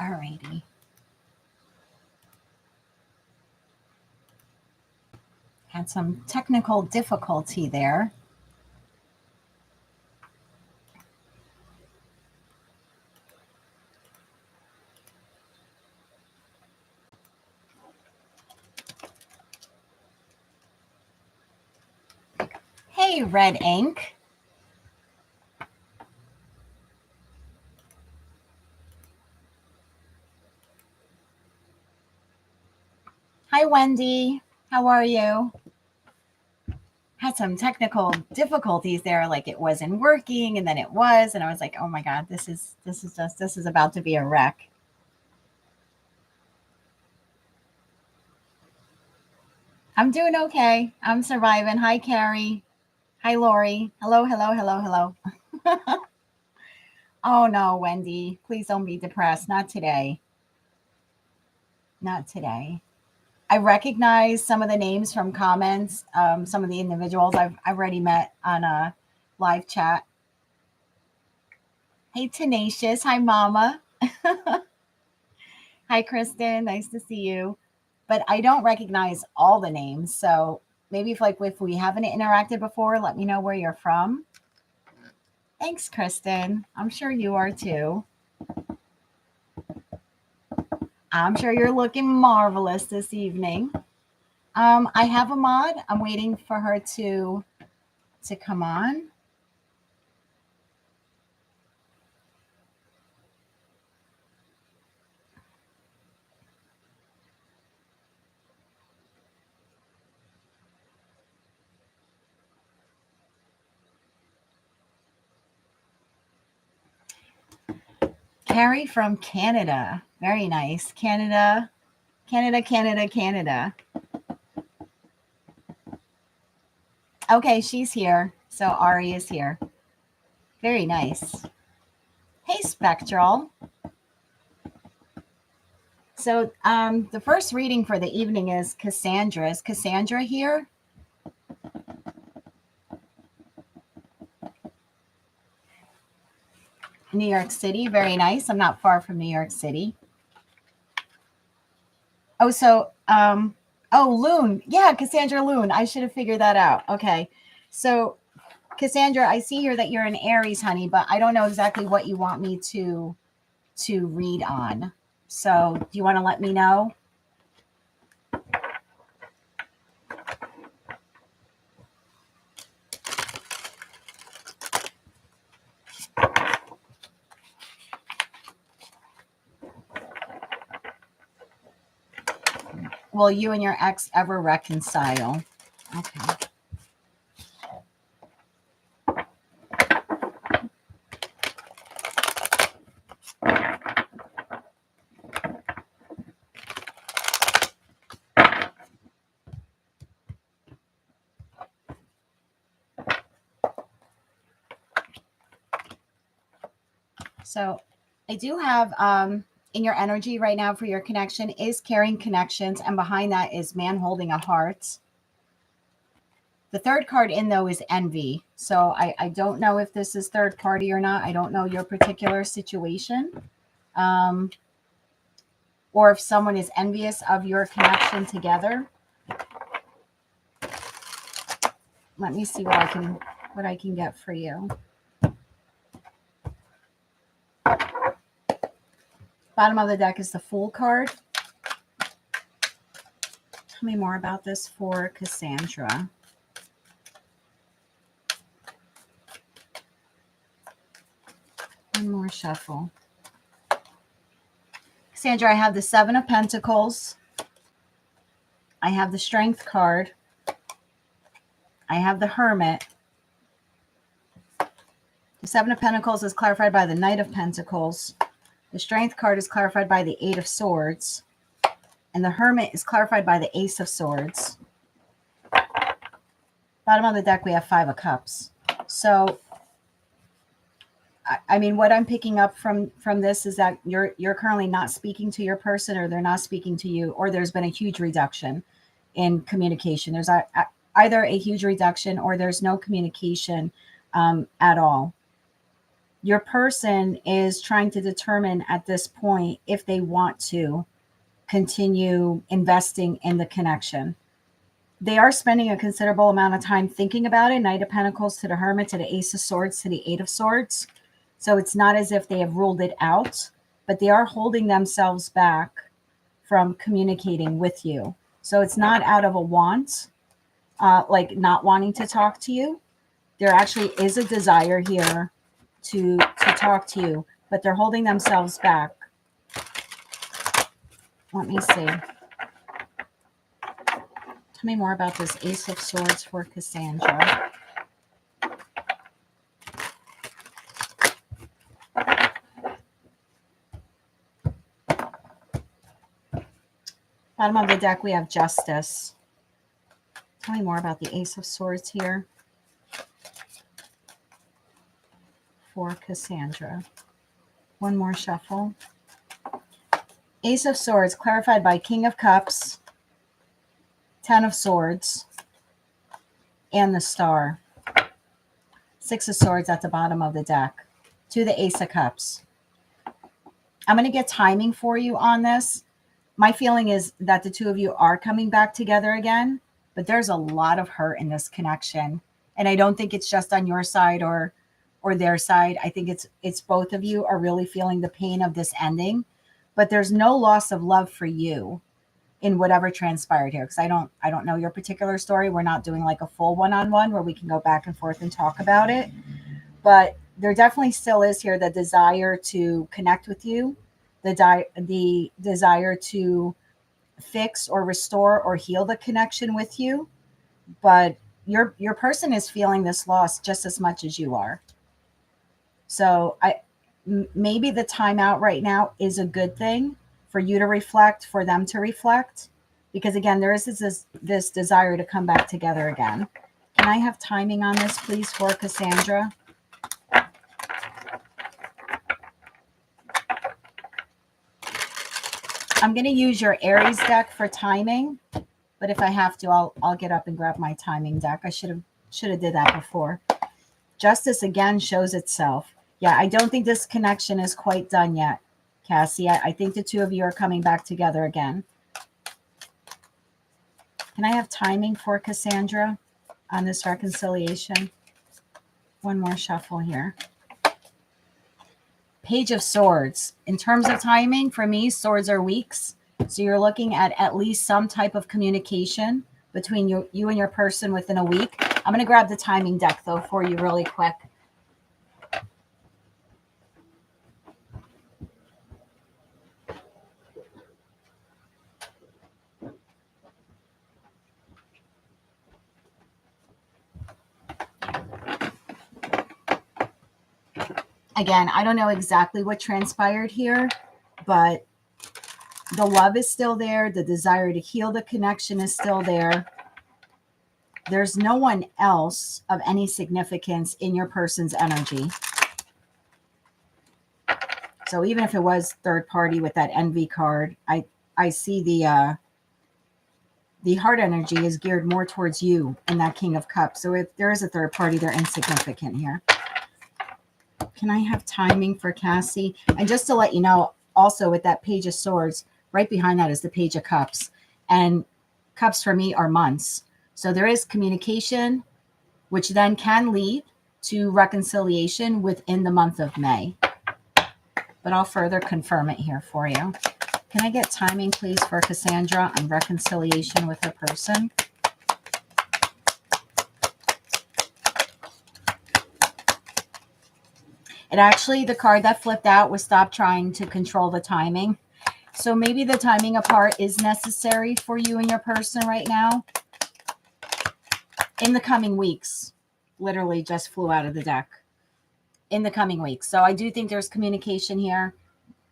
Alrighty. Had some technical difficulty there. Hey, Red Ink. Hi, Wendy. How are you? Had some technical difficulties there, like it wasn't working and then it was, and I was like, oh my God, this is about to be a wreck. I'm doing okay. I'm surviving. Hi, Carrie. Hi, Lori. Hello, hello, hello, hello. Oh no, Wendy, please don't be depressed. Not today. Not today. I recognize some of the names from comments. Some of the individuals I've already met on a live chat. Hey, Tenacious. Hi, Mama. Hi, Kristen. Nice to see you. But I don't recognize all the names. So maybe if we haven't interacted before, let me know where you're from. Thanks, Kristen. I'm sure you are too. I'm sure you're looking marvelous this evening. I have a mod. I'm waiting for her to come on. Carrie from Canada. Very nice. Canada. Okay, she's here. So Ari is here. Very nice. Hey, Spectral. So the first reading for the evening is Cassandra. Is Cassandra here? New York City. Very nice. I'm not far from New York City. Oh, so, Loon. Yeah, Cassandra Loon. I should have figured that out. Okay. So, Cassandra, I see here that you're an Aries, honey, but I don't know exactly what you want me to read on. So, do you want to let me know? Will you and your ex ever reconcile? Okay. So I do have in your energy right now for your connection is carrying connections, and behind that is man holding a heart. The third card in, though, is envy. So I don't know if this is third party or not. I don't know your particular situation. Or if someone is envious of your connection together. Let me see what I can get for you. Bottom of the deck is the Fool card. Tell me more about this for Cassandra. One more shuffle. Cassandra, I have the Seven of Pentacles. I have the Strength card. I have the Hermit. The Seven of Pentacles is clarified by the Knight of Pentacles. The Strength card is clarified by the Eight of Swords. And the Hermit is clarified by the Ace of Swords. Bottom of the deck, we have Five of Cups. So, I mean, what I'm picking up from this is that you're currently not speaking to your person, or they're not speaking to you, or there's been a huge reduction in communication. There's either a huge reduction or there's no communication at all. your person is trying to determine at this point if they want to continue investing in the connection. They are spending a considerable amount of time thinking about it. Knight of Pentacles to the Hermit, to the Ace of Swords, to the Eight of Swords. So it's not as if they have ruled it out, but they are holding themselves back from communicating with you. So it's not out of a want, like not wanting to talk to you. There actually is a desire here to talk to you, but they're holding themselves back. Let me see. Tell me more about this Ace of Swords for Cassandra. Bottom of the deck, we have Justice. Tell me more about the Ace of Swords here for Cassandra. One more shuffle. Ace of Swords, clarified by King of Cups, Ten of Swords, and the Star. Six of Swords at the bottom of the deck. To the Ace of Cups. I'm going to get timing for you on this. My feeling is that the two of you are coming back together again, but there's a lot of hurt in this connection. And I don't think it's just on your side or their side. I think it's both of you are really feeling the pain of this ending, but there's no loss of love for you in whatever transpired here. Because I don't know your particular story. We're not doing like a full one-on-one where we can go back and forth and talk about it. But there definitely still is here the desire to connect with you, the desire to fix or restore or heal the connection with you. But your person is feeling this loss just as much as you are. So maybe the timeout right now is a good thing for you to reflect, for them to reflect, because again, there is this desire to come back together again. Can I have timing on this, please, for Cassandra? I'm going to use your Aries deck for timing, but if I have to, I'll get up and grab my timing deck. I should have did that before. Justice again shows itself. Yeah, I don't think this connection is quite done yet, Cassie. I think the two of you are coming back together again. Can I have timing for Cassandra on this reconciliation? One more shuffle here. Page of Swords. In terms of timing, for me, swords are weeks. So you're looking at least some type of communication between you and your person within a week. I'm going to grab the timing deck, though, for you really quick. Again, I don't know exactly what transpired here, but the love is still there. The desire to heal the connection is still there. There's no one else of any significance in your person's energy. So even if it was third party with that envy card, I see the heart energy is geared more towards you and that King of Cups. So if there is a third party, they're insignificant here. Can I have timing for Cassie? And just to let you know, also with that Page of Swords, right behind that is the Page of Cups. And cups for me are months. So there is communication, which then can lead to reconciliation within the month of May. But I'll further confirm it here for you. Can I get timing, please, for Cassandra on reconciliation with her person? It actually, the card that flipped out was stop trying to control the timing. So maybe the timing apart is necessary for you and your person right now. In the coming weeks, literally just flew out of the deck. In the coming weeks. So I do think there's communication here,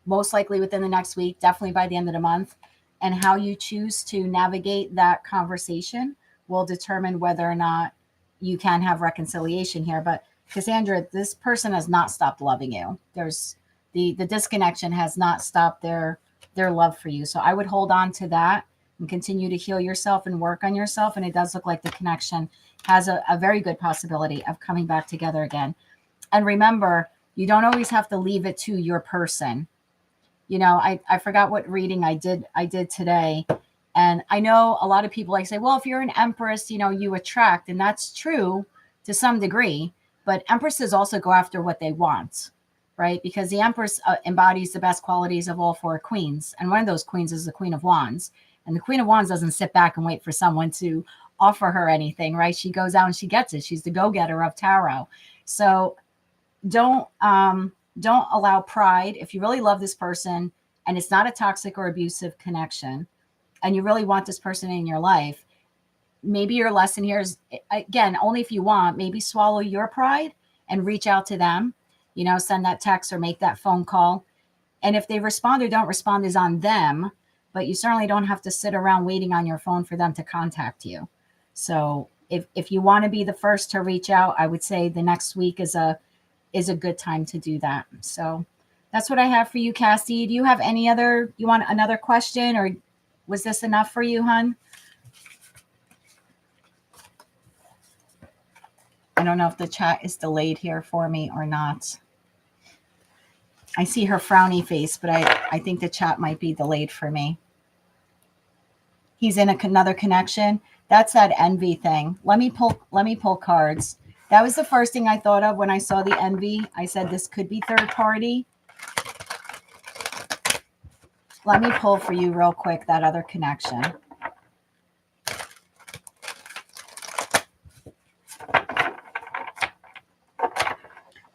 most likely within the next week, definitely by the end of the month. And how you choose to navigate that conversation will determine whether or not you can have reconciliation here. But Cassandra, this person has not stopped loving you. There's the disconnection has not stopped their love for you. So I would hold on to that and continue to heal yourself and work on yourself. And it does look like the connection has a very good possibility of coming back together again. And remember, You don't always have to leave it to your person. You know, I forgot what reading I did today. And I know a lot of people like say, well, if you're an Empress, you know, you attract, and that's true to some degree, but Empresses also go after what they want, right? Because the Empress embodies the best qualities of all four queens. And one of those queens is the Queen of Wands. And the Queen of Wands doesn't sit back and wait for someone to offer her anything, right? She goes out and she gets it. She's the go-getter of tarot. So don't allow pride. If you really love this person and it's not a toxic or abusive connection, and you really want this person in your life, maybe your lesson here is, again, only if you want, maybe swallow your pride and reach out to them, you know, send that text or make that phone call. And if they respond or don't respond is on them, but you certainly don't have to sit around waiting on your phone for them to contact you. So if you want to be the first to reach out, I would say the next week is a good time to do that. So that's what I have for you, Cassie. Do you have any other, you want another question, or was this enough for you, hon? I don't know if the chat is delayed here for me or not. I see her frowny face, but I think the chat might be delayed for me. He's in another connection. That's that envy thing. Let me pull cards. That was the first thing I thought of when I saw the envy. I said this could be third party. Let me pull for you real quick that other connection.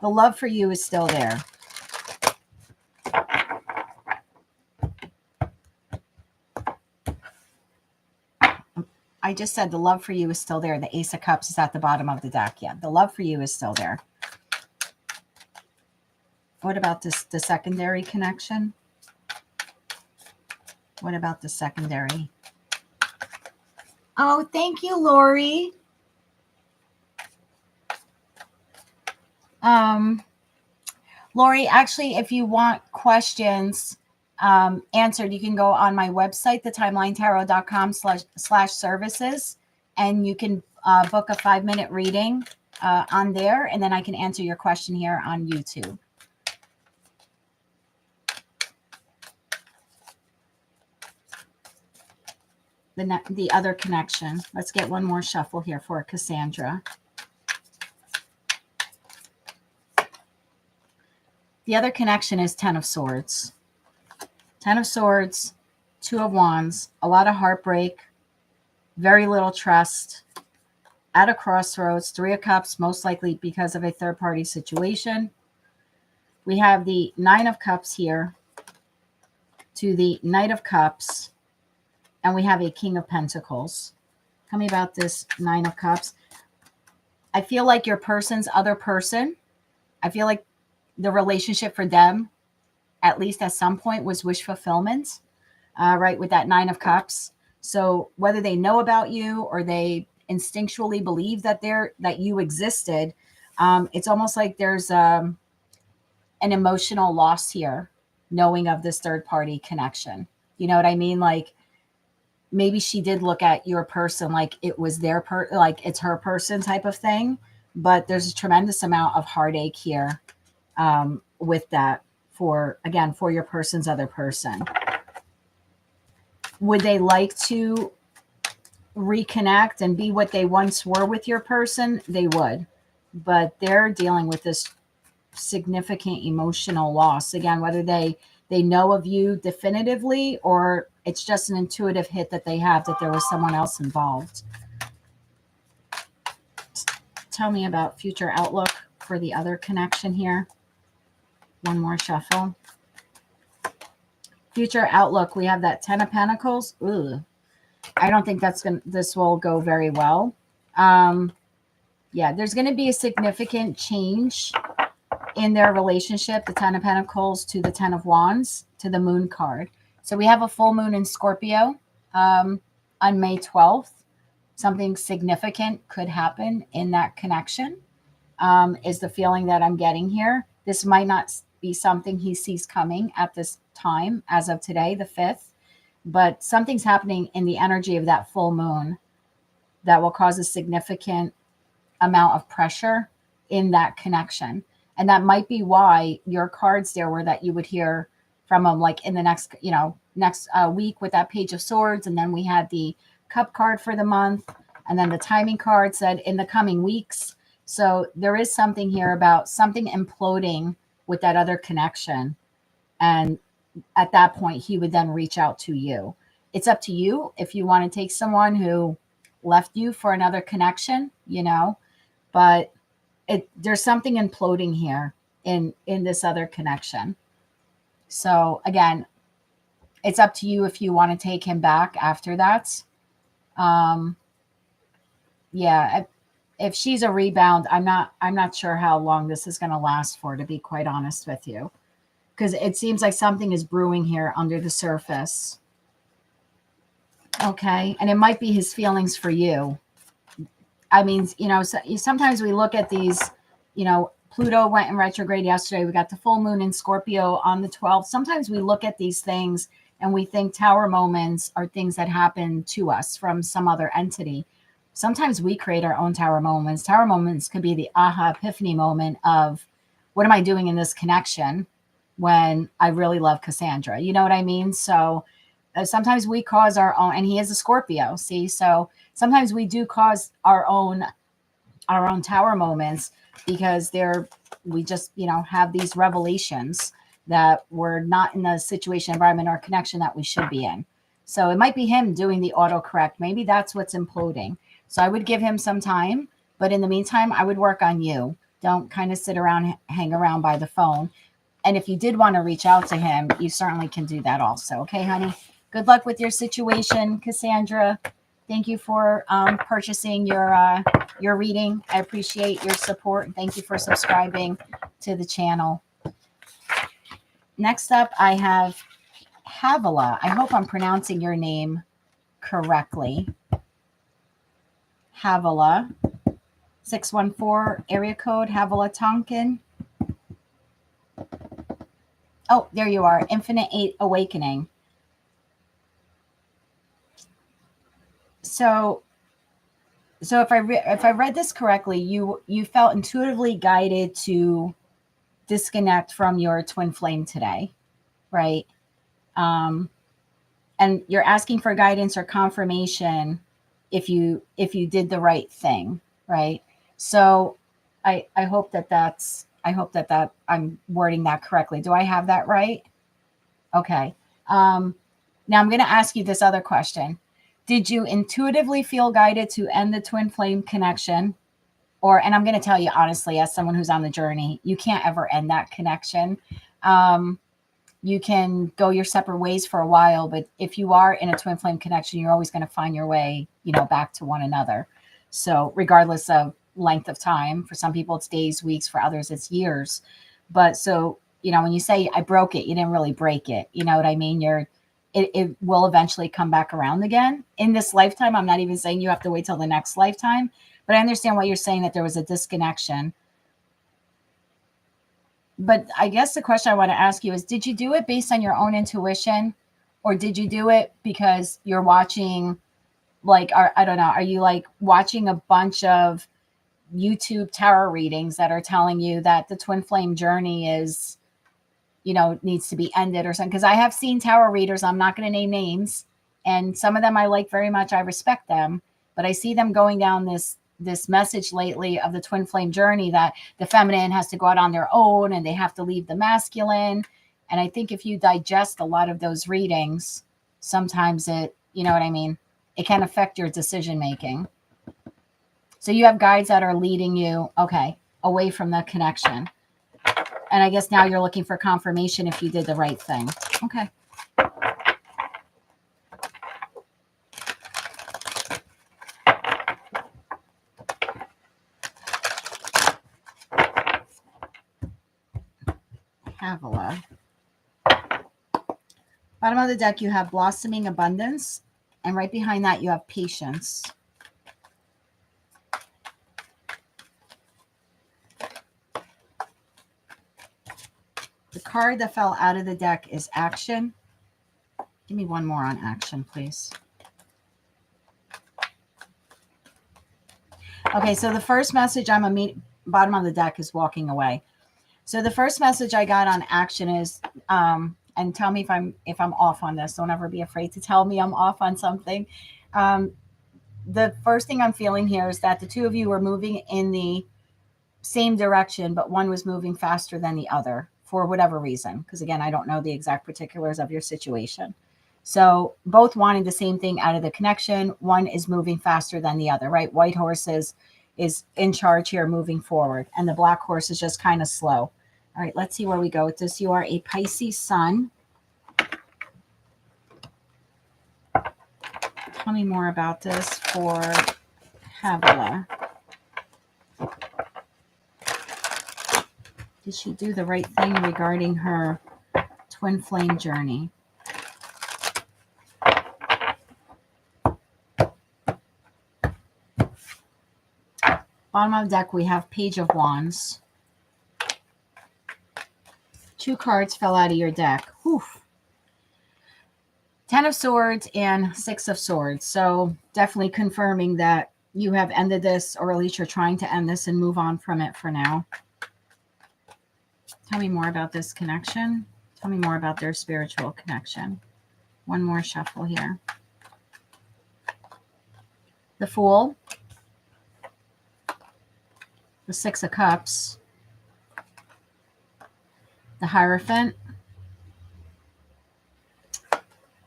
The love for you is still there. I just said the love for you is still there. The Ace of Cups is at the bottom of the deck. Yeah, the love for you is still there. What about this, the secondary connection? What about the secondary? Oh, thank you, Lori. Lori, actually, if you want questions answered, you can go on my website, thetimelinetarot.com/services, and you can book a 5-minute reading on there, and then I can answer your question here on YouTube. The other connection. Let's get one more shuffle here for Cassandra. The other connection is 10 of Swords. 10 of Swords, 2 of Wands, a lot of heartbreak, very little trust, at a crossroads, 3 of Cups, most likely because of a third-party situation. We have the 9 of Cups here to the Knight of Cups, and we have a King of Pentacles. Tell me about this 9 of Cups. I feel like your person's other person, I feel like the relationship for them, at least at some point, was wish fulfillment, right, with that 9 of Cups. So whether they know about you or they instinctually believe that you existed, it's almost like there's an emotional loss here, knowing of this third-party connection. You know what I mean? Like, maybe she did look at your person like it was their like it's her person type of thing, but there's a tremendous amount of heartache here with that for your person's other person. Would they like to reconnect and be what they once were with your person? They would, but they're dealing with this significant emotional loss. Again, whether they know of you definitively or it's just an intuitive hit that they have that there was someone else involved. Tell me about future outlook for the other connection here. One more shuffle. Future outlook, we have that 10 of Pentacles. Ooh, I don't think this will go very well. Yeah, there's going to be a significant change in their relationship, the 10 of Pentacles to the 10 of Wands to the Moon card. So we have a full moon in Scorpio on May 12th. Something significant could happen in that connection, is the feeling that I'm getting here. This might not be something he sees coming at this time as of today, the 5th, but something's happening in the energy of that full moon that will cause a significant amount of pressure in that connection. And that might be why your cards there were that you would hear from him like in the next, next week with that Page of Swords. And then we had the Cup card for the month. And then the timing card said in the coming weeks. So there is something here about something imploding with that other connection. And at that point, he would then reach out to you. It's up to you if you want to take someone who left you for another connection, but there's something imploding here in this other connection. So again, it's up to you if you want to take him back after that. Yeah, if she's a rebound, I'm not sure how long this is going to last for, to be quite honest with you, because it seems like something is brewing here under the surface. Okay, and it might be his feelings for you. I mean, sometimes we look at these, Pluto went in retrograde yesterday. We got the full moon in Scorpio on the 12th. Sometimes we look at these things and we think tower moments are things that happen to us from some other entity. Sometimes we create our own tower moments. Tower moments could be the aha epiphany moment of, what am I doing in this connection when I really love Cassandra? You know what I mean? So sometimes we cause our own, and he is a Scorpio. See, so sometimes we do cause our own tower moments because we just, have these revelations that we're not in the situation, environment, or connection that we should be in. So it might be him doing the autocorrect. Maybe that's what's imploding. So I would give him some time, but in the meantime, I would work on you. Don't kind of sit around, hang around by the phone. And if you did want to reach out to him, you certainly can do that also. Okay, honey? Good luck with your situation, Cassandra. Thank you for purchasing your reading. I appreciate your support. Thank you for subscribing to the channel. Next up, I have Havilah. I hope I'm pronouncing your name correctly. Havilah, 614 area code, Havilah Tonkin. Oh, there you are. Infinite 8 Awakening. So if I read this correctly, you felt intuitively guided to disconnect from your twin flame today, right? And you're asking for guidance or confirmation if you did the right thing, right? So I hope that I'm wording that correctly. Do I have that right? Okay. Now I'm going to ask you this other question. Did you intuitively feel guided to end the twin flame connection? And I'm going to tell you honestly, as someone who's on the journey, you can't ever end that connection. You can go your separate ways for a while, but if you are in a twin flame connection, you're always going to find your way, back to one another. So regardless of length of time, for some people it's days, weeks, for others it's years. But so, when you say I broke it, you didn't really break it. You know what I mean? It will eventually come back around again in this lifetime. I'm not even saying you have to wait till the next lifetime, but I understand what you're saying, that there was a disconnection. But I guess the question I want to ask you is, did you do it based on your own intuition, or did you do it because you're watching, I don't know, are you like watching a bunch of YouTube tarot readings that are telling you that the twin flame journey is, needs to be ended or something? Because I have seen tarot readers, I'm not going to name names, and some of them I like very much. I respect them, but I see them going down this message lately of the twin flame journey, that the feminine has to go out on their own and they have to leave the masculine. And I think if you digest a lot of those readings, sometimes it, you know what I mean? It can affect your decision making. So you have guides that are leading you, okay, away from the connection. And I guess now you're looking for confirmation if you did the right thing. Okay. Havilah. Bottom of the deck, you have blossoming abundance. And right behind that, you have patience. The card that fell out of the deck is action. Give me one more on action, please. Okay, so the first message bottom of the deck is walking away. So the first message I got on action is, and tell me if I'm off on this. Don't ever be afraid to tell me I'm off on something. The first thing I'm feeling here is that the two of you were moving in the same direction, but one was moving faster than the other for whatever reason. Because again, I don't know the exact particulars of your situation. So both wanting the same thing out of the connection. One is moving faster than the other, right? White horse is in charge here, moving forward, and the black horse is just kind of slow. All right, let's see where we go with this. You are a Pisces sun. Tell me more about this for Havilah. Did she do the right thing regarding her twin flame journey? Bottom of the deck, we have Page of Wands. 2 cards fell out of your deck. Whew. 10 of Swords and 6 of Swords. So definitely confirming that you have ended this, or at least you're trying to end this and move on from it for now. Tell me more about this connection. Tell me more about their spiritual connection. One more shuffle here. The Fool. The 6 of Cups. The Hierophant.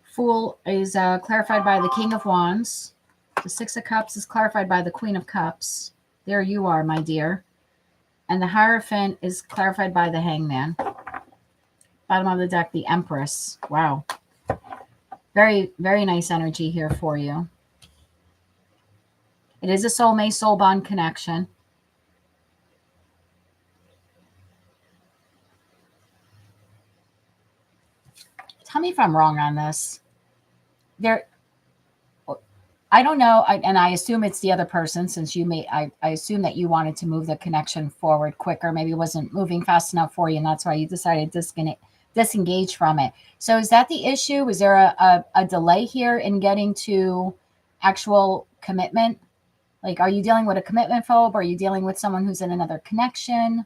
Fool is clarified by the King of Wands. The 6 of Cups is clarified by the Queen of Cups. There you are, my dear. And the Hierophant is clarified by the Hangman. Bottom of the deck, the Empress. Wow. Very, very nice energy here for you. It is a soulmate, soul bond connection. Tell me if I'm wrong on this. I don't know, and I assume it's the other person, since you may. I assume that you wanted to move the connection forward quicker. Maybe it wasn't moving fast enough for you, and that's why you decided to disengage from it. So is that the issue? Is there a delay here in getting to actual commitment? Like, are you dealing with a commitment phobe? Are you dealing with someone who's in another connection?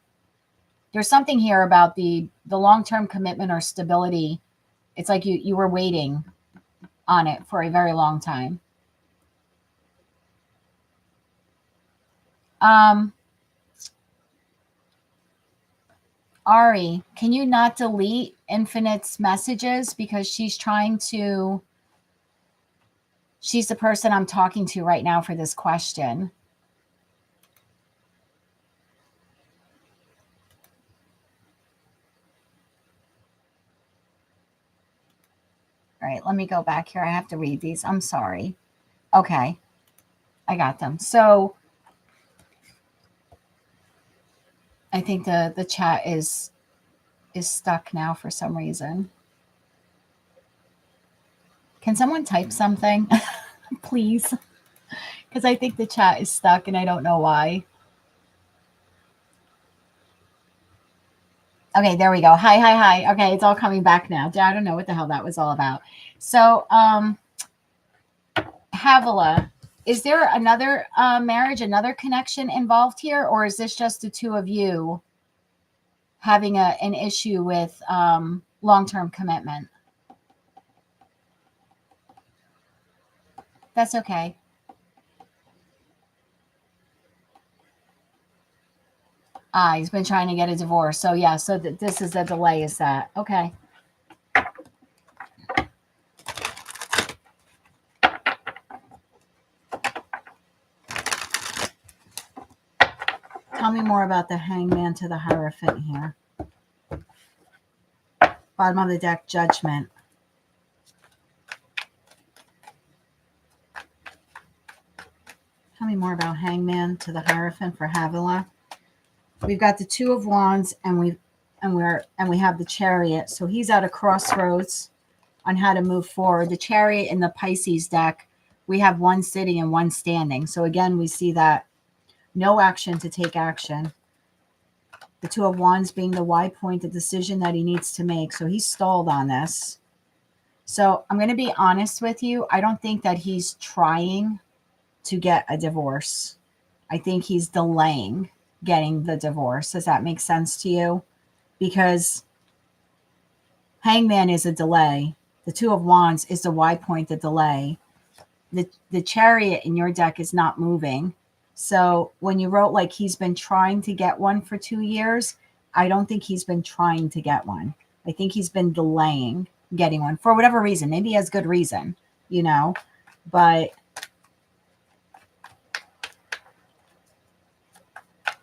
There's something here about the long-term commitment or stability. It's like you were waiting on it for a very long time. Ari, can you not delete Infinite's messages, because she's the person I'm talking to right now for this question. All right, let me go back here. I have to read these. I'm sorry. Okay, I got them. So I think the chat is stuck now for some reason. Can someone type something, please? Because I think the chat is stuck and I don't know why. Okay, there we go. Hi. Okay, it's all coming back now. I don't know what the hell that was all about. So, Havilah, is there another marriage, another connection involved here, or is this just the two of you having an issue with long-term commitment? That's okay. He's been trying to get a divorce. So yeah, so this is a delay, is that? Okay. Tell me more about the Hangman to the Hierophant here. Bottom of the deck, Judgment. Tell me more about Hangman to the Hierophant for Havilah. We've got the Two of Wands, and we have the Chariot. So he's at a crossroads on how to move forward. The Chariot in the Pisces deck, we have one sitting and one standing. So again, we see that no action to take action. The Two of Wands being the Y point, the decision that he needs to make. So he's stalled on this. So I'm going to be honest with you. I don't think that he's trying to get a divorce. I think he's delaying getting the divorce. Does that make sense to you? because Hangman is a delay. The Two of Wands is the Y point, the delay. The Chariot in your deck is not moving. So when you wrote like he's been trying to get one for 2 years, I don't think he's been trying to get one. I think he's been delaying getting one for whatever reason. Maybe he has good reason, you know, but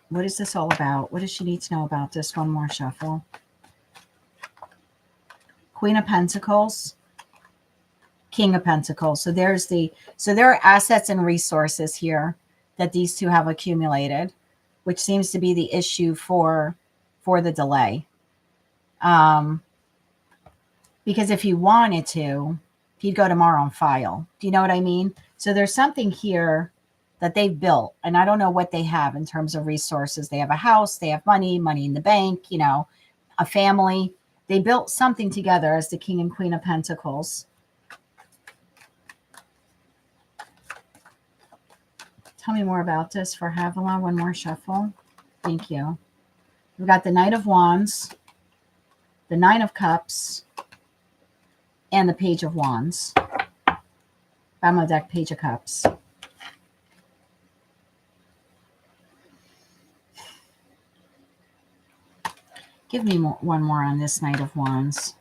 what is this all about? What does she need to know about this? One more shuffle. Queen of Pentacles, King of Pentacles. So there are assets and resources here that these two have accumulated, which seems to be the issue for the delay. Because if he wanted to, he'd go tomorrow and file. Do you know what I mean? So there's something here that they've built, and I don't know what they have in terms of resources. They have a house, they have money in the bank, you know, a family. They built something together as the King and Queen of Pentacles. Tell me more about this for Havilah. One more shuffle. Thank you. We've got the Knight of Wands, the Nine of Cups, and the Page of Wands. Bottom of deck, Page of Cups. Give me one more on this Knight of Wands.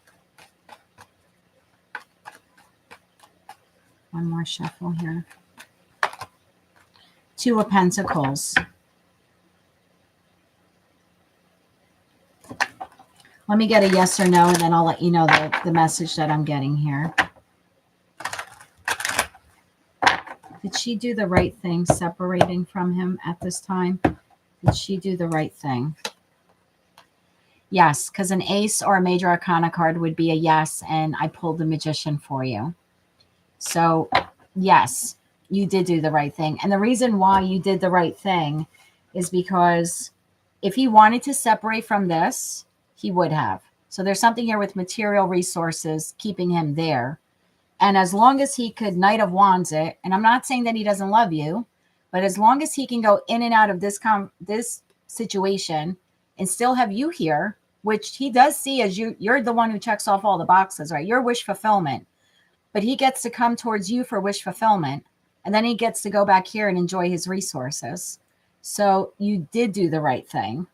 One more shuffle here. Two of Pentacles. Let me get a yes or no, and then I'll let you know the message that I'm getting here. Did she do the right thing separating from him at this time? Did she do the right thing? Yes, because an ace or a major arcana card would be a yes, and I pulled the Magician for you. So, yes, you did do the right thing. And the reason why you did the right thing is because if he wanted to separate from this, he would have. So there's something here with material resources keeping him there. And as long as he could Knight of Wands it, and I'm not saying that he doesn't love you, but as long as he can go in and out of this situation and still have you here, which he does see as you're the one who checks off all the boxes, right? Your wish fulfillment. But he gets to come towards you for wish fulfillment. And then he gets to go back here and enjoy his resources. So you did do the right thing,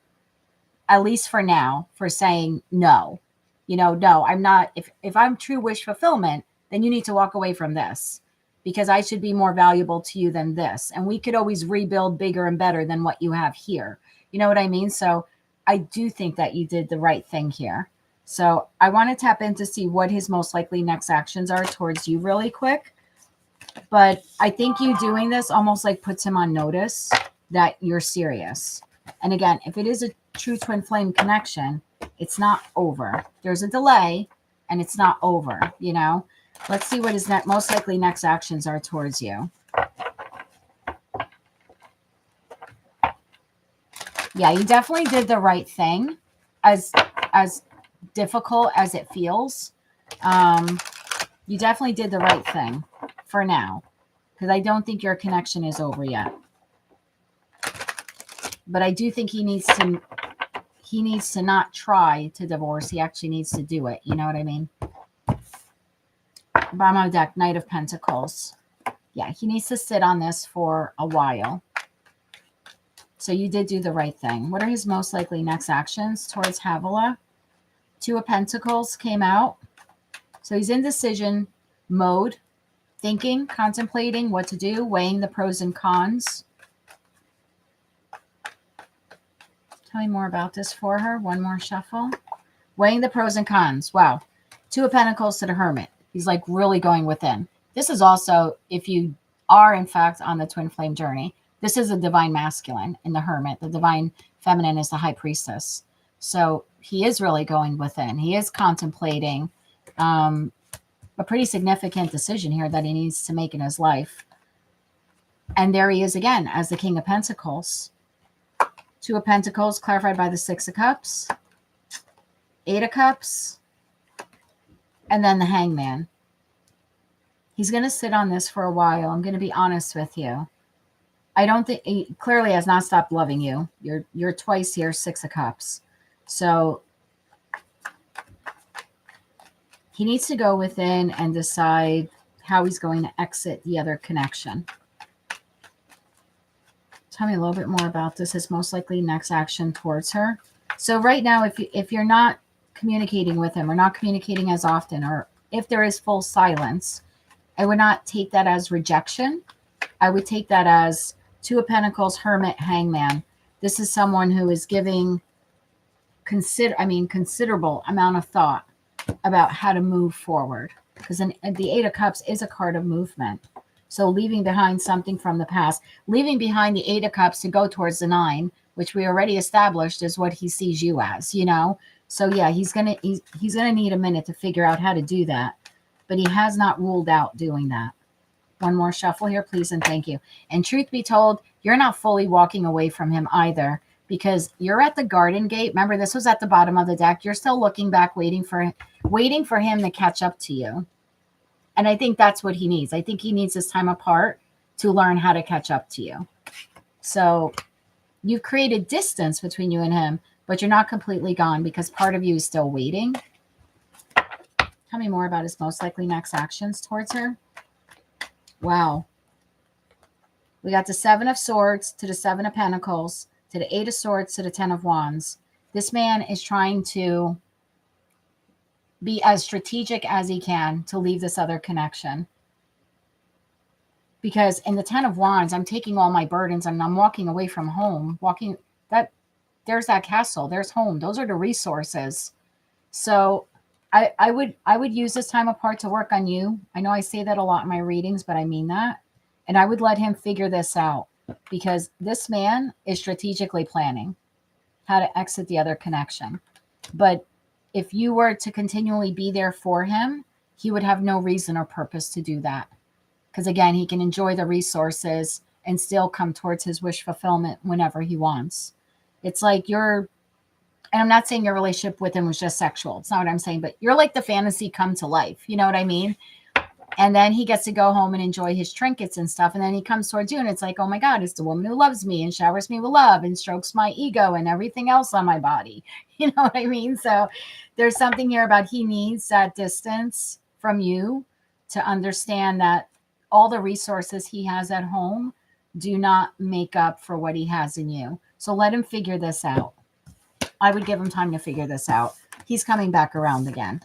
at least for now, for saying no. You know, no, I'm not. If I'm true wish fulfillment, then you need to walk away from this because I should be more valuable to you than this. And we could always rebuild bigger and better than what you have here. You know what I mean? So I do think that you did the right thing here. So I want to tap in to see what his most likely next actions are towards you really quick. But I think you doing this almost like puts him on notice that you're serious. And again, if it is a true twin flame connection, it's not over. There's a delay and it's not over, you know. Let's see what his most likely next actions are towards you. Yeah, you definitely did the right thing, as difficult as it feels. You definitely did the right thing for now, because I don't think your connection is over yet. But I do think he needs to not try to divorce. He actually needs to do it. You know what I mean? Bottom of deck, Knight of Pentacles. Yeah, he needs to sit on this for a while. So you did do the right thing. What are his most likely next actions towards Havilah? Two of Pentacles came out. So he's in decision mode, thinking, contemplating what to do, weighing the pros and cons. Tell me more about this for her. One more shuffle. Weighing the pros and cons. Wow. Two of Pentacles to the Hermit. He's like really going within. This is also, if you are in fact on the twin flame journey, this is a divine masculine in the Hermit. The divine feminine is the High Priestess. So he is really going within. He is contemplating a pretty significant decision here that he needs to make in his life. And there he is again as the King of Pentacles. Two of Pentacles clarified by the Six of Cups. Eight of Cups. And then the Hangman. He's going to sit on this for a while. I'm going to be honest with you. I don't think he clearly has not stopped loving you. You're twice here, Six of Cups. So He needs to go within and decide how he's going to exit the other connection. Tell me a little bit more about this. His most likely next action towards her. So right now, if you're not communicating with him or not communicating as often, or if there is full silence, I would not take that as rejection. I would take that as Two of Pentacles, Hermit, Hangman. This is someone who is giving considerable amount of thought about how to move forward. Because the Eight of Cups is a card of movement. So leaving behind something from the past, leaving behind the Eight of Cups to go towards the Nine, which we already established is what he sees you as, you know? So yeah, he's gonna need a minute to figure out how to do that. But he has not ruled out doing that. One more shuffle here, please, and thank you. And truth be told, you're not fully walking away from him either, because you're at the Garden Gate. Remember, this was at the bottom of the deck. You're still looking back, waiting for him to catch up to you. And I think that's what he needs. I think he needs this time apart to learn how to catch up to you. So you've created distance between you and him, but you're not completely gone because part of you is still waiting. Tell me more about his most likely next actions towards her. Wow. We got the Seven of Swords to the Seven of Pentacles to the Eight of Swords to the Ten of Wands. This man is trying to be as strategic as he can to leave this other connection. Because in the Ten of Wands, I'm taking all my burdens and I'm walking away from home. There's that castle. There's home. Those are the resources. So I would use this time apart to work on you. I know I say that a lot in my readings, but I mean that. And I would let him figure this out because this man is strategically planning how to exit the other connection. But if you were to continually be there for him, he would have no reason or purpose to do that. Because again, he can enjoy the resources and still come towards his wish fulfillment whenever he wants. It's like and I'm not saying your relationship with him was just sexual. It's not what I'm saying, but you're like the fantasy come to life. You know what I mean? And then he gets to go home and enjoy his trinkets and stuff. And then he comes towards you and it's like, oh my God, it's the woman who loves me and showers me with love and strokes my ego and everything else on my body. You know what I mean? So there's something here about he needs that distance from you to understand that all the resources he has at home do not make up for what he has in you. So let him figure this out. I would give him time to figure this out. He's coming back around again.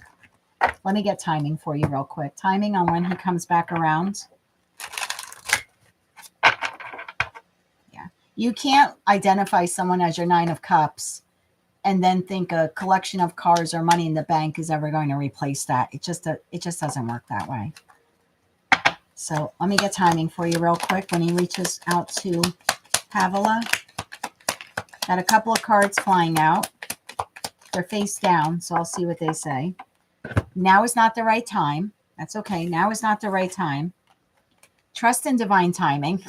Let me get timing for you real quick. Timing on when he comes back around. Yeah. You can't identify someone as your Nine of Cups and then think a collection of cars or money in the bank is ever going to replace that. It just doesn't work that way. So let me get timing for you real quick when he reaches out to Havilah. Got a couple of cards flying out. They're face down, so I'll see what they say. Now is not the right time. That's okay. Now is not the right time. Trust in divine timing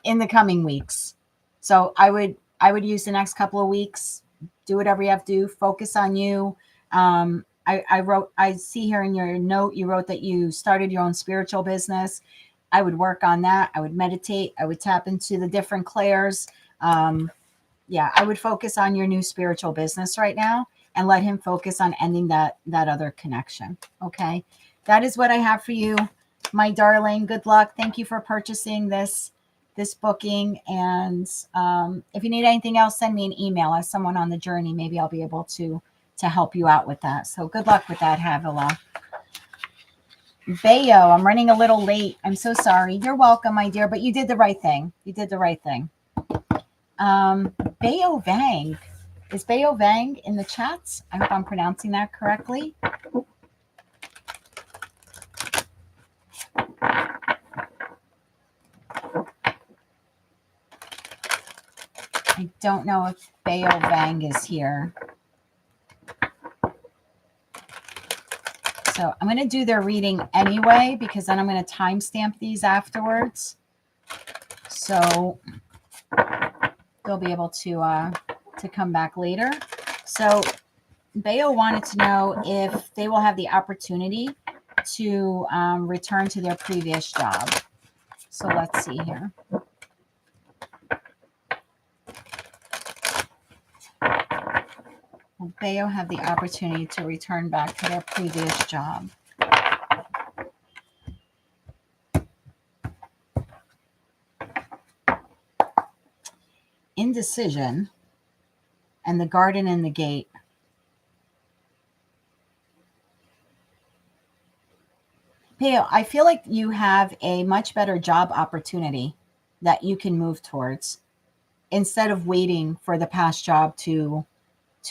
in the coming weeks. So I would use the next couple of weeks. Do whatever you have to do. Focus on you. I see here in your note, you wrote that you started your own spiritual business. I would work on that. I would meditate. I would tap into the different clairs. Yeah, I would focus on your new spiritual business right now and let him focus on ending that other connection. Okay. That is what I have for you, my darling. Good luck. Thank you for purchasing this booking. And if you need anything else, send me an email. As someone on the journey, maybe I'll be able to help you out with that. So good luck with that, Havilah. Bayo, I'm running a little late. I'm so sorry. You're welcome, my dear, but you did the right thing. You did the right thing. Bayo Vang. Is Bayo Vang in the chats? I hope I'm pronouncing that correctly. I don't know if Bayo Vang is here. So I'm going to do their reading anyway, because then I'm going to timestamp these afterwards. So they'll be able to come back later. So Bayo wanted to know if they will have the opportunity to return to their previous job. So let's see here. Will Bayo have the opportunity to return back to their previous job? Indecision and the garden and the gate. Bayo, I feel like you have a much better job opportunity that you can move towards instead of waiting for the past job to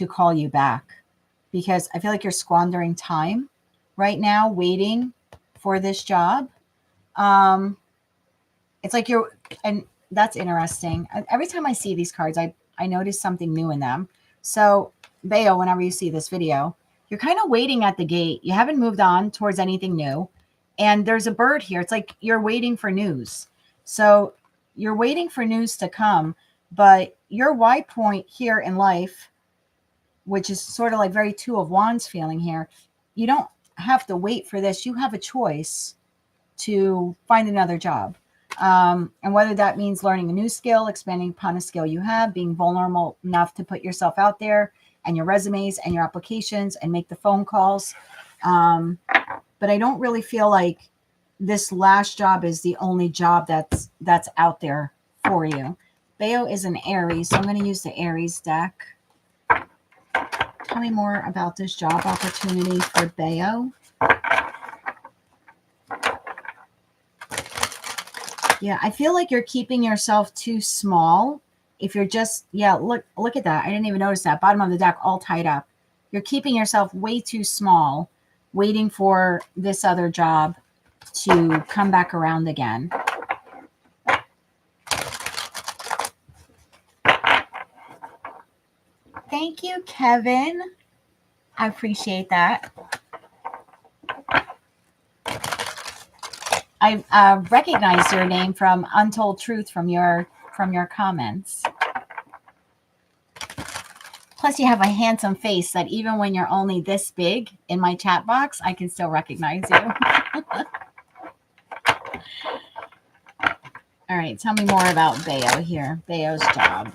call you back, because I feel like you're squandering time right now waiting for this job. It's like and that's interesting. Every time I see these cards, I notice something new in them. So Bayo, whenever you see this video, you're kind of waiting at the gate. You haven't moved on towards anything new. And there's a bird here. It's like you're waiting for news. So you're waiting for news to come, but your Y point here in life, which is sort of like very Two of Wands feeling here, you don't have to wait for this. You have a choice to find another job. And whether that means learning a new skill, expanding upon a skill you have, being vulnerable enough to put yourself out there and your resumes and your applications and make the phone calls. But I don't really feel like this last job is the only job that's out there for you. Bayo is an Aries, so I'm going to use the Aries deck. Tell me more about this job opportunity for Bayo. Yeah, I feel like you're keeping yourself too small. If you're just, yeah, look at that. I didn't even notice that. Bottom of the deck, all tied up. You're keeping yourself way too small, waiting for this other job to come back around again. Thank you, Kevin. I appreciate that. I recognize your name from Untold Truth from your comments. Plus, you have a handsome face that even when you're only this big in my chat box, I can still recognize you. All right, tell me more about Bayo here. Bayo's job.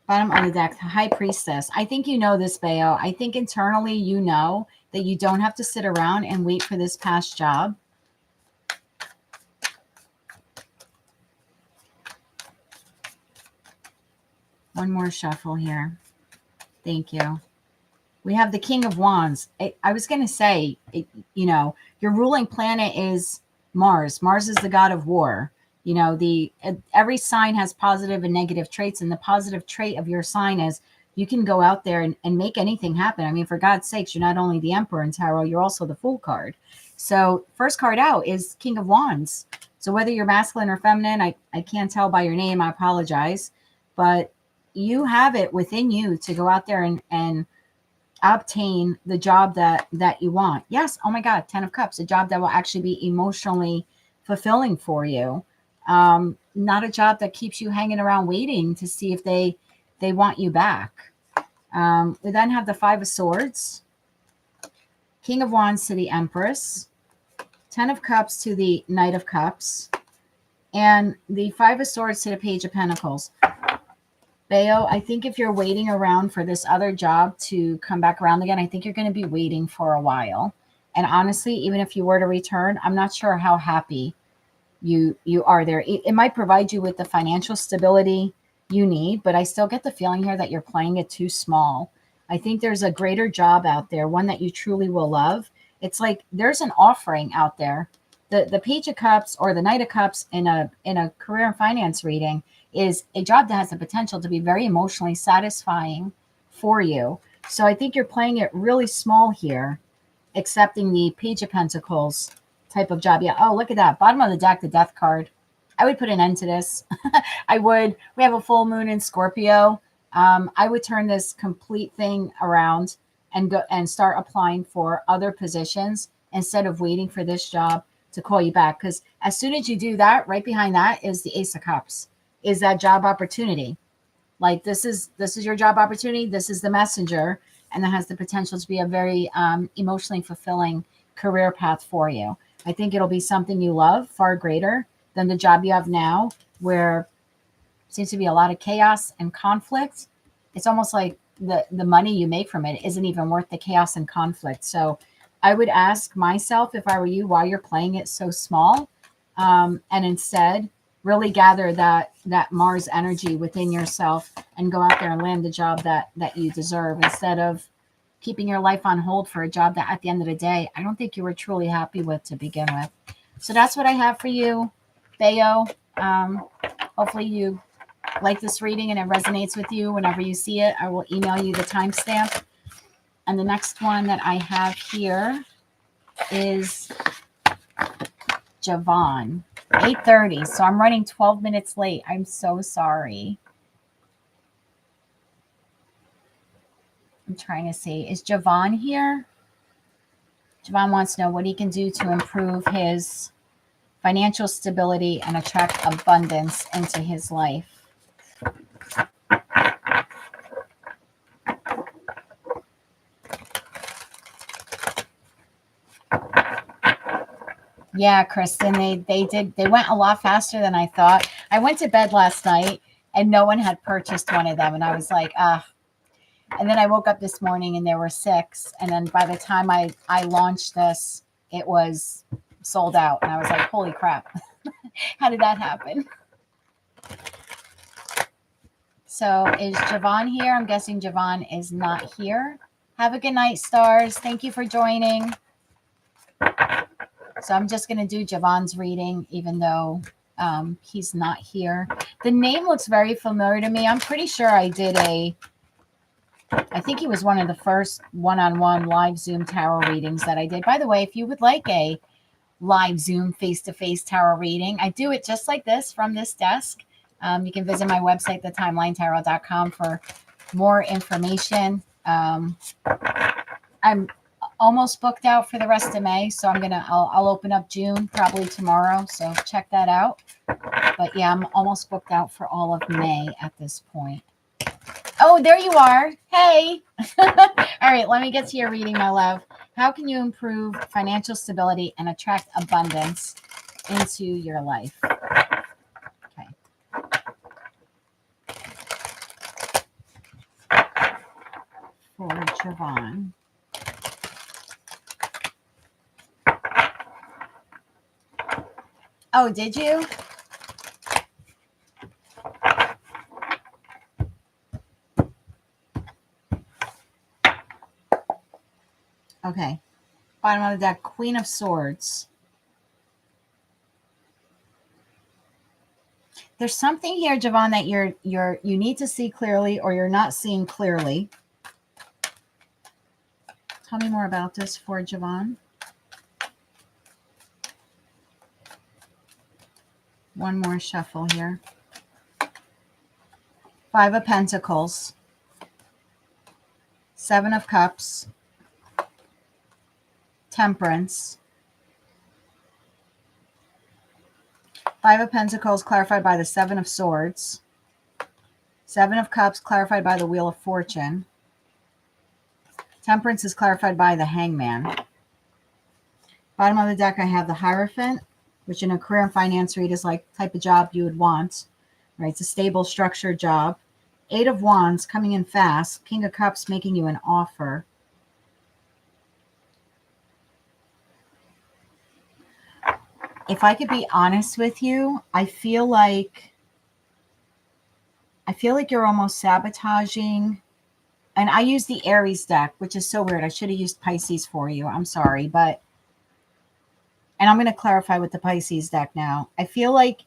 Bottom of the deck, the High Priestess. I think you know this, Bayo. I think internally you know that you don't have to sit around and wait for this past job. One more shuffle here. Thank you. We have the King of Wands. I was going to say, you know, your ruling planet is Mars. Mars is the god of war. You know, every sign has positive and negative traits, and the positive trait of your sign is you can go out there and make anything happen. I mean, for God's sakes, you're not only the Emperor in tarot, you're also the Fool card. So first card out is King of Wands. So whether you're masculine or feminine, I can't tell by your name. I apologize. But you have it within you to go out there and obtain the job that you want. Yes. Oh my God. 10 of Cups, a job that will actually be emotionally fulfilling for you. Not a job that keeps you hanging around waiting to see if they want you back. We then have the Five of Swords, King of Wands to the Empress, 10 of Cups to the Knight of Cups, and the Five of Swords to the Page of Pentacles. Bayo, I think if you're waiting around for this other job to come back around again, I think you're going to be waiting for a while. And honestly, even if you were to return, I'm not sure how happy you are there. It might provide you with the financial stability you need, but I still get the feeling here that you're playing it too small. I think there's a greater job out there, one that you truly will love. It's like there's an offering out there. The Page of Cups or the Knight of Cups in a career and finance reading is a job that has the potential to be very emotionally satisfying for you. So I think you're playing it really small here, accepting the Page of Pentacles type of job. Yeah. Oh, look at that. Bottom of the deck, the Death card. I would put an end to this. I would. We have a full moon in Scorpio. I would turn this complete thing around and go and start applying for other positions instead of waiting for this job to call you back. Because as soon as you do that, right behind that is the Ace of Cups, is that job opportunity. Like this is your job opportunity. This is the messenger, and that has the potential to be a very emotionally fulfilling career path for you. I think it'll be something you love far greater than the job you have now, where Seems to be a lot of chaos and conflict. It's almost like the money you make from it isn't even worth the chaos and conflict. So I would ask myself, if I were you, why you're playing it so small, and instead really gather that Mars energy within yourself and go out there and land the job that you deserve, instead of keeping your life on hold for a job that at the end of the day, I don't think you were truly happy with to begin with. So that's what I have for you, Theo. Hopefully you like this reading and it resonates with you. Whenever you see it, I will email you the timestamp. And the next one that I have here is Javon, 8:30. So I'm running 12 minutes late. I'm so sorry. I'm trying to see. Is Javon here? Javon wants to know what he can do to improve his financial stability and attract abundance into his life. Yeah, Kristen, they went a lot faster than I thought. I went to bed last night and no one had purchased one of them. And I was like, And then I woke up this morning and there were 6. And then by the time I launched this, it was sold out. And I was like, holy crap. How did that happen? So is Javon here? I'm guessing Javon is not here. Have a good night, stars. Thank you for joining. So I'm just going to do Javon's reading, even though he's not here. The name looks very familiar to me. I'm pretty sure I did I think he was one of the first one-on-one live Zoom tarot readings that I did. By the way, if you would like a live Zoom face-to-face tarot reading, I do it just like this from this desk. You can visit my website, thetimelinetarot.com, for more information. I'm almost booked out for the rest of May, so I'll open up June probably tomorrow, so check that out. But yeah, I'm almost booked out for all of May at this point. Oh, there you are. Hey. All right, let me get to your reading, my love. How can you improve financial stability and attract abundance into your life? Okay. For Javon. Oh, did you? Okay. Bottom of the deck, Queen of Swords. There's something here, Javon, that you need to see clearly, or you're not seeing clearly. Tell me more about this for Javon. One more shuffle here. 5 of Pentacles. 7 of Cups. Temperance. 5 of Pentacles clarified by the 7 of Swords. 7 of Cups clarified by the Wheel of Fortune. Temperance is clarified by the Hangman. Bottom of the deck, I have the Hierophant, which in a career and finance read is like type of job you would want. Right? It's a stable, structured job. 8 of Wands coming in fast. King of Cups making you an offer. If I could be honest with you, I feel like you're almost sabotaging. And I use the Aries deck, which is so weird. I should have used Pisces for you. I'm sorry. And I'm going to clarify with the Pisces deck now. I feel like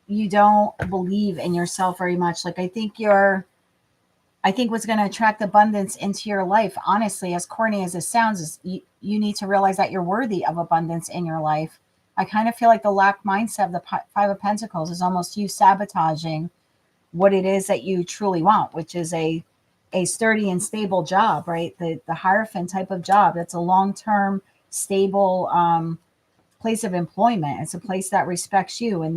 you don't believe in yourself very much. Like, I think what's going to attract abundance into your life, honestly, as corny as it sounds, is you need to realize that you're worthy of abundance in your life. I kind of feel like the lack mindset of the 5 of Pentacles is almost you sabotaging what it is that you truly want, which is a sturdy and stable job, right? The Hierophant type of job. That's a long-term, stable place of employment. It's a place that respects you, and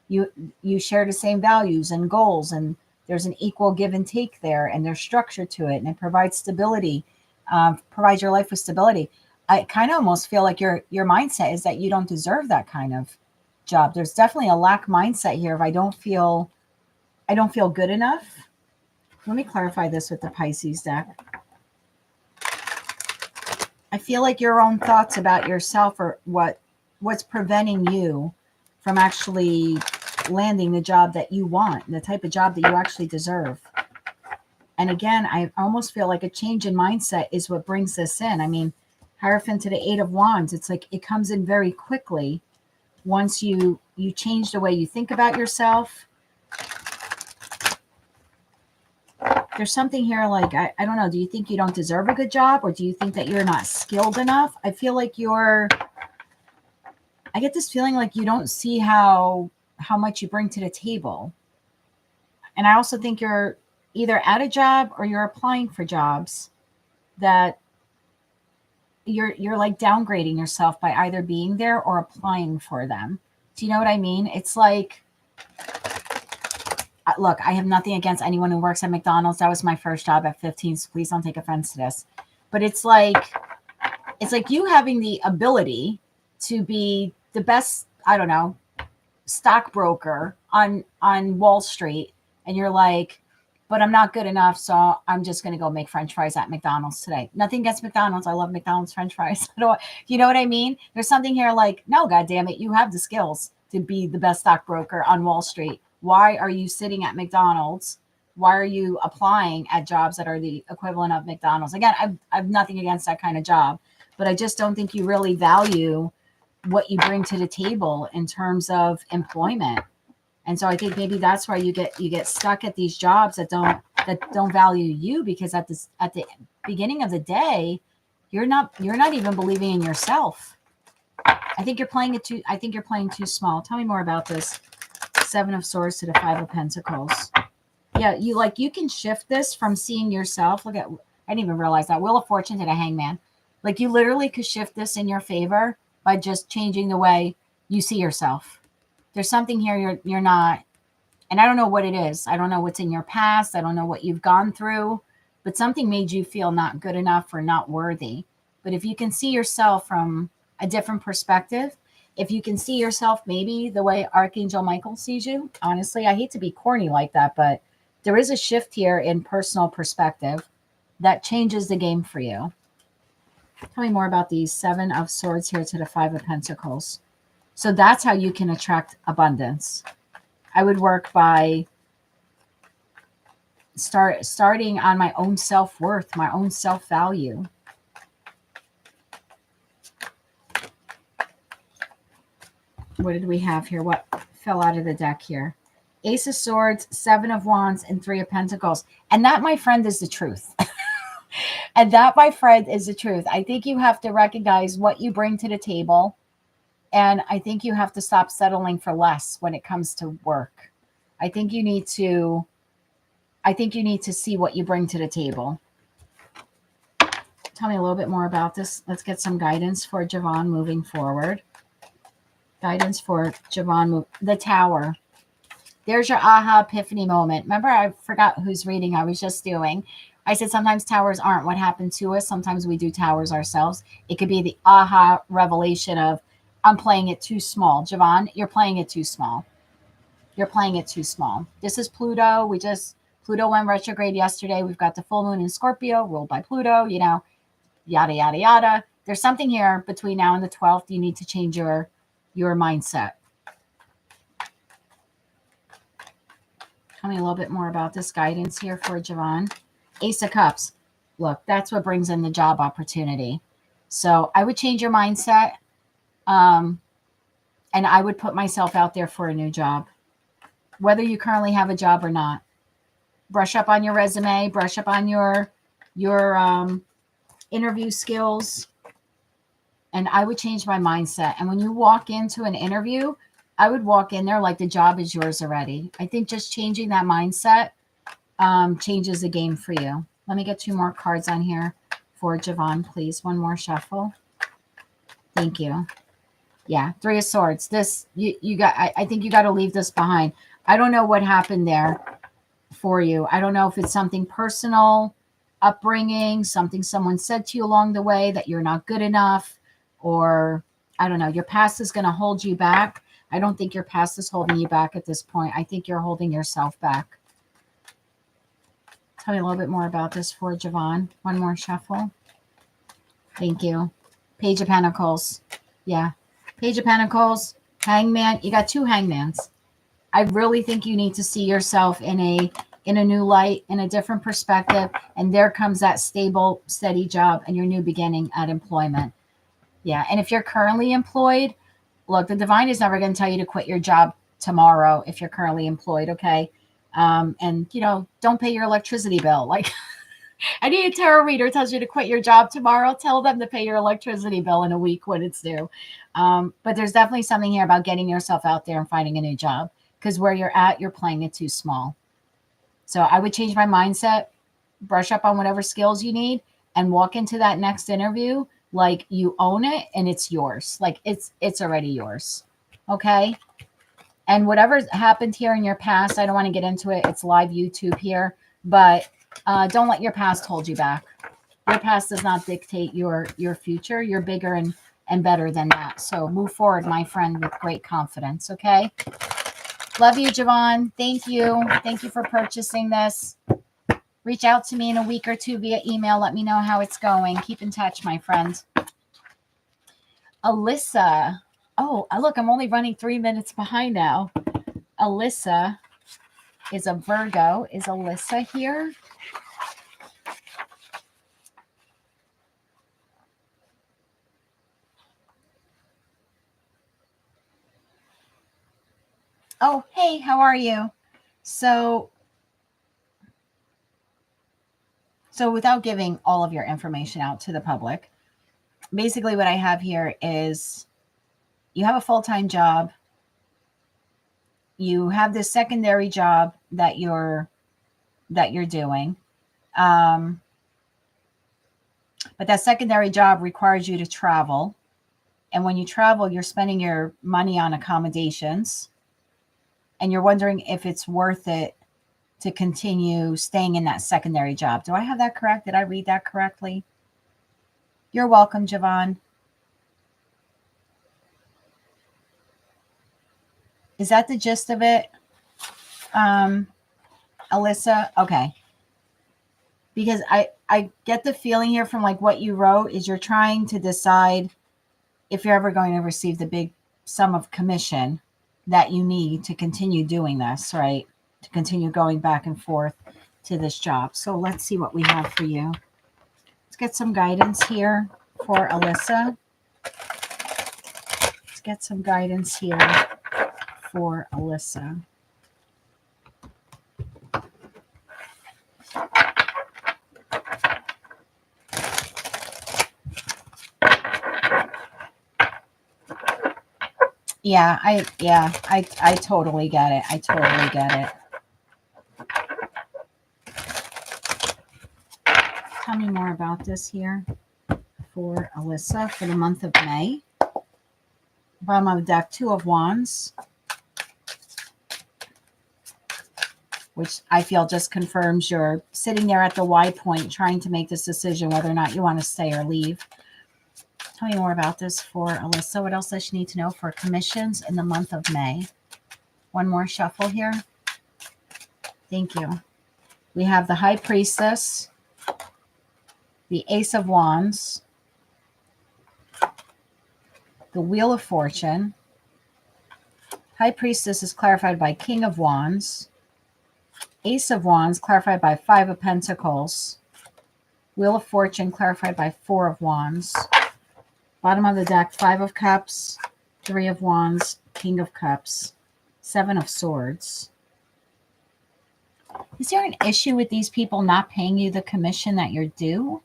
you share the same values and goals, and there's an equal give and take there, and there's structure to it, and it provides stability, provides your life with stability. I kind of almost feel like your mindset is that you don't deserve that kind of job. There's definitely a lack mindset here. If I don't feel I don't feel good enough. Let me clarify this with the Pisces deck. I feel like your own thoughts about yourself are what's preventing you from actually landing the job that you want, the type of job that you actually deserve. And again, I almost feel like a change in mindset is what brings this in. I mean, Hierophant to the Eight of Wands, it's like it comes in very quickly once you change the way you think about yourself. There's something here like, I don't know, do you think you don't deserve a good job, or do you think that you're not skilled enough? I feel like I get this feeling like you don't see how much you bring to the table. And I also think you're either at a job or you're applying for jobs that you're like downgrading yourself by either being there or applying for them. Do you know what I mean? It's like, look, I have nothing against anyone who works at McDonald's. That was my first job at 15, so please don't take offense to this. But it's like you having the ability to be the best, I don't know, stockbroker on Wall Street, and you're like, but I'm not good enough, so I'm just going to go make French fries at McDonald's today. Nothing against McDonald's. I love McDonald's French fries. You know what I mean? There's something here like, no, God damn it, you have the skills to be the best stockbroker on Wall Street. Why are you sitting at McDonald's? Why are you applying at jobs that are the equivalent of McDonald's? Again, I've nothing against that kind of job, but I just don't think you really value what you bring to the table in terms of employment. And so I think maybe that's why you get stuck at these jobs that don't value you, because at the beginning of the day, you're not even believing in yourself. I think you're playing too small. Tell me more about this. Seven of Swords to the Five of Pentacles. Yeah, you can shift this from seeing yourself. Look at, I didn't even realize that. Wheel of Fortune to the Hangman. Like you literally could shift this in your favor by just changing the way you see yourself. There's something here you're not, and I don't know what it is. I don't know what's in your past. I don't know what you've gone through, but something made you feel not good enough or not worthy. But if you can see yourself from a different perspective, if you can see yourself maybe the way Archangel Michael sees you, honestly, I hate to be corny like that, but there is a shift here in personal perspective that changes the game for you. Tell me more about these Seven of Swords here to the Five of Pentacles. So that's how you can attract abundance. I would work by starting on my own self-worth, my own self-value. What did we have here? What fell out of the deck here? Ace of Swords, Seven of Wands, and Three of Pentacles. And that, my friend, is the truth. And that, my friend, is the truth. I think you have to recognize what you bring to the table. And I think you have to stop settling for less when it comes to work. I think you need to see what you bring to the table. Tell me a little bit more about this. Let's get some guidance for Javon moving forward. Guidance for Javon. The Tower. There's your aha epiphany moment. Remember, I forgot whose reading I was just doing. I said sometimes towers aren't what happened to us. Sometimes we do towers ourselves. It could be the aha revelation of, I'm playing it too small. Javon, you're playing it too small. You're playing it too small. This is Pluto. Pluto went retrograde yesterday. We've got the full moon in Scorpio, ruled by Pluto, yada, yada, yada. There's something here between now and the 12th. You need to change your mindset. Tell me a little bit more about this guidance here for Javon. Ace of Cups. Look, that's what brings in the job opportunity. So I would change your mindset. And I would put myself out there for a new job, whether you currently have a job or not. Brush up on your resume, brush up on your interview skills. And I would change my mindset. And when you walk into an interview, I would walk in there like the job is yours already. I think just changing that mindset changes the game for you. Let me get two more cards on here for Javon, please. One more shuffle. Thank you. Yeah, Three of Swords. This, I think you got to leave this behind. I don't know what happened there for you. I don't know if it's something personal, upbringing, something someone said to you along the way that you're not good enough, or I don't know. Your past is going to hold you back. I don't think your past is holding you back at this point. I think you're holding yourself back. Tell me a little bit more about this for Javon. One more shuffle. Thank you. Page of Pentacles. Yeah. Page of Pentacles. Hangman. You got two hangmans. I really think you need to see yourself in a new light, in a different perspective. And there comes that stable, steady job and your new beginning at employment. Yeah. And if you're currently employed, look, the divine is never going to tell you to quit your job tomorrow if you're currently employed. Okay. And, you know, don't pay your electricity bill. Like, any tarot reader tells you to quit your job tomorrow, tell them to pay your electricity bill in a week when it's due. But there's definitely something here about getting yourself out there and finding a new job, because where you're at, you're playing it too small. So I would change my mindset, brush up on whatever skills you need, and walk into that next interview like you own it and it's yours. Like it's already yours. Okay. And whatever's happened here in your past, I don't want to get into it. It's live YouTube here, but don't let your past hold you back. Your past does not dictate your future. You're bigger and better than that. So move forward, my friend, with great confidence. Okay. Love you, Javon. Thank you. Thank you for purchasing this. Reach out to me in a week or two via email. Let me know how it's going. Keep in touch, my friend. Alessa. Oh, look, I'm only running 3 minutes behind now. Alessa is a Virgo. Is Alessa here? Oh, hey, how are you? So without giving all of your information out to the public, basically what I have here is you have a full-time job. You have this secondary job that you're doing. But that secondary job requires you to travel. And when you travel, you're spending your money on accommodations. And you're wondering if it's worth it to continue staying in that secondary job. Do I have that correct? Did I read that correctly? You're welcome, Javon. Is that the gist of it? Alessa? Okay. Because I get the feeling here from like what you wrote is you're trying to decide if you're ever going to receive the big sum of commission that you need to continue doing this, right? To continue going back and forth to this job. So let's see what we have for you. Let's get some guidance here for Alessa. Let's get some guidance here for Alessa. Yeah, I totally get it. I totally get it. Tell me more about this here for Alessa for the month of May. Bottom of the deck, Two of Wands, which I feel just confirms you're sitting there at the Y point trying to make this decision whether or not you want to stay or leave. Tell me more about this for Alessa. What else does she need to know for commissions in the month of May? One more shuffle here. Thank you. We have the High Priestess, the Ace of Wands, the Wheel of Fortune. High Priestess is clarified by King of Wands. Ace of Wands clarified by Five of Pentacles. Wheel of Fortune clarified by Four of Wands. Bottom of the deck, Five of Cups, Three of Wands, King of Cups, Seven of Swords. Is there an issue with these people not paying you the commission that you're due?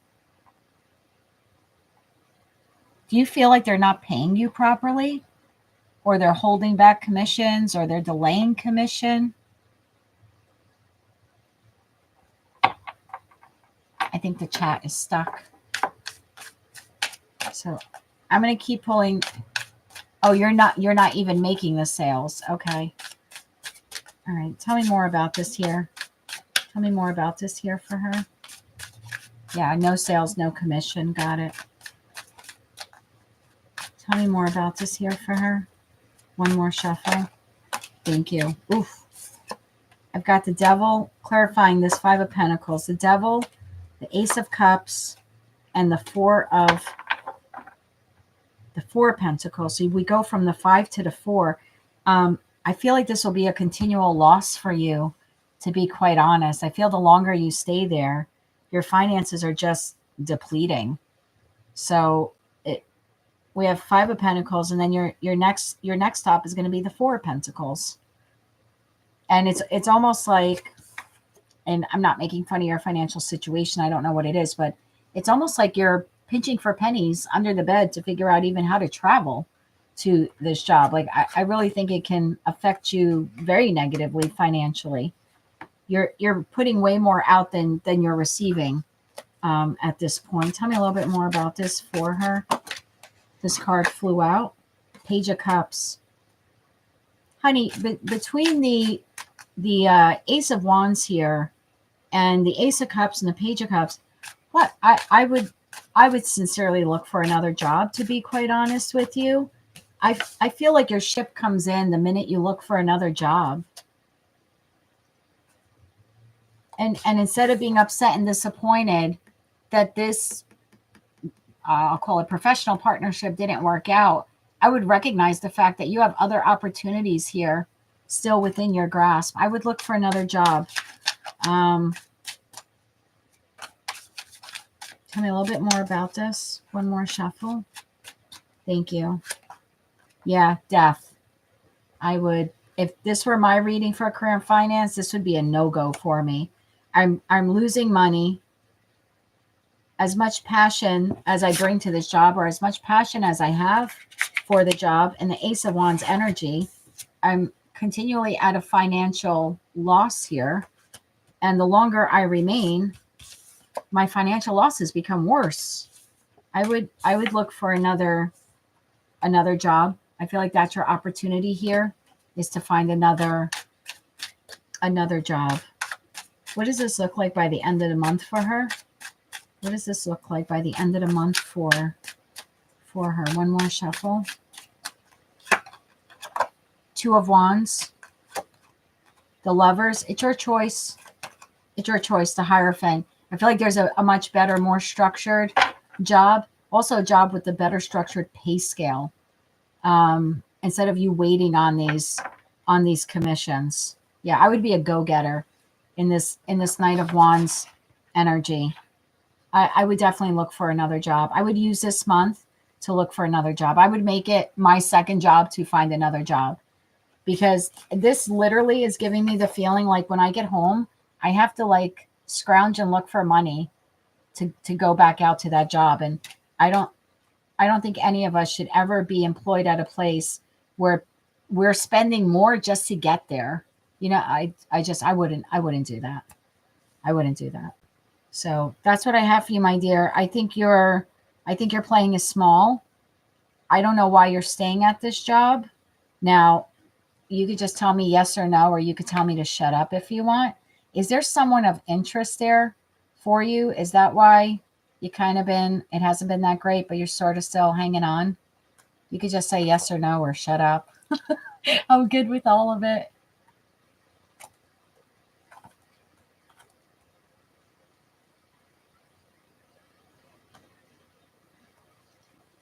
Do you feel like they're not paying you properly? Or they're holding back commissions, or they're delaying commission? I think the chat is stuck. So I'm going to keep pulling. Oh, you're not even making the sales. Okay. All right. Tell me more about this here. Tell me more about this here for her. Yeah, no sales, no commission. Got it. Tell me more about this here for her. One more shuffle. Thank you. Oof. I've got the Devil clarifying this 5 of Pentacles, the Devil, the Ace of Cups, and the Four of Pentacles. So we go from the 5 to the 4. I feel like this will be a continual loss for you, to be quite honest. I feel the longer you stay there, your finances are just depleting. So we have 5 of Pentacles, and then your next stop is going to be the 4 of Pentacles. And it's almost like, and I'm not making fun of your financial situation, I don't know what it is, but it's almost like you're pinching for pennies under the bed to figure out even how to travel to this job. Like, I really think it can affect you very negatively financially. You're putting way more out than you're receiving at this point. Tell me a little bit more about this for her. This card flew out. Page of Cups. Honey, between the Ace of Wands here and the Ace of Cups and the Page of Cups, what I would sincerely look for another job, to be quite honest with you. I feel like your ship comes in the minute you look for another job. And instead of being upset and disappointed that this, I'll call it professional partnership, didn't work out, I would recognize the fact that you have other opportunities here still within your grasp. I would look for another job. Tell me a little bit more about this. One more shuffle. Thank you. Yeah, death. I would, if this were my reading for career and finance, this would be a no-go for me. I'm losing money. As much passion as I bring to this job, or as much passion as I have for the job, and the Ace of Wands energy, I'm continually at a financial loss here. And the longer I remain, my financial losses become worse. I would look for another job. I feel like that's your opportunity here, is to find another job. What does this look like by the end of the month for her? What does this look like by the end of the month for her? One more shuffle. 2 of Wands. The Lovers. It's your choice. It's your choice, the Hierophant. I feel like there's a much better, more structured job. Also a job with a better structured pay scale. Instead of you waiting on these commissions. Yeah, I would be a go-getter in this Knight of Wands energy. I would definitely look for another job. I would use this month to look for another job. I would make it my second job to find another job, because this literally is giving me the feeling like when I get home, I have to like scrounge and look for money to go back out to that job. And I don't think any of us should ever be employed at a place where we're spending more just to get there. You know, I wouldn't do that. I wouldn't do that. So that's what I have for you, my dear. I think you're playing it small. I don't know why you're staying at this job. Now, you could just tell me yes or no, or you could tell me to shut up if you want. Is there someone of interest there for you? Is that why you kind of it hasn't been that great, but you're sort of still hanging on? You could just say yes or no or shut up. I'm good with all of it.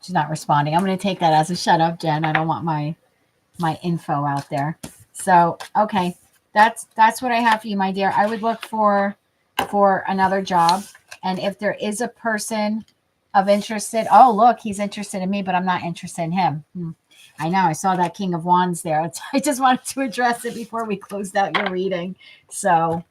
She's not responding. I'm going to take that as a shut up, Jen. I don't want my info out there. So, okay. That's what I have for you, my dear. I would look for another job. And if there is a person of interested, oh, look, he's interested in me, but I'm not interested in him. I know. I saw that King of Wands there. I just wanted to address it before we closed out your reading. So,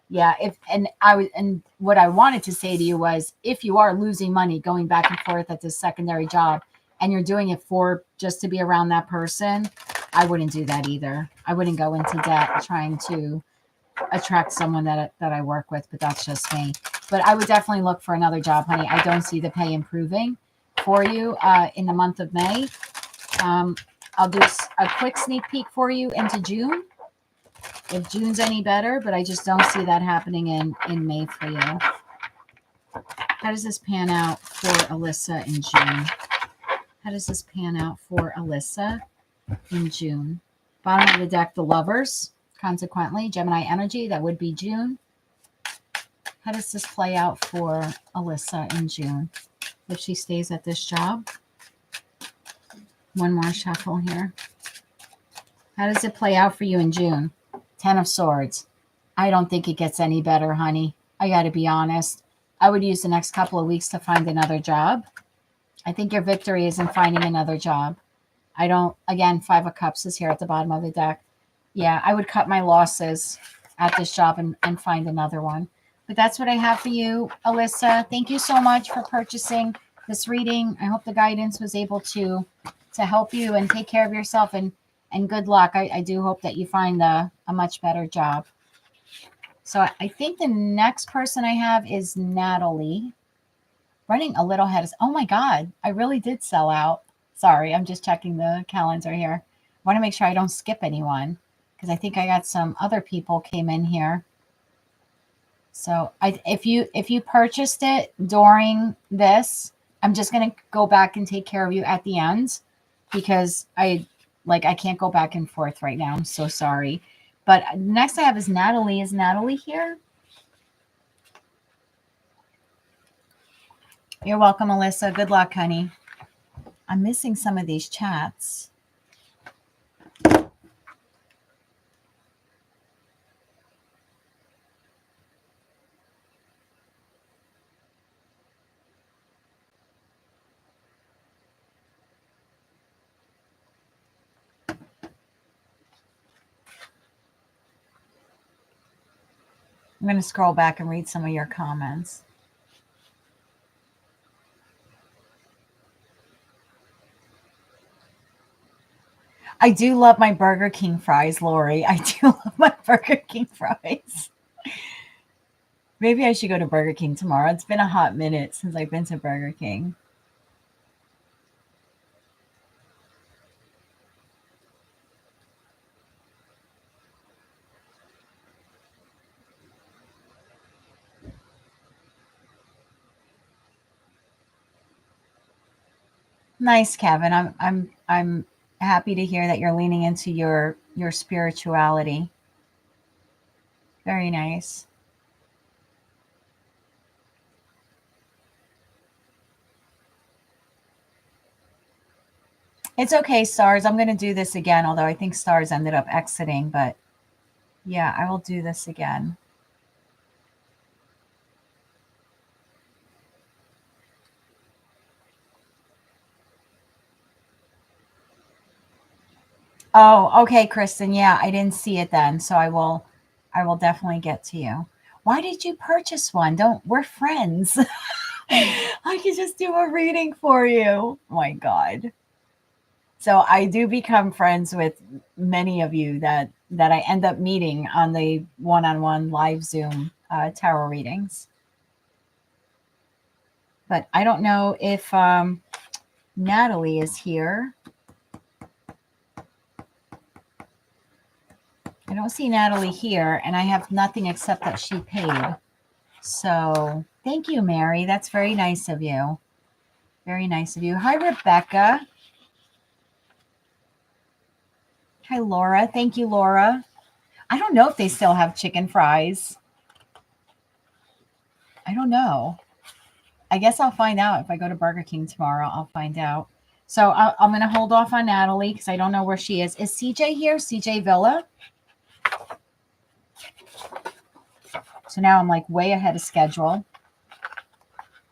yeah, and what I wanted to say to you was, if you are losing money going back and forth at this secondary job and you're doing it for just to be around that person, I wouldn't do that either. I wouldn't go into debt trying to attract someone that I work with, but that's just me. But I would definitely look for another job, honey. I don't see the pay improving for you in the month of May. I'll do a quick sneak peek for you into June, if June's any better, but I just don't see that happening in May for you. How does this pan out for Alessa in June? How does this pan out for Alessa in June? Bottom of the deck, the Lovers. Consequently, Gemini energy, that would be June. How does this play out for Alessa in June if she stays at this job? One more shuffle here. How does it play out for you in June? 10 of Swords. I don't think it gets any better, honey. I got to be honest. I would use the next couple of weeks to find another job. I think your victory is in finding another job. I don't, again, 5 of Cups is here at the bottom of the deck. Yeah, I would cut my losses at this job and find another one. But that's what I have for you, Alessa. Thank you so much for purchasing this reading. I hope the guidance was able to help you and take care of yourself, and good luck. I do hope that you find a much better job. So I think the next person I have is Natalie. Running a little ahead. Oh my God, I really did sell out. Sorry, I'm just checking the calendar here. I want to make sure I don't skip anyone because I think I got some other people came in here. So if you purchased it during this, I'm just going to go back and take care of you at the end because I can't go back and forth right now. I'm so sorry. But next I have is Natalie. Is Natalie here? You're welcome, Alessa. Good luck, honey. I'm missing some of these chats. I'm going to scroll back and read some of your comments. I do love my Burger King fries, Lori. I do love my Burger King fries. Maybe I should go to Burger King tomorrow. It's been a hot minute since I've been to Burger King. Nice, Kevin. I'm happy to hear that you're leaning into your spirituality. Very nice. It's okay, Stars. I'm going to do this again, although I think Stars ended up exiting. But yeah, I will do this again. Oh, okay, Kristen. Yeah, I didn't see it then, so I will definitely get to you. Why did you purchase one? We're friends. I could just do a reading for you. Oh my God. So I do become friends with many of you that I end up meeting on the one-on-one live Zoom tarot readings. But I don't know if Natalie is here. I don't see Natalie here, and I have nothing except that she paid. So thank you, Mary. That's very nice of you. Very nice of you. Hi, Rebecca. Hi, Laura. Thank you, Laura. I don't know if they still have chicken fries. I don't know. I guess I'll find out if I go to Burger King tomorrow. I'll find out. So I'm going to hold off on Natalie because I don't know where she is. Is CJ here? CJ Villa? So now I'm like way ahead of schedule,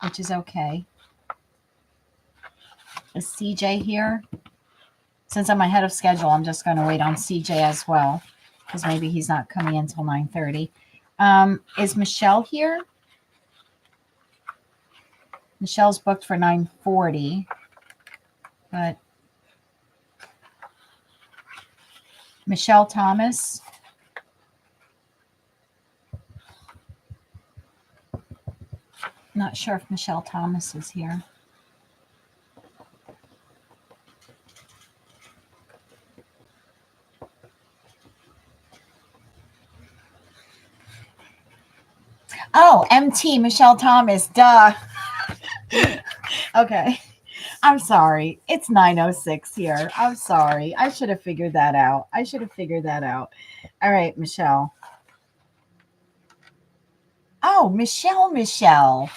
which is okay. Is CJ here? Since I'm ahead of schedule, I'm just going to wait on CJ as well because maybe he's not coming in until 9:30. Is Michelle here? Michelle's booked for 9:40, but Michelle Thomas. Not sure if Michelle Thomas is here. Oh, MT, Michelle Thomas, duh. Okay. I'm sorry. It's 9:06 here. I'm sorry. I should have figured that out. All right, Michelle. Oh, Michelle.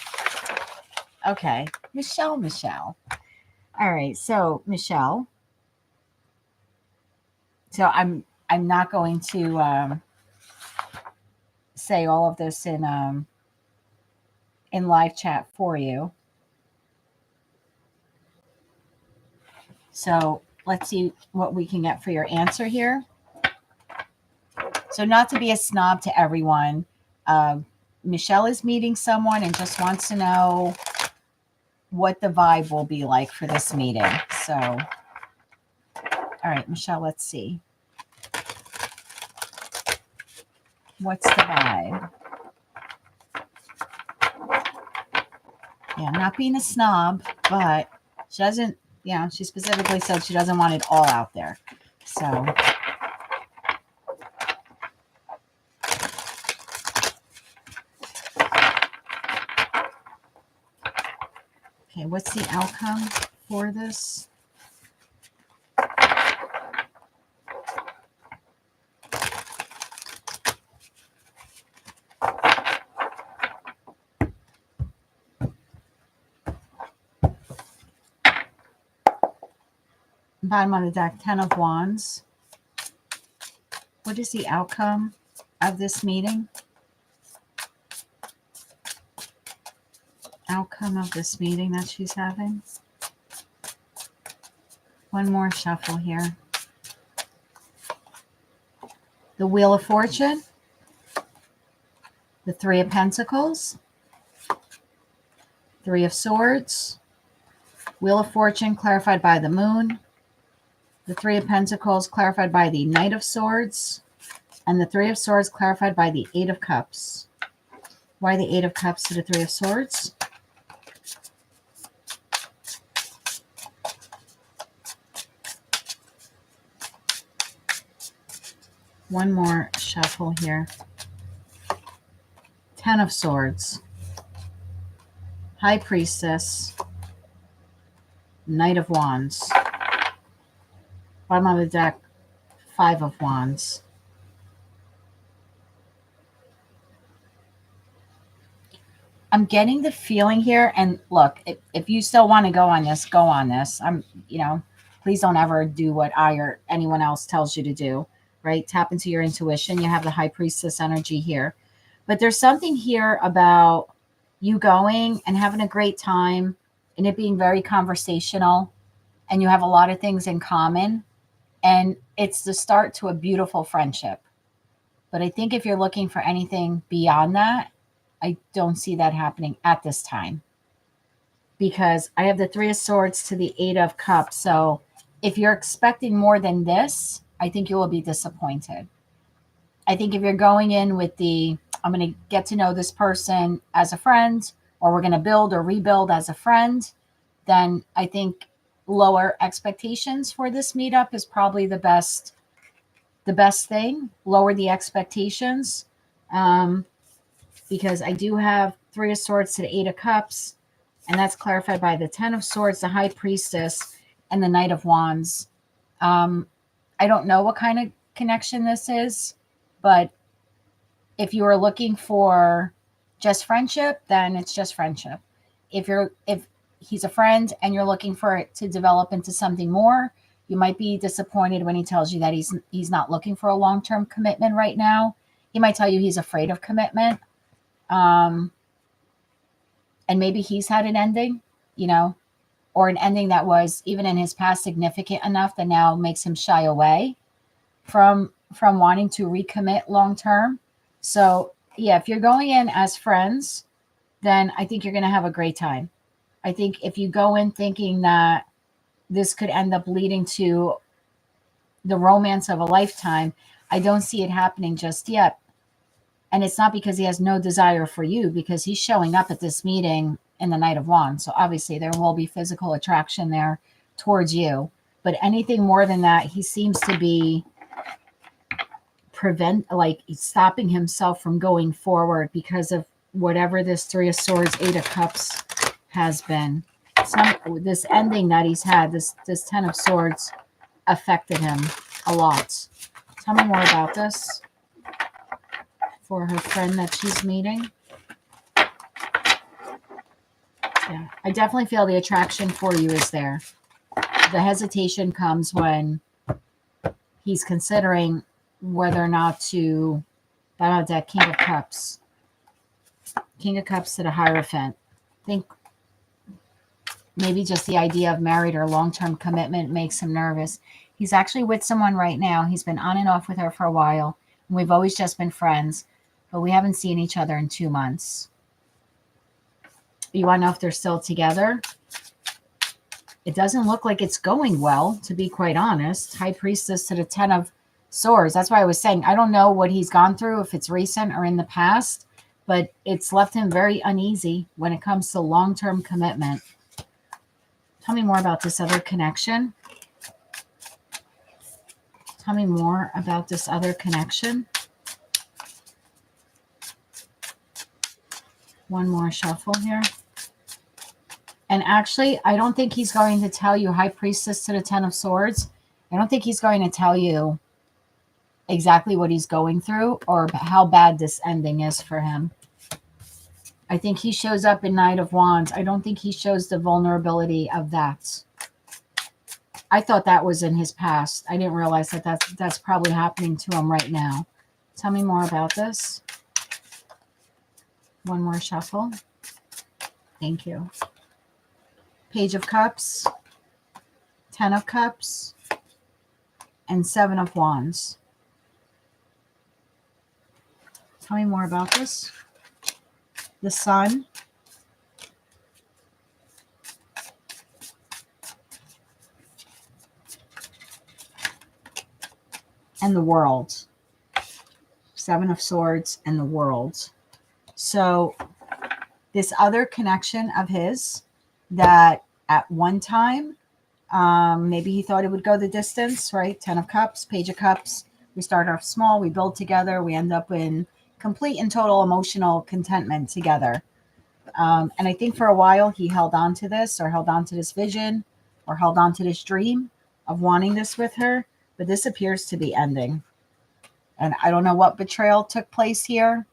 Okay. Michelle. All right. So, Michelle. So I'm not going to say all of this in live chat for you. So let's see what we can get for your answer here. So not to be a snob to everyone, Michelle is meeting someone and just wants to know what the vibe will be like for this meeting. So, all right, Michelle, let's see. What's the vibe? Yeah, not being a snob, but she doesn't, she specifically said she doesn't want it all out there. So, okay, what's the outcome for this? Bottom of the deck, 10 of Wands. What is the outcome of this meeting? Outcome of this meeting that she's having. One more shuffle here. The Wheel of Fortune. The Three of Pentacles. Three of Swords. Wheel of Fortune clarified by the Moon. The Three of Pentacles clarified by the Knight of Swords. And the Three of Swords clarified by the Eight of Cups. Why the Eight of Cups to the Three of Swords? One more shuffle here. 10 of Swords. High Priestess. Knight of Wands. Bottom of the deck, 5 of Wands. I'm getting the feeling here, and look, if you still want to go on this, go on this. Please don't ever do what I or anyone else tells you to do, right? Tap into your intuition. You have the High Priestess energy here. But there's something here about you going and having a great time and it being very conversational, and you have a lot of things in common. And it's the start to a beautiful friendship. But I think if you're looking for anything beyond that, I don't see that happening at this time. Because I have the Three of Swords to the Eight of Cups. So if you're expecting more than this, I think you will be disappointed. I think if you're going in with I'm going to get to know this person as a friend, or we're going to build or rebuild as a friend, then I think lower expectations for this meetup is probably the best thing. Lower the expectations, because I do have Three of Swords to the Eight of Cups, and that's clarified by the 10 of Swords, the High Priestess, and the Knight of Wands. I don't know what kind of connection this is, but if you are looking for just friendship, then it's just friendship. If he's a friend and you're looking for it to develop into something more, you might be disappointed when he tells you that he's not looking for a long-term commitment right now. He might tell you he's afraid of commitment. And maybe he's had an ending, or an ending that was, even in his past, significant enough that now makes him shy away from wanting to recommit long-term. So yeah, if you're going in as friends, then I think you're going to have a great time. I think if you go in thinking that this could end up leading to the romance of a lifetime, I don't see it happening just yet. And it's not because he has no desire for you, because he's showing up at this meeting in the Knight of Wands. So obviously there will be physical attraction there towards you. But anything more than that, he seems to be stopping himself from going forward because of whatever this Three of Swords, Eight of Cups has been. this ending that he's had, this Ten of Swords, affected him a lot. Tell me more about this for her friend that she's meeting. Yeah, I definitely feel the attraction for you is there. The hesitation comes when he's considering whether or not to bow out that King of Cups. King of Cups to the Hierophant. I think maybe just the idea of married or long-term commitment makes him nervous. He's actually with someone right now. He's been on and off with her for a while. And we've always just been friends, but we haven't seen each other in 2 months. You want to know if they're still together? It doesn't look like it's going well, to be quite honest. High Priestess to the Ten of Swords. That's why I was saying, I don't know what he's gone through, if it's recent or in the past, but it's left him very uneasy when it comes to long-term commitment. Tell me more about this other connection. Tell me more about this other connection. One more shuffle here. And actually, I don't think he's going to tell you, High Priestess to the Ten of Swords. I don't think he's going to tell you exactly what he's going through or how bad this ending is for him. I think he shows up in Knight of Wands. I don't think he shows the vulnerability of that. I thought that was in his past. I didn't realize that that's probably happening to him right now. Tell me more about this. One more shuffle. Thank you. Page of Cups, Ten of Cups, and Seven of Wands. Tell me more about this. The Sun, and the World. Seven of Swords and the World. So this other connection of his that at one time, maybe he thought it would go the distance, right? Ten of Cups, Page of Cups. We start off small, we build together, we end up in complete and total emotional contentment together. And I think for a while he held on to this, or held on to this vision, or held on to this dream of wanting this with her. But this appears to be ending. And I don't know what betrayal took place here.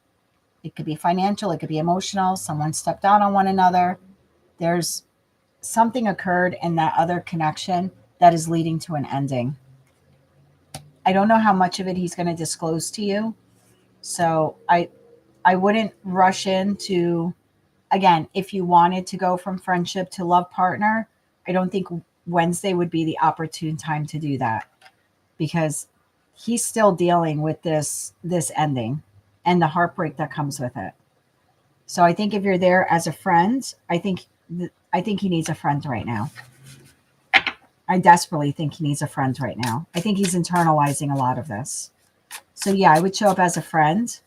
It could be financial, it could be emotional. Someone stepped out on one another. There's something occurred in that other connection that is leading to an ending. I don't know how much of it he's going to disclose to you. So I wouldn't rush into, again, if you wanted to go from friendship to love partner, I don't think Wednesday would be the opportune time to do that, because he's still dealing with this ending and the heartbreak that comes with it. So I think if you're there as a friend, I think he needs a friend right now. I desperately think he needs a friend right now. I think he's internalizing a lot of this. So yeah, I would show up as a friend.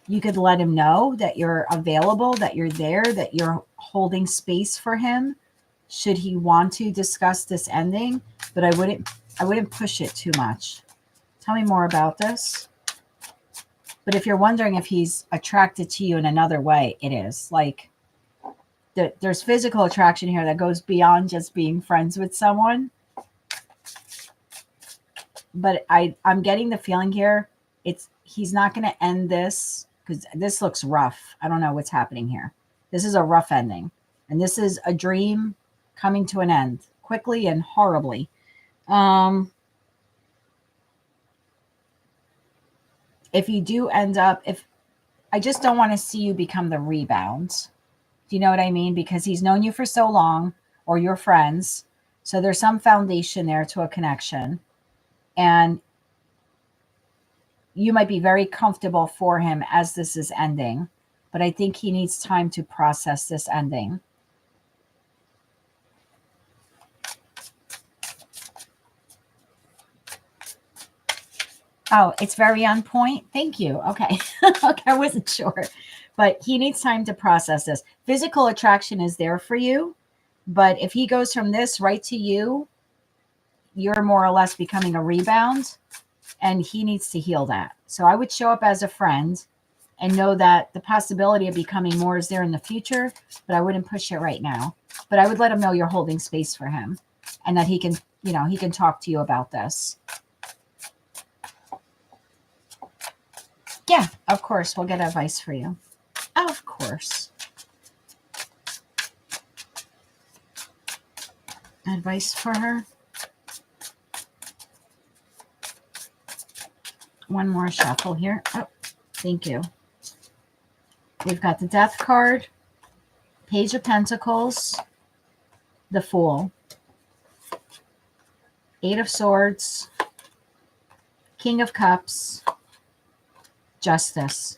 You could let him know that you're available, that you're there, that you're holding space for him should he want to discuss this ending, but I wouldn't push it too much. Tell me more about this. But if you're wondering if he's attracted to you in another way, it is. Like, there's physical attraction here that goes beyond just being friends with someone. But I'm getting the feeling here, he's not going to end this, because this looks rough. I don't know what's happening here. This is a rough ending. And this is a dream coming to an end quickly and horribly. If you do end up, I just don't want to see you become the rebound. Do you know what I mean? Because he's known you for so long, or you're friends. So there's some foundation there to a connection. And you might be very comfortable for him as this is ending. But I think he needs time to process this ending. Oh, it's very on point. Thank you. Okay. Okay, I wasn't sure. But he needs time to process this. Physical attraction is there for you. But if he goes from this right to you, you're more or less becoming a rebound. And he needs to heal that. So I would show up as a friend and know that the possibility of becoming more is there in the future, but I wouldn't push it right now. But I would let him know you're holding space for him and that he can, you know, he can talk to you about this. Yeah, of course. We'll get advice for you. Of course. Advice for her. One more shuffle here. Oh, thank you. We've got the Death card, Page of Pentacles, the Fool, Eight of Swords, King of Cups, Justice.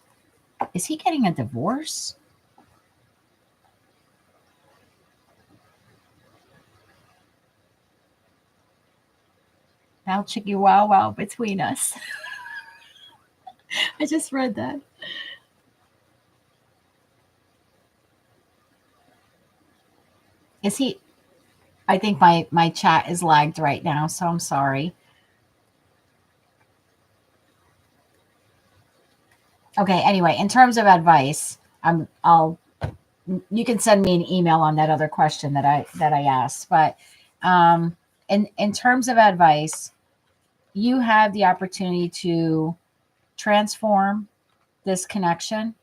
Is he getting a divorce? Now, chicky wow wow between us. I just read that. Is he? I think my chat is lagged right now, so I'm sorry. Okay, anyway, in terms of advice, you can send me an email on that other question that I asked, but in terms of advice, you have the opportunity to transform this connection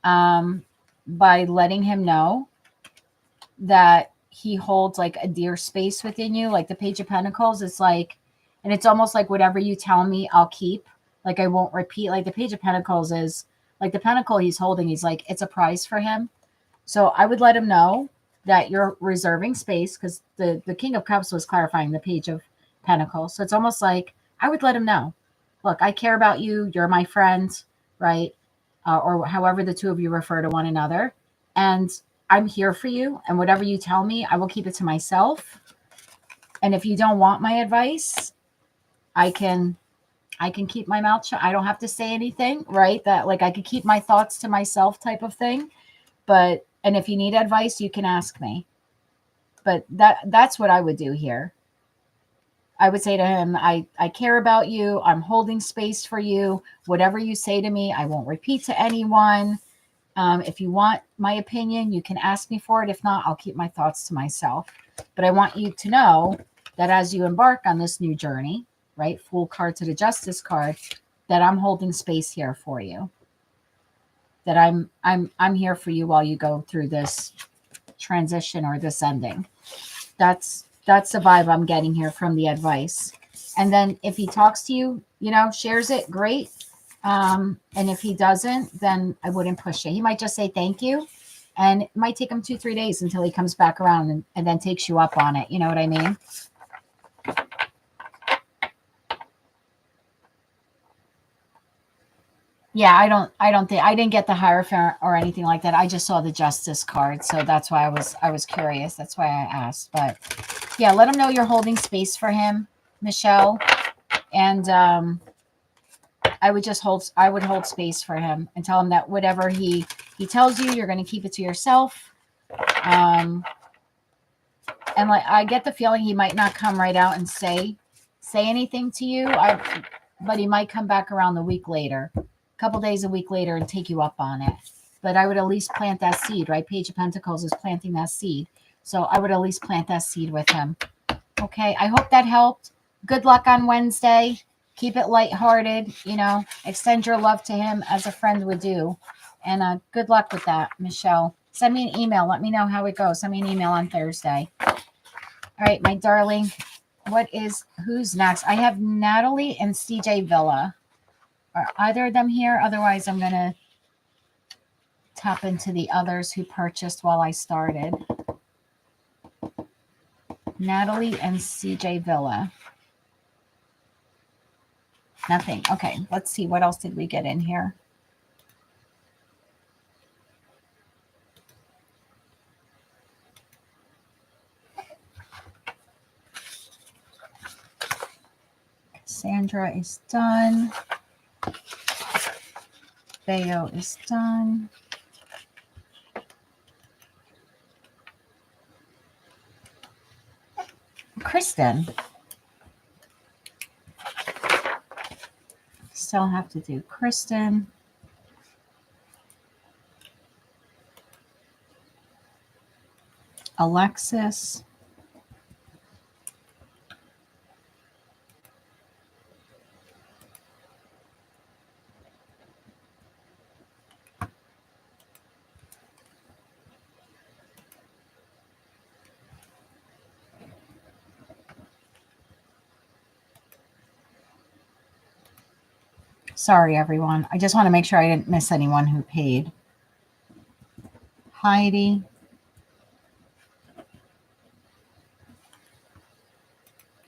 by letting him know that he holds like a dear space within you. Like the Page of Pentacles, it's like, and it's almost like whatever you tell me, I'll keep. Like I won't repeat. Like the Page of Pentacles is like the pentacle he's holding. He's like, it's a prize for him. So I would let him know that you're reserving space, because the King of Cups was clarifying the Page of Pentacles. So it's almost like I would let him know, look, I care about you. You're my friend, right? Or however the two of you refer to one another. And I'm here for you. And whatever you tell me, I will keep it to myself. And if you don't want my advice, I can keep my mouth shut. I don't have to say anything, right? That like I could keep my thoughts to myself type of thing. And if you need advice, you can ask me. But that's what I would do here. I would say to him, I care about you. I'm holding space for you. Whatever you say to me, I won't repeat to anyone. If you want my opinion, you can ask me for it. If not, I'll keep my thoughts to myself. But I want you to know that as you embark on this new journey, right? Fool card to the Justice card, that I'm holding space here for you. That I'm here for you while you go through this transition or this ending. That's the vibe I'm getting here from the advice. And then if he talks to you, you know, shares it, great. And if he doesn't, then I wouldn't push it. He might just say thank you. And it might take him 2-3 days until he comes back around and then takes you up on it. You know what I mean? Yeah, I don't think I didn't get the Hierophant or anything like that. I just saw the Justice card. So that's why I was curious. That's why I asked. But yeah, let him know you're holding space for him, Michelle. And I would hold space for him and tell him that whatever he tells you, you're going to keep it to yourself. And like, I get the feeling he might not come right out and say anything to you. But he might come back around the week later, a couple days, a week later, and take you up on it. But I would at least plant that seed, right? Page of Pentacles is planting that seed. So I would at least plant that seed with him. Okay. I hope that helped. Good luck on Wednesday. Keep it lighthearted, you know, extend your love to him as a friend would do. And good luck with that, Michelle. Send me an email. Let me know how it goes. Send me an email on Thursday. All right, my darling. Who's next? I have Natalie and CJ Villa. Are either of them here? Otherwise, I'm going to tap into the others who purchased while I started. Natalie and CJ Villa. Nothing. Okay, let's see. What else did we get in here? Cassandra is done. Theo is done. Kristen. Still have to do Kristen. Alexis. Sorry, everyone. I just want to make sure I didn't miss anyone who paid. Heidi.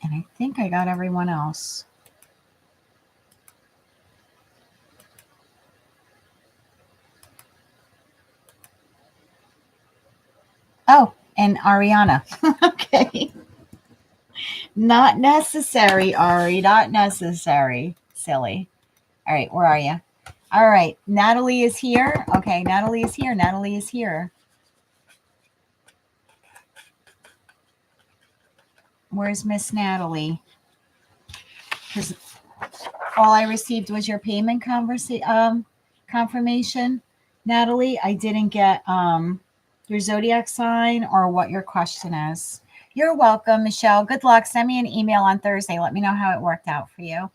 And I think I got everyone else. Oh, and Ariana. Okay. Not necessary, Ari. Not necessary. Silly. All right, where are you? All right, Natalie is here. Okay, Natalie is here. Natalie is here. Where's Miss Natalie? Because all I received was your payment confirmation, Natalie. I didn't get your zodiac sign or what your question is. You're welcome, Michelle. Good luck. Send me an email on Thursday. Let me know how it worked out for you.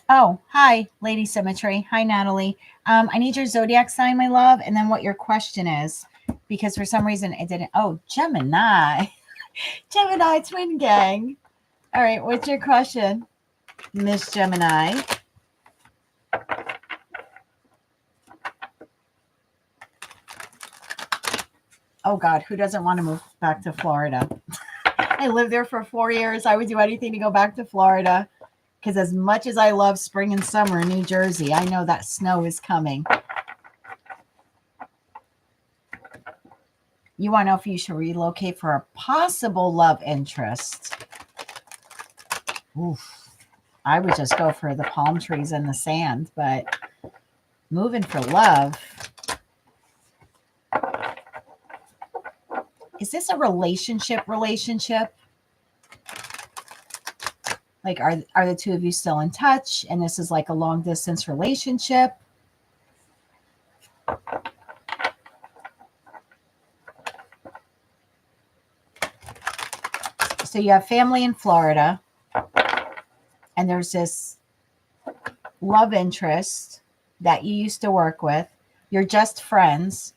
Oh, hi, Lady Symmetry. Hi, Natalie. I need your zodiac sign, my love, and then what your question is, because for some reason it didn't. Oh, Gemini. Gemini twin gang. All right, what's your question, Miss Gemini? Oh, God, who doesn't want to move back to Florida? I lived there for 4 years. I would do anything to go back to Florida. Because as much as I love spring and summer in New Jersey, I know that snow is coming. You want to know if you should relocate for a possible love interest. Oof. I would just go for the palm trees and the sand, but moving for love. Is this a relationship? Like, are the two of you still in touch? And this is like a long distance relationship? So you have family in Florida, and there's this love interest that you used to work with. You're just friends,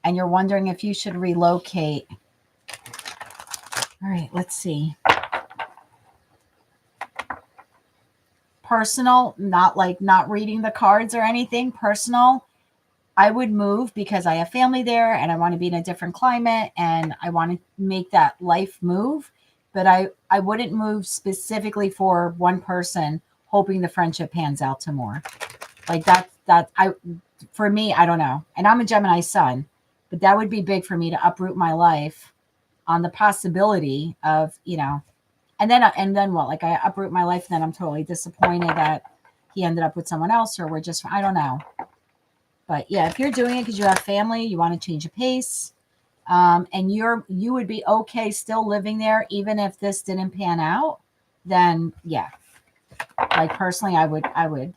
and you're wondering if you should relocate. All right, let's see. Personal, not reading the cards or anything. Personal, I would move because I have family there and I want to be in a different climate and I want to make that life move. But I wouldn't move specifically for one person, hoping the friendship pans out to more. Like for me, I don't know. And I'm a Gemini sun, but that would be big for me to uproot my life on the possibility of, and then what? Like I uproot my life and then I'm totally disappointed that he ended up with someone else or I don't know. But yeah, if you're doing it because you have family, you want to change a pace, and you would be okay still living there even if this didn't pan out, then yeah. Like personally, I would.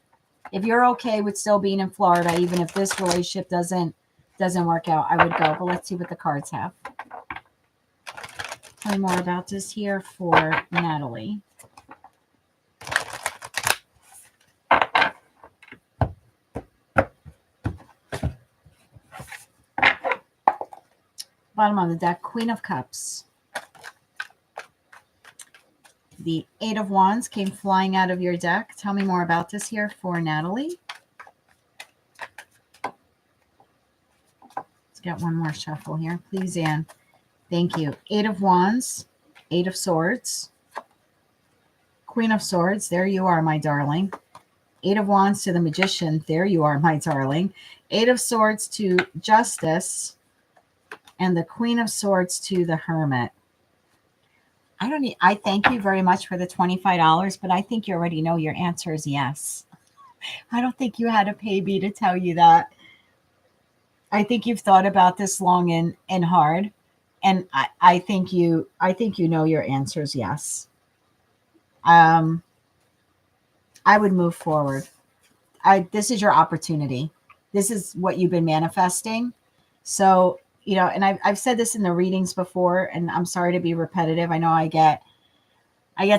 If you're okay with still being in Florida, even if this relationship doesn't work out, I would go. But let's see what the cards have. Tell me more about this here for Natalie. Bottom of the deck, Queen of Cups. The Eight of Wands came flying out of your deck. Tell me more about this here for Natalie. Let's get one more shuffle here. Please, Anne. Thank you. Eight of Wands, Eight of Swords, Queen of Swords. There you are, my darling. Eight of Wands to the Magician. There you are, my darling. Eight of Swords to Justice. And the Queen of Swords to the Hermit. I thank you very much for the $25, but I think you already know your answer is yes. I don't think you had to pay me to tell you that. I think you've thought about this long and hard. And I think you know your answer is yes. I would move forward. This is your opportunity. This is what you've been manifesting. So, and I've said this in the readings before, and I'm sorry to be repetitive. I know I get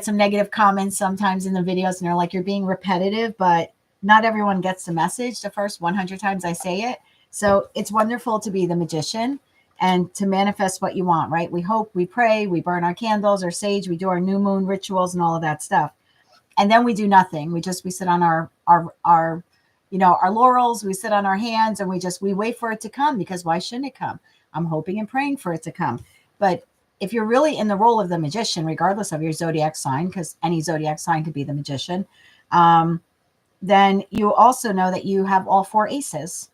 some negative comments sometimes in the videos, and they're like, you're being repetitive, but not everyone gets the message the first 100 times I say it. So it's wonderful to be the magician and to manifest what you want, right? We hope, we pray, we burn our candles or sage, we do our new moon rituals and all of that stuff. And then we do nothing. We sit on our laurels, we sit on our hands, and we wait for it to come, because why shouldn't it come? I'm hoping and praying for it to come. But if you're really in the role of the magician, regardless of your zodiac sign, because any zodiac sign could be the magician, then you also know that you have all 4 aces.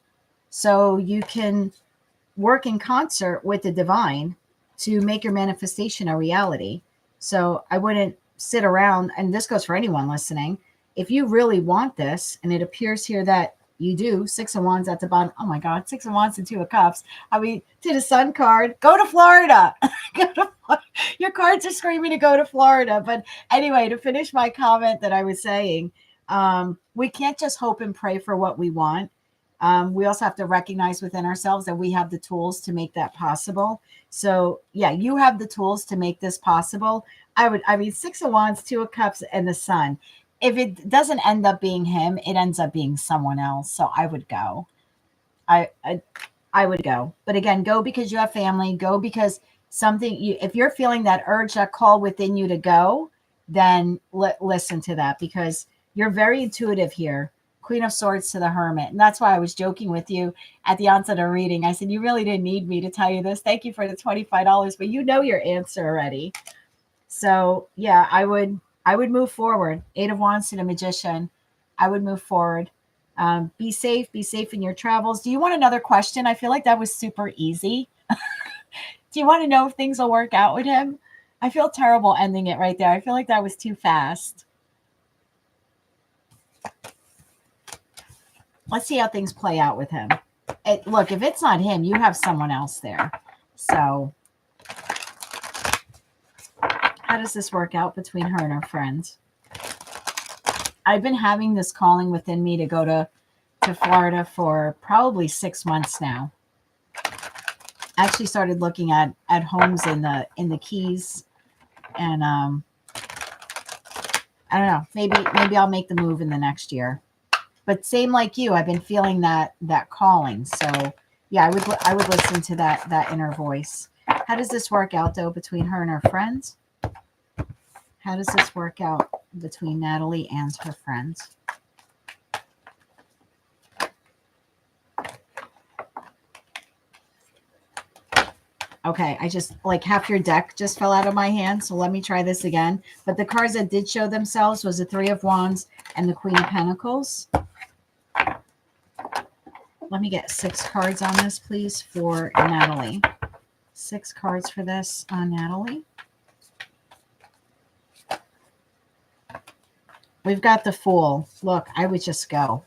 So you can work in concert with the divine to make your manifestation a reality. So I wouldn't sit around, and this goes for anyone listening. If you really want this, and it appears here that you do, 6 of Wands at the bottom. Oh my God, 6 of Wands and 2 of Cups. I mean, to the Sun card, go to Florida. Your cards are screaming to go to Florida. But anyway, to finish my comment that I was saying, we can't just hope and pray for what we want. We also have to recognize within ourselves that we have the tools to make that possible. So yeah, you have the tools to make this possible. 6 of Wands, 2 of Cups, and the Sun. If it doesn't end up being him, it ends up being someone else. So I would go. I would go. But again, go because you have family. Go because if you're feeling that urge, that call within you to go, then listen to that, because you're very intuitive here. Queen of Swords to the Hermit. And that's why I was joking with you at the onset of reading. I said, you really didn't need me to tell you this. Thank you for the $25, but you know your answer already. So yeah, I would move forward. 8 of Wands to the Magician. I would move forward. Be safe in your travels. Do you want another question? I feel like that was super easy. Do you want to know if things will work out with him? I feel terrible ending it right there. I feel like that was too fast. Let's see how things play out with him. Look, if it's not him, you have someone else there. So how does this work out between her and her friends? I've been having this calling within me to go to Florida for probably 6 months now. I actually started looking at homes in the Keys, and I don't know, maybe I'll make the move in the next year. But same like you, I've been feeling that calling. So yeah, I would listen to that inner voice. How does this work out though between her and her friends? How does this work out between Natalie and her friends? Okay, I just, like, half your deck just fell out of my hand, so let me try this again. But the cards that did show themselves was the 3 of Wands and the Queen of Pentacles. Let me get 6 cards on this, please, for Natalie. 6 cards for this on Natalie. We've got the Fool. Look, I would just go.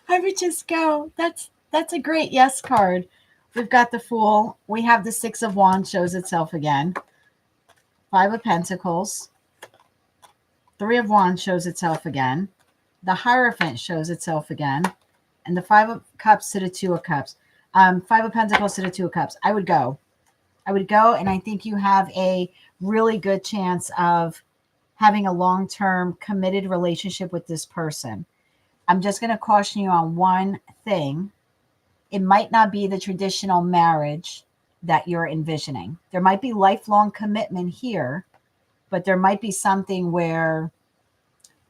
I would just go. That's a great yes card. We've got the Fool. We have the 6 of Wands shows itself again. 5 of Pentacles. 3 of Wands shows itself again. The Hierophant shows itself again. And the 5 of Cups to the 2 of Cups. 5 of Pentacles to the 2 of Cups. I would go. I would go, and I think you have a really good chance of having a long-term committed relationship with this person. I'm just going to caution you on one thing. It might not be the traditional marriage that you're envisioning. There might be lifelong commitment here, but there might be something where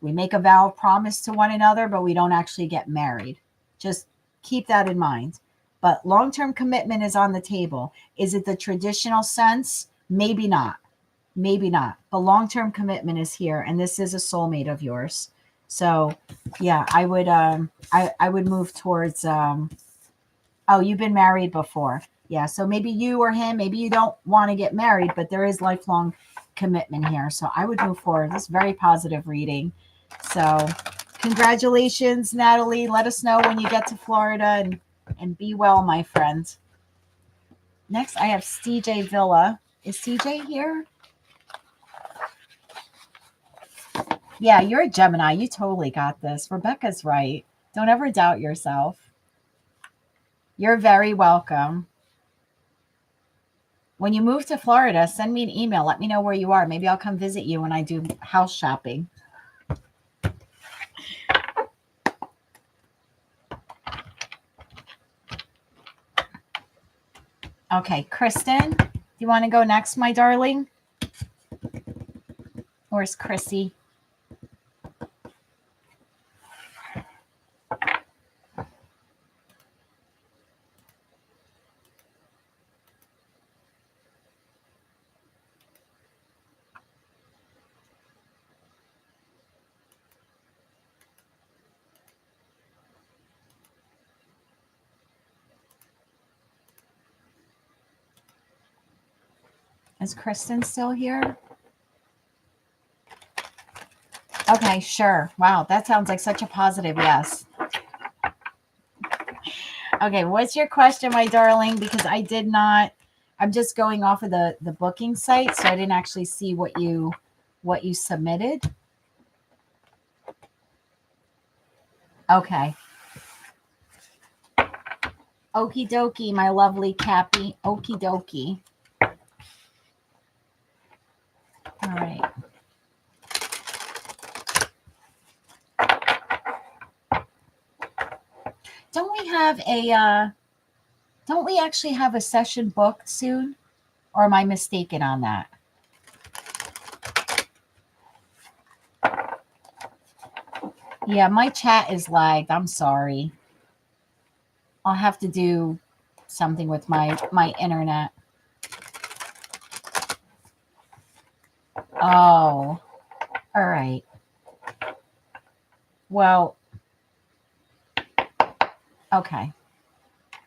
we make a vow of promise to one another, but we don't actually get married. Just keep that in mind. But long-term commitment is on the table. Is it the traditional sense? Maybe not. Maybe not. But long-term commitment is here, and this is a soulmate of yours. So yeah, I would move towards oh, you've been married before. Yeah, so maybe you or him, maybe you don't want to get married, but there is lifelong commitment here. So I would move forward. This is very positive reading. So congratulations, Natalie. Let us know when you get to Florida, and be well, my friend. Next, I have CJ Villa. Is CJ here? Yeah, you're a Gemini. You totally got this. Rebecca's right. Don't ever doubt yourself. You're very welcome. When you move to Florida, send me an email. Let me know where you are. Maybe I'll come visit you when I do house shopping. Okay, Kristen, do you want to go next, my darling? Where's Chrissy? Is Kristen still here? Okay, sure. Wow, that sounds like such a positive yes. Okay, what's your question, my darling? Because I did not, I'm just going off of the booking site, so I didn't actually see what you submitted. Okay. Okie dokie, my lovely Cappy. Okie dokie. All right. Don't we actually have a session booked soon? Or am I mistaken on that? Yeah, my chat is lagged. I'm sorry. I'll have to do something with my internet. Oh, all right. Well, okay.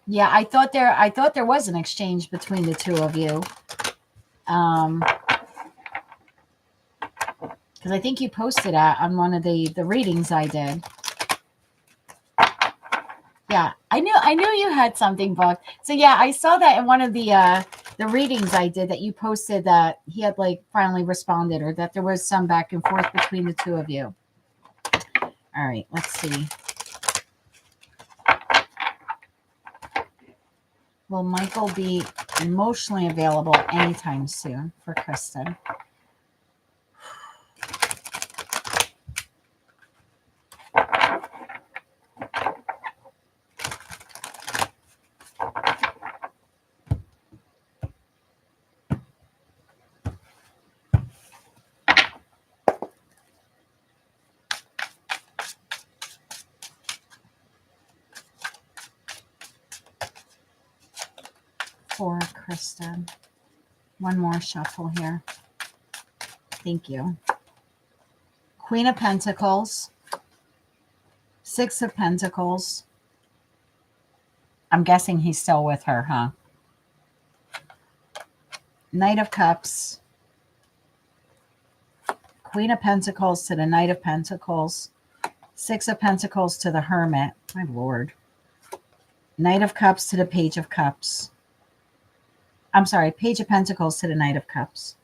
Yeah, I thought there was an exchange between the two of you. Because I think you posted that on one of the readings I did. Yeah, I knew you had something booked. So yeah, I saw that in one of the readings I did that you posted that he had like finally responded, or that there was some back and forth between the two of you. All right, let's see. Will Michael be emotionally available anytime soon for Kristen? For Kristen. One more shuffle here. Thank you. Queen of Pentacles. Six of Pentacles. I'm guessing he's still with her, huh? Knight of Cups. Queen of Pentacles to the Knight of Pentacles. Six of Pentacles to the Hermit. My Lord. Knight of Cups to the Page of Cups. I'm sorry, Page of Pentacles to the Knight of Cups.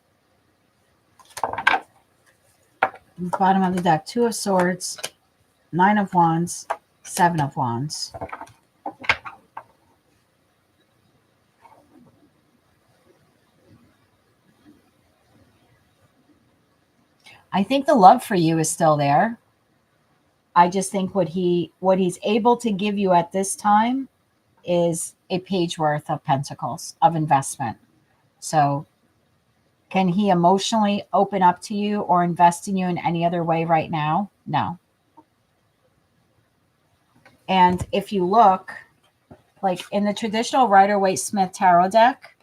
Bottom of the deck, Two of Swords, Nine of Wands, Seven of Wands. I think the love for you is still there. I just think what he's able to give you at this time is a page worth of pentacles of investment. So can he emotionally open up to you or invest in you in any other way right now? No. And if you look, like in the traditional Rider-Waite-Smith tarot deck,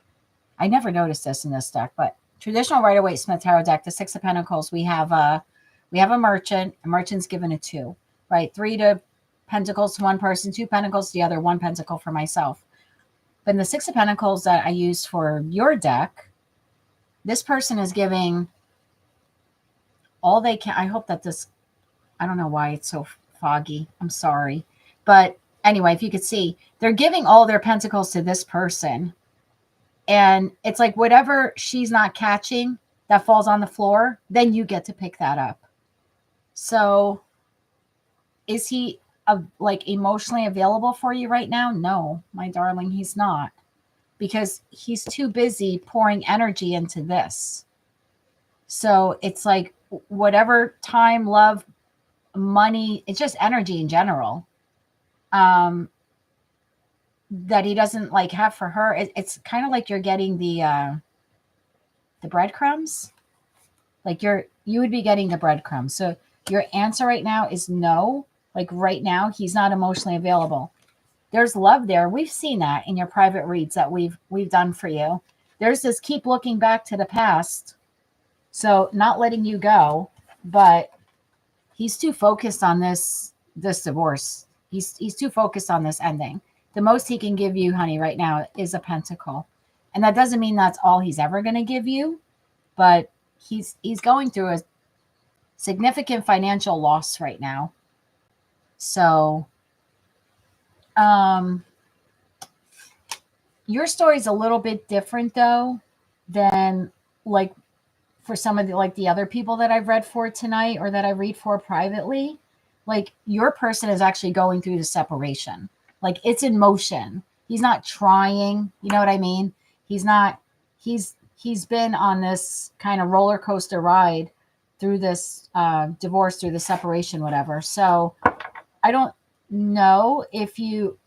I never noticed this in this deck, but traditional Rider-Waite-Smith tarot deck, the Six of Pentacles, we have a merchant. A merchant's given a two, right? Three to Pentacles to one person, two Pentacles to the other, one Pentacle for myself. But in the Six of Pentacles that I use for your deck, this person is giving all they can. I hope that this, I don't know why it's so foggy. I'm sorry. But anyway, if you could see, they're giving all their pentacles to this person. And it's like whatever she's not catching that falls on the floor, then you get to pick that up. So is he like emotionally available for you right now? No, my darling, he's not, because he's too busy pouring energy into this. So it's like whatever time, love, money, it's just energy in general, that he doesn't like have for her. It's kind of like you're getting the breadcrumbs. Like you would be getting the breadcrumbs. So your answer right now is no. Like right now, he's not emotionally available. There's love there. We've seen that in your private reads that we've done for you. There's this keep looking back to the past. So not letting you go, but he's too focused on this divorce. He's too focused on this ending. The most he can give you, honey, right now is a pentacle. And that doesn't mean that's all he's ever going to give you, but he's going through a significant financial loss right now. So your story is a little bit different though than like for some of the other people that I've read for tonight or that I read for privately. Like your person is actually going through the separation. Like it's in motion. He's not trying, you know what I mean? He's been on this kind of roller coaster ride through this divorce, through the separation, whatever. So I don't know if you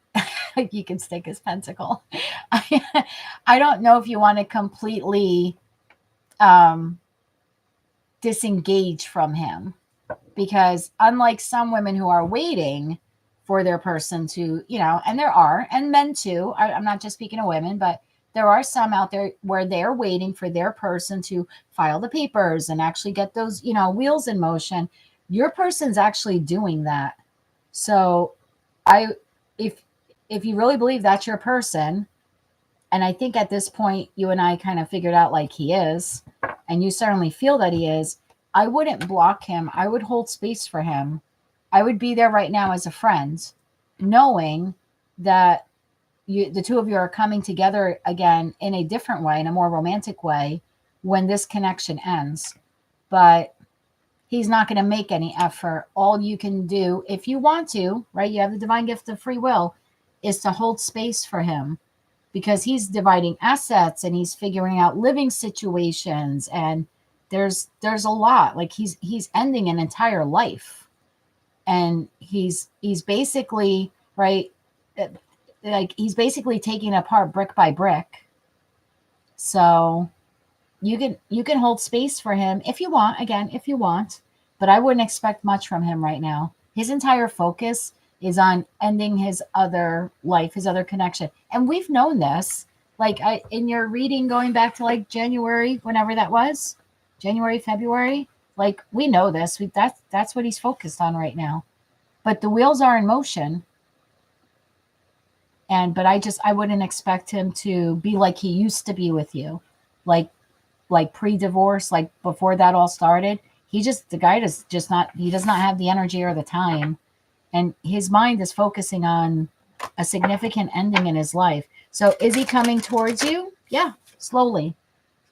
you can stick his pentacle. I don't know if you want to completely disengage from him, because unlike some women who are waiting for their person to, and there are, and men too, I'm not just speaking of women, but there are some out there where they're waiting for their person to file the papers and actually get those, wheels in motion. Your person's actually doing that. So if you really believe that's your person, and I think at this point you and I kind of figured out like he is, and you certainly feel that he is, I wouldn't block him. I would hold space for him. I would be there right now as a friend, knowing that the two of you are coming together again in a different way, in a more romantic way, when this connection ends. But he's not going to make any effort. All you can do, if you want to, right, you have the divine gift of free will, is to hold space for him, because he's dividing assets and he's figuring out living situations, and there's a lot. Like he's ending an entire life, and he's basically, right, like he's basically taking it apart brick by brick. So you can hold space for him if you want, but I wouldn't expect much from him right now. His entire focus is on ending his other life, his other connection. And we've known this, like in your reading going back to like January, whenever that was, January, February, like we know this. That's what he's focused on right now. But the wheels are in motion. But I wouldn't expect him to be like he used to be with you, like pre-divorce, like before that all started. The guy does not have the energy or the time. And his mind is focusing on a significant ending in his life. So is he coming towards you? Yeah, slowly,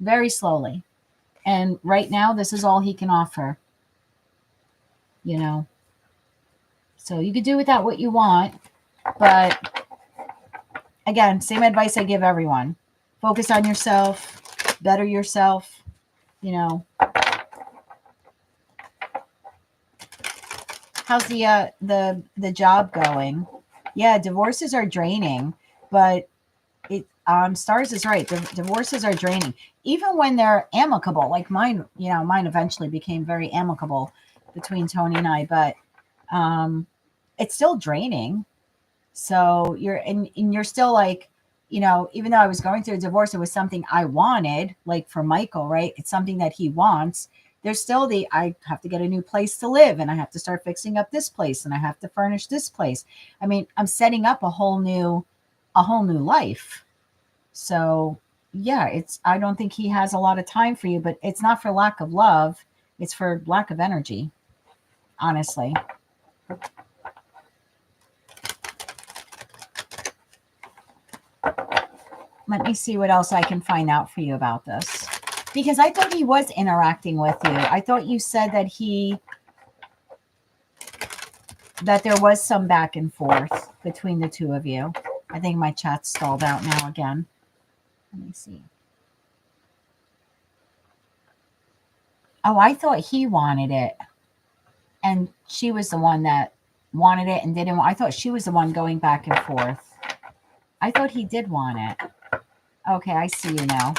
very slowly. And right now, this is all he can offer, So you could do with that what you want. But again, same advice I give everyone. Focus on yourself, better yourself, How's the job going? Yeah, divorces are draining, but Stars is right. Divorces are draining, even when they're amicable. Like mine, mine eventually became very amicable between Tony and I, but it's still draining. So you're still like, even though I was going through a divorce, it was something I wanted, like for Michael, right? It's something that he wants. There's still I have to get a new place to live, and I have to start fixing up this place, and I have to furnish this place. I mean, I'm setting up a whole new life. So yeah, I don't think he has a lot of time for you, but it's not for lack of love. It's for lack of energy, honestly. Let me see what else I can find out for you about this. Because I thought he was interacting with you. I thought you said that he that there was some back and forth between the two of you. I think my chat's stalled out now again. Let me see. Oh, I thought he wanted it. And she was the one that wanted it and didn't. I thought she was the one going back and forth. I thought he did want it. Okay, I see you now.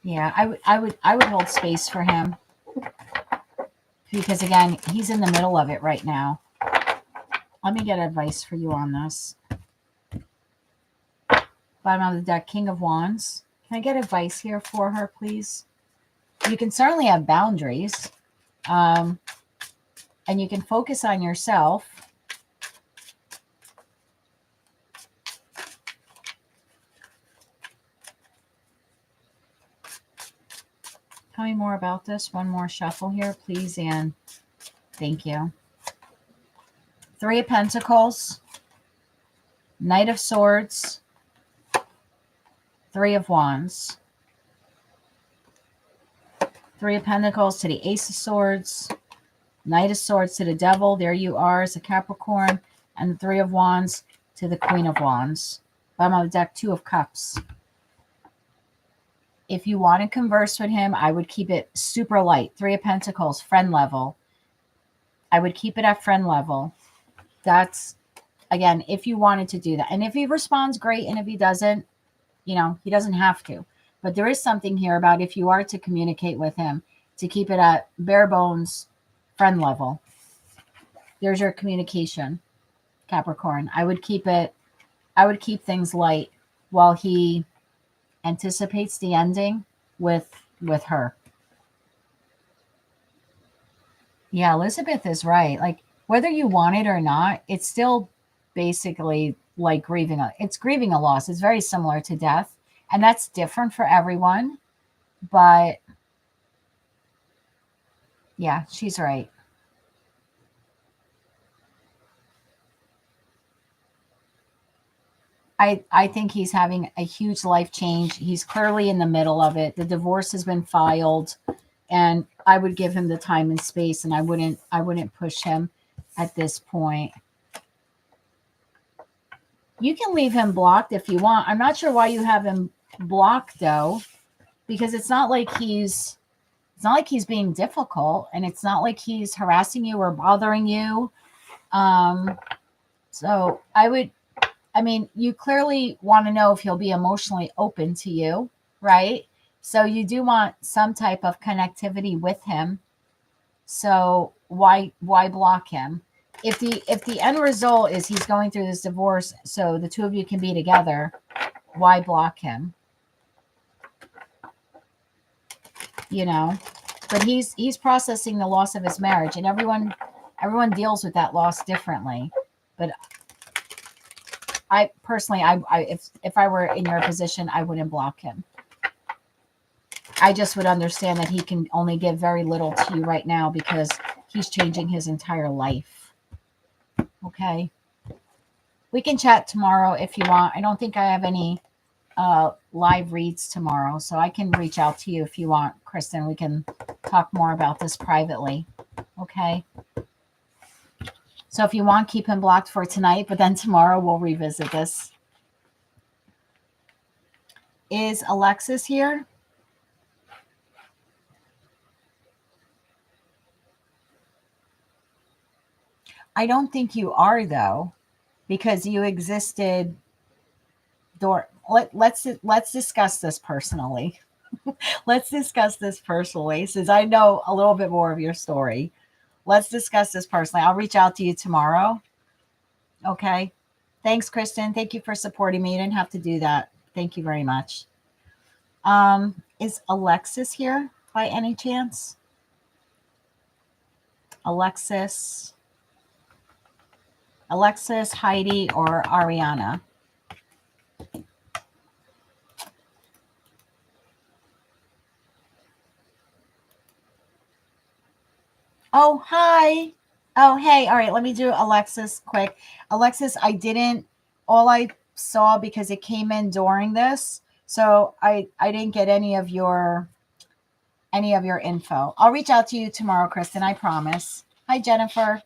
Yeah, I would hold space for him. Because again, he's in the middle of it right now. Let me get advice for you on this. Bottom of the deck, King of Wands. Can I get advice here for her, please? You can certainly have boundaries. And you can focus on yourself. Tell me more about this. One more shuffle here, please, and thank you. Three of Pentacles, Knight of Swords, Three of Wands. Three of Pentacles to the Ace of Swords, Knight of Swords to the Devil. There you are as a Capricorn. And the Three of Wands to the Queen of Wands. Bottom of the deck, Two of Cups. If you want to converse with him, I would keep it super light. Three of Pentacles, friend level. I would keep it at friend level. That's, again, if you wanted to do that. And if he responds, great. And if he doesn't, you know, he doesn't have to. But there is something here about if you are to communicate with him, to keep it at bare bones, friend level. There's your communication, Capricorn. I would keep things light while he anticipates the ending with her. Yeah, Elizabeth is right. Like, whether you want it or not, it's still basically like grieving. It's grieving a loss. It's very similar to death. And that's different for everyone. But yeah, she's right. I think he's having a huge life change. He's clearly in the middle of it. The divorce has been filed, and I would give him the time and space, and I wouldn't push him at this point. You can leave him blocked if you want. I'm not sure why you have him blocked though, because it's not like he's being difficult, and it's not like he's harassing you or bothering you. So I mean, you clearly want to know if he'll be emotionally open to you, right? So you do want some type of connectivity with him. So why block him? If the end result is he's going through this divorce so the two of you can be together, why block him? You know, but he's processing the loss of his marriage, and everyone deals with that loss differently. But I personally, if I were in your position, I wouldn't block him. I just would understand that he can only give very little to you right now because he's changing his entire life. Okay. We can chat tomorrow if you want. I don't think I have any live reads tomorrow, so I can reach out to you if you want, Kristen. We can talk more about this privately. Okay. So if you want, keep him blocked for tonight, but then tomorrow we'll revisit this. Is Alexis here? I don't think you are, though, because you existed. Let's discuss this personally. Let's discuss this personally, since I know a little bit more of your story. Let's discuss this personally. I'll reach out to you tomorrow. Okay. Thanks, Kristen. Thank you for supporting me. You didn't have to do that. Thank you very much. Is Alexis here by any chance? Alexis, Heidi, or Ariana? Oh, hi. Oh, hey. All right. Let me do Alexis quick. Alexis, all I saw, because it came in during this, so I didn't get any of your any of your info. I'll reach out to you tomorrow, Kristen, I promise. Hi, Jennifer.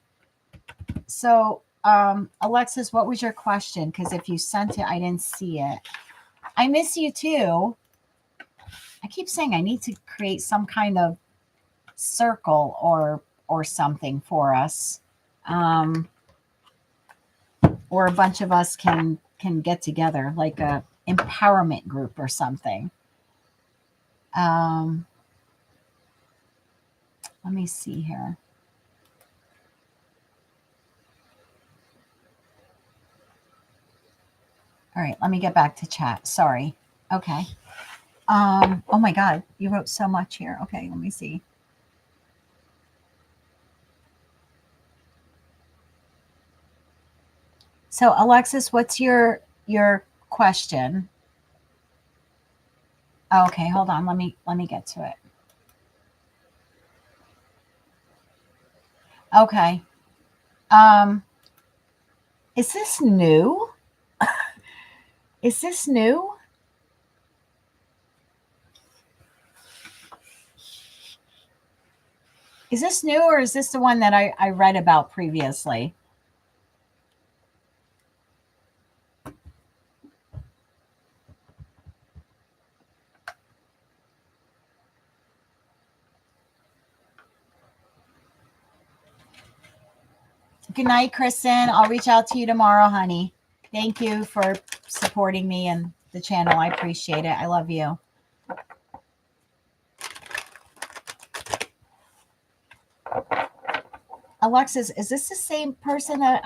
So, Alexis, what was your question? Because if you sent it, I didn't see it. I miss you too. I keep saying I need to create some kind of circle or something for us. Or a bunch of us can get together, like a empowerment group or something. Let me see here. All right, let me get back to chat. Sorry. Okay. Oh my God, you wrote so much here. Okay, let me see. So Alexis, what's your question? Oh, okay, hold on. Let me get to it. Okay. Is this new? Is this new? Is this new, or is this the one that I read about previously? Good night, Kristen. I'll reach out to you tomorrow, honey. Thank you for supporting me and the channel. I appreciate it. I love you. Alexis, is this the same person that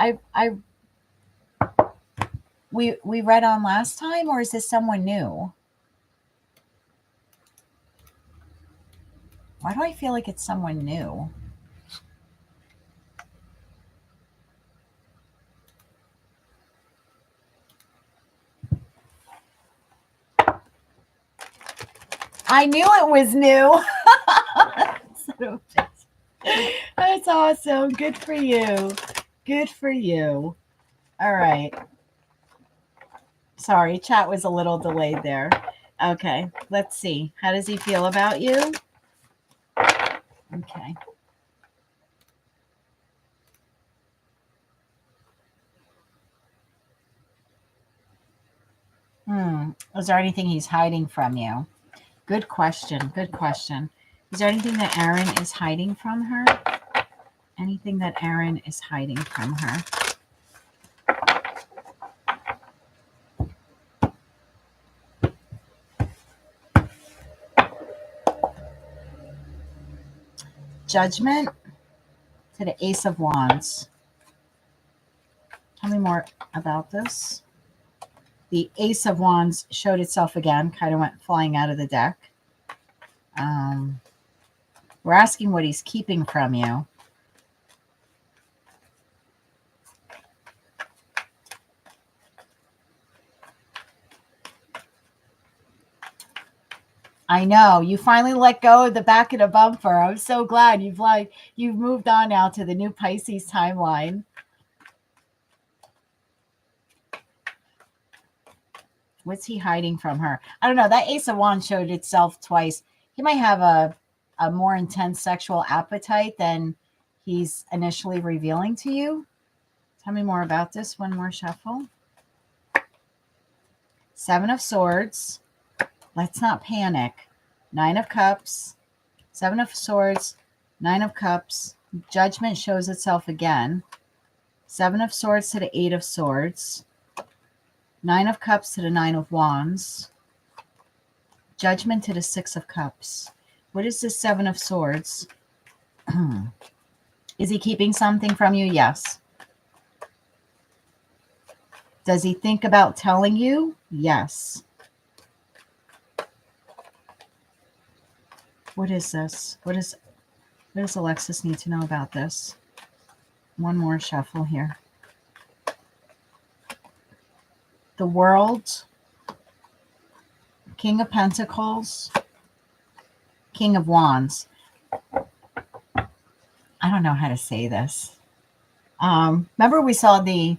we read on last time, or is this someone new? Why do I feel like it's someone new? I knew it was new. That's awesome. Good for you. Good for you. All right. Sorry, chat was a little delayed there. Okay, let's see. How does he feel about you? Okay. Is there anything he's hiding from you? Good question. Good question. Is there anything that Aaron is hiding from her? Anything that Aaron is hiding from her? Judgment to the Ace of Wands. Tell me more about this. The Ace of Wands showed itself again, kind of went flying out of the deck. We're asking what he's keeping from you. I know you finally let go of the back of the bumper. I'm so glad you've moved on now to the new Pisces timeline. What's he hiding from her? I don't know. That Ace of Wands showed itself twice. He might have a more intense sexual appetite than he's initially revealing to you. Tell me more about this. One more shuffle. Seven of Swords. Let's not panic. Nine of Cups. Seven of Swords. Nine of Cups. Judgment shows itself again. Seven of Swords to the Eight of Swords. Nine of Cups to the Nine of Wands. Judgment to the Six of Cups. What is this Seven of Swords? Is he keeping something from you? Yes. Does he think about telling you? Yes. What is this? What does Alexis need to know about this? One more shuffle here. The World, King of Pentacles, King of Wands. I don't know how to say this. Remember we saw the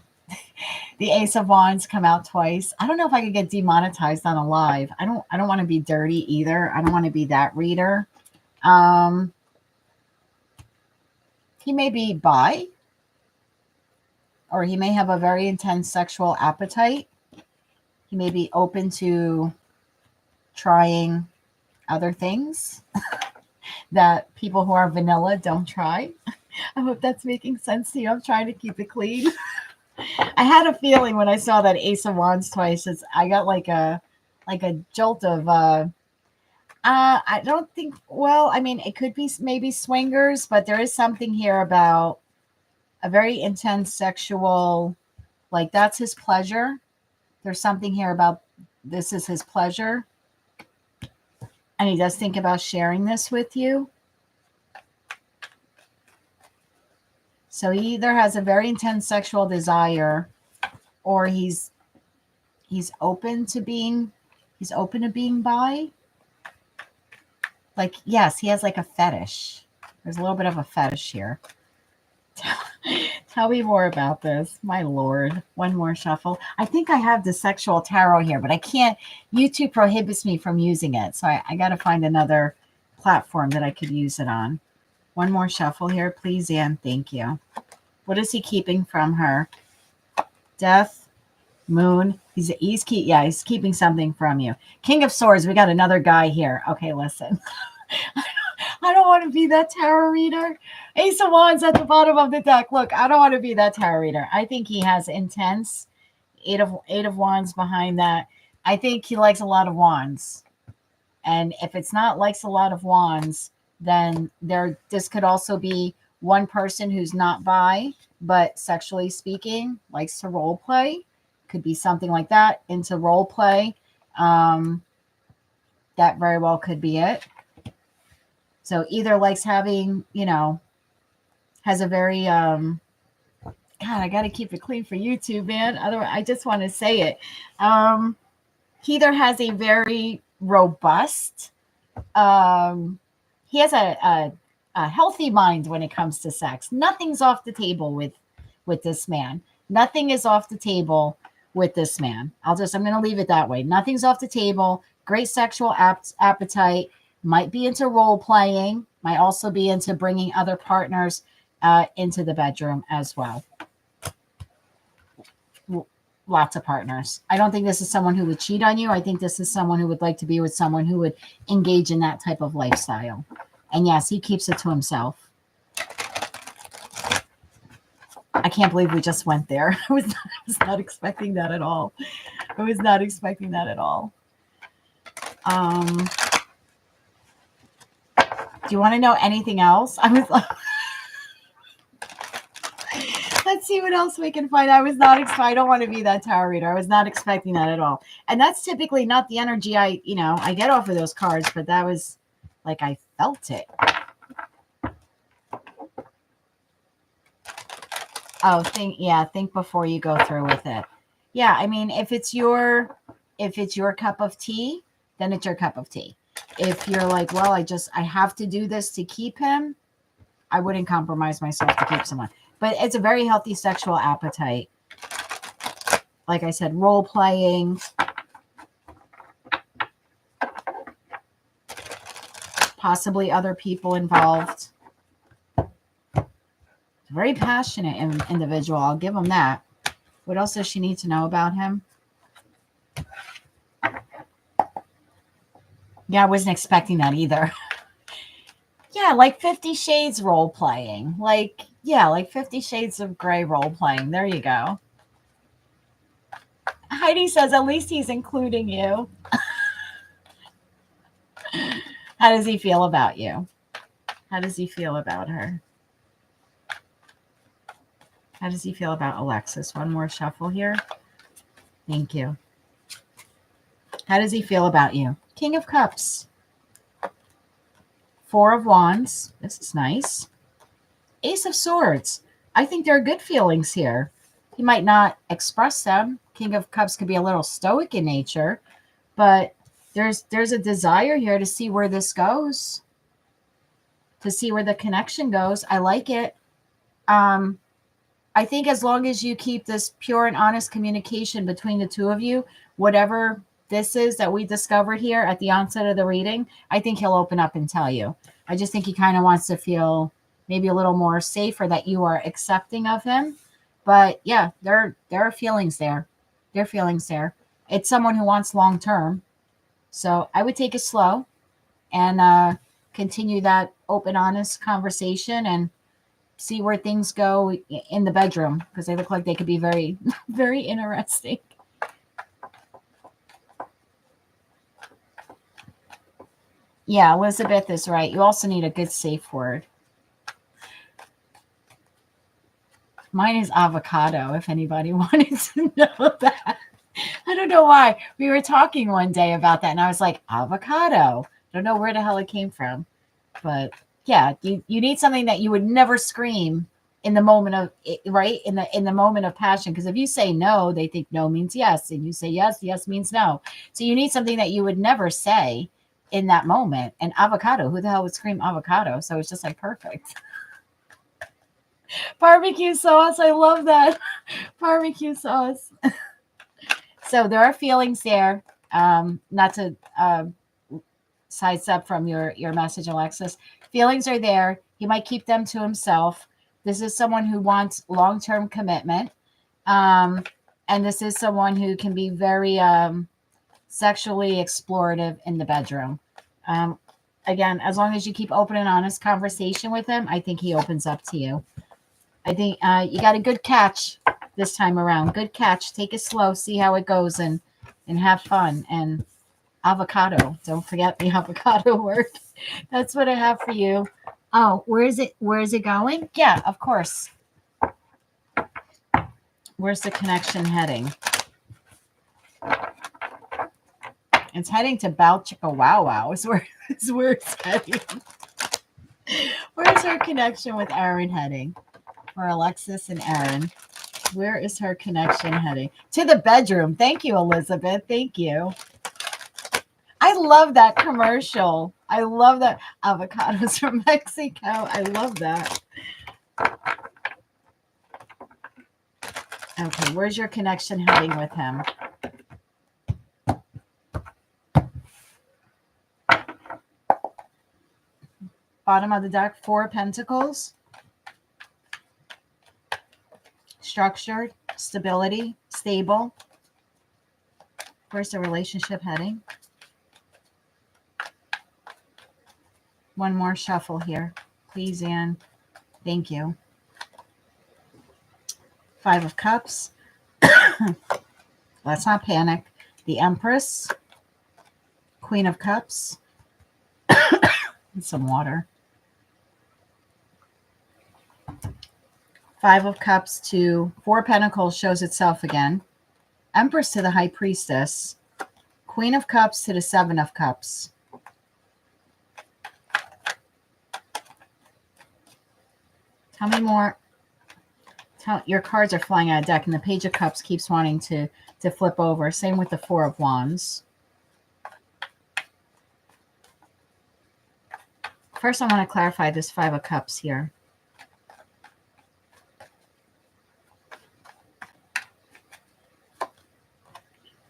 Ace of Wands come out twice. I don't know if I could get demonetized on a live. I don't want to be dirty either. I don't want to be that reader. He may be bi, or he may have a very intense sexual appetite. He may be open to trying other things that people who are vanilla don't try. I hope that's making sense to you. I'm trying to keep it clean. I had a feeling when I saw that Ace of Wands twice. I got like a jolt of I don't think, well, I mean, it could be maybe swingers, but there is something here about a very intense sexual, like that's his pleasure. There's something here about this is his pleasure. And he does think about sharing this with you. So he either has a very intense sexual desire, or he's open to being bi. Like, yes, he has like a fetish. There's a little bit of a fetish here. Tell me more about this. My Lord. One more shuffle. I think I have the sexual tarot here, but I can't. YouTube prohibits me from using it. So I got to find another platform that I could use it on. One more shuffle here, please, Anne. Thank you. What is he keeping from her? Death, Moon. He's keeping something from you. King of Swords. We got another guy here. Okay, listen. I don't want to be that tarot reader. Ace of Wands at the bottom of the deck. Look, I don't want to be that tarot reader. I think he has intense. Eight of Wands behind that. I think he likes a lot of wands. And if it's not likes a lot of wands, then this could also be one person who's not bi, but sexually speaking, likes to role play. Could be something like that, into role play. That very well could be it. So either likes having, has a very, God, I got to keep it clean for YouTube, man. Otherwise, I just want to say it. He either has a very robust, he has a healthy mind when it comes to sex. Nothing's off the table with this man. Nothing is off the table with this man. I'm going to leave it that way. Nothing's off the table. Great sexual appetite. Might be into role playing. Might also be into bringing other partners into the bedroom as well. Lots of partners. I don't think this is someone who would cheat on you. I think this is someone who would like to be with someone who would engage in that type of lifestyle. And yes, he keeps it to himself. I can't believe we just went there. I was not expecting that at all. I was not expecting that at all. Do you want to know anything else? Let's see what else we can find. I don't want to be that tarot reader. I was not expecting that at all. And that's typically not the energy I get off of those cards, but that was like, I felt it. Oh, think before you go through with it. Yeah, I mean, if it's your cup of tea, then it's your cup of tea. If you're like, well, I have to do this to keep him, I wouldn't compromise myself to keep someone. But it's a very healthy sexual appetite. Like I said, role playing, possibly other people involved. Very passionate individual. I'll give him that. What else does she need to know about him? Yeah, I wasn't expecting that either. Yeah, like 50 Shades role playing. Like 50 Shades of Grey role playing. There you go. Heidi says, at least he's including you. How does he feel about you? How does he feel about her? How does he feel about Alexis? One more shuffle here. Thank you. How does he feel about you? King of Cups. Four of Wands. This is nice. Ace of Swords. I think there are good feelings here. He might not express them. King of Cups could be a little stoic in nature, but there's a desire here to see where this goes, to see where the connection goes. I like it. I think as long as you keep this pure and honest communication between the two of you, whatever this is that we discovered here at the onset of the reading, I think he'll open up and tell you. I just think he kind of wants to feel maybe a little more safer that you are accepting of him. But yeah, there are feelings there. There are feelings there. It's someone who wants long term. So I would take it slow and continue that open, honest conversation and see where things go in the bedroom, because they look like they could be very, very interesting. Yeah, Elizabeth is right. You also need a good safe word. Mine is avocado, if anybody wanted to know that. I don't know why. We were talking one day about that, and I was like, avocado. I don't know where the hell it came from. But yeah, you need something that you would never scream in the moment of, right? In the moment of passion. Because if you say no, they think no means yes. And you say yes, yes means no. So you need something that you would never say in that moment. And avocado, who the hell would scream avocado? So it's just like perfect. Barbecue sauce. I love that. Barbecue sauce. So there are feelings there. Not to sidestep from your message, Alexis. Feelings are there. He might keep them to himself. This is someone who wants long-term commitment. And this is someone who can be very sexually explorative in the bedroom. Again, as long as you keep open and honest conversation with him, I think he opens up to you. I think you got a good catch this time around. Good catch. Take it slow. See how it goes and have fun. And avocado. Don't forget the avocado word. That's what I have for you. Oh, where is it? Where is it going? Yeah, of course. Where's the connection heading? It's heading to Balchika Wow Wow is where it's heading. Where's her connection with Aaron heading? For Alexis and Aaron. Where is her connection heading? To the bedroom. Thank you, Elizabeth. Thank you. I love that commercial. I love that. Avocados from Mexico. I love that. Okay, where's your connection heading with him? Bottom of the deck, 4 of Pentacles. Structured, stability, stable. Where's the relationship heading? One more shuffle here. Please, Anne. Thank you. 5 of Cups. Let's not panic. The Empress. Queen of Cups. And some water. 5 of Cups to 4 Pentacles shows itself again. Empress to the High Priestess. Queen of Cups to the 7 of Cups. Tell me more. Your cards are flying out of deck, and the Page of Cups keeps wanting to flip over. Same with the 4 of Wands. First, I want to clarify this 5 of Cups here.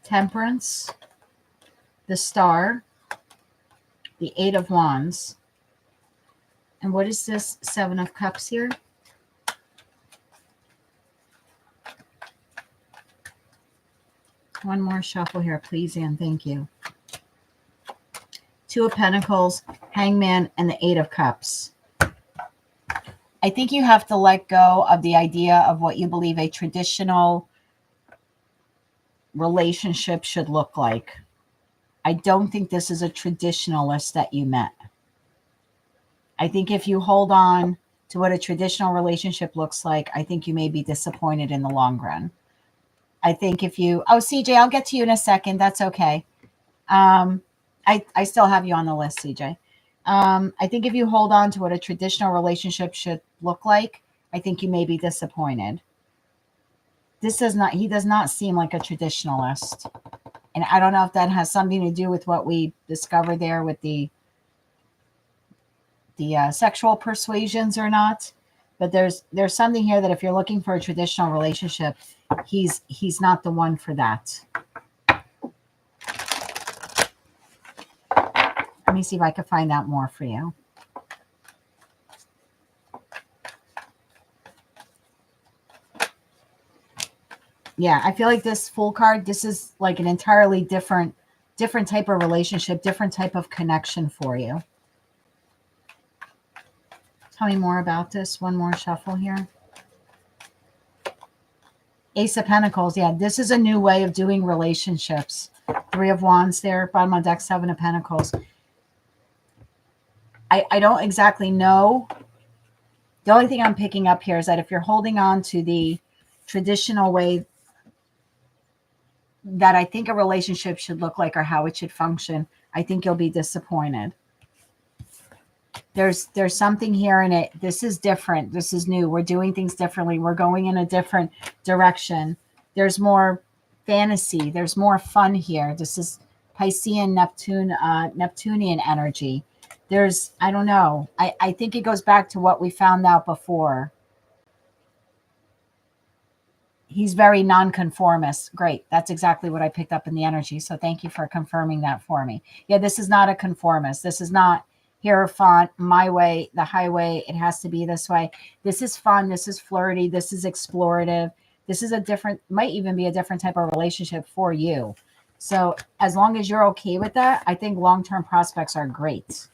Temperance, the Star, the 8 of Wands. And what is this 7 of Cups here? One more shuffle here, please, Anne. Thank you. 2 of Pentacles, Hangman, and the 8 of Cups. I think you have to let go of the idea of what you believe a traditional relationship should look like. I don't think this is a traditionalist that you met. I think if you hold on to what a traditional relationship looks like, I think you may be disappointed in the long run. I think if you, CJ, I'll get to you in a second. That's okay. I still have you on the list, CJ. I think if you hold on to what a traditional relationship should look like, I think you may be disappointed. He does not seem like a traditionalist. And I don't know if that has something to do with what we discovered there with the sexual persuasions or not. But there's something here that if you're looking for a traditional relationship, he's not the one for that. Let me see if I can find out more for you. Yeah, I feel like this Fool card, this is like an entirely different type of relationship, different type of connection for you. Tell me more about this. One more shuffle here. Ace of Pentacles. Yeah, this is a new way of doing relationships. Three of Wands there, bottom of deck, Seven of Pentacles. I don't exactly know. The only thing I'm picking up here is that if you're holding on to the traditional way that I think a relationship should look like or how it should function, I think you'll be disappointed. There's something here in it. This is different. This is new. We're doing things differently. We're going in a different direction. There's more fantasy. There's more fun here. This is Piscean Neptunian energy. There's, I don't know. I think it goes back to what we found out before. He's very nonconformist. Great. That's exactly what I picked up in the energy. So thank you for confirming that for me. Yeah, this is not a conformist. This is not Hierophant, my way, the highway. It has to be this way. This is fun. This is flirty. This is explorative. This is a different, might even be a different type of relationship for you. So as long as you're okay with that, I think long-term prospects are great.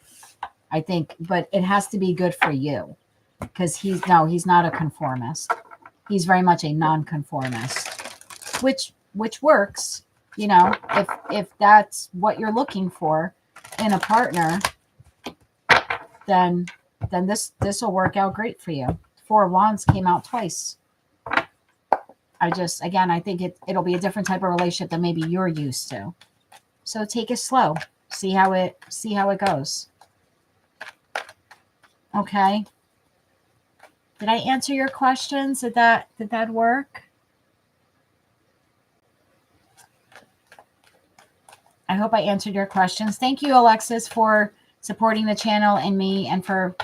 I think, but it has to be good for you because he's not a conformist. He's very much a non-conformist, which works, you know, if that's what you're looking for in a partner, then this will work out great for you. Four of Wands came out twice. I think it'll be a different type of relationship than maybe you're used to. So take it slow. See how it goes. Okay. Did I answer your questions? Did that work? I hope I answered your questions. Thank you, Alexis, for supporting the channel and me, and for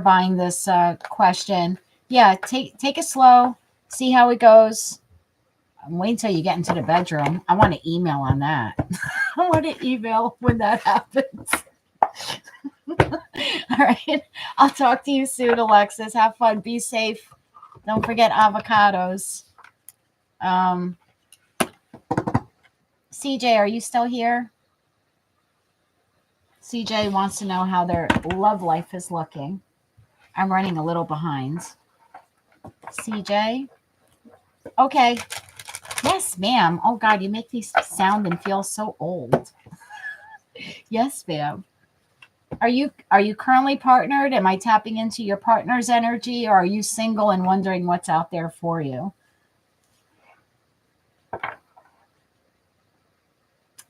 buying this question. Yeah, take it slow. See how it goes. Wait until you get into the bedroom. I want to email on that. I want to email when that happens. All right. I'll talk to you soon, Alexis. Have fun. Be safe. Don't forget avocados. CJ, are you still here? CJ wants to know how their love life is looking. I'm running a little behind. CJ? Okay. Yes, ma'am. Oh, God, you make me sound and feel so old. Yes, ma'am. Are you currently partnered? Am I tapping into your partner's energy, or are you single and wondering what's out there for you?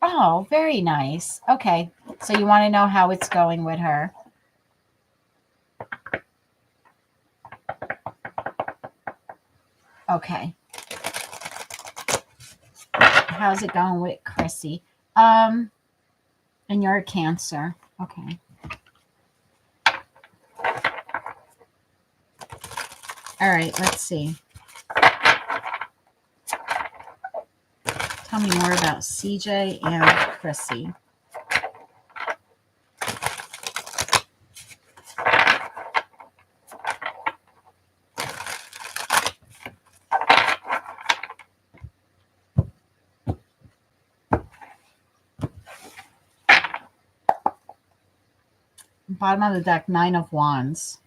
Oh, very nice. Okay. So you want to know how it's going with her. Okay. How's it going with Chrissy? And you're a Cancer. Okay. All right, let's see. Tell me more about CJ and Chrissy. Bottom of the deck, Nine of Wands.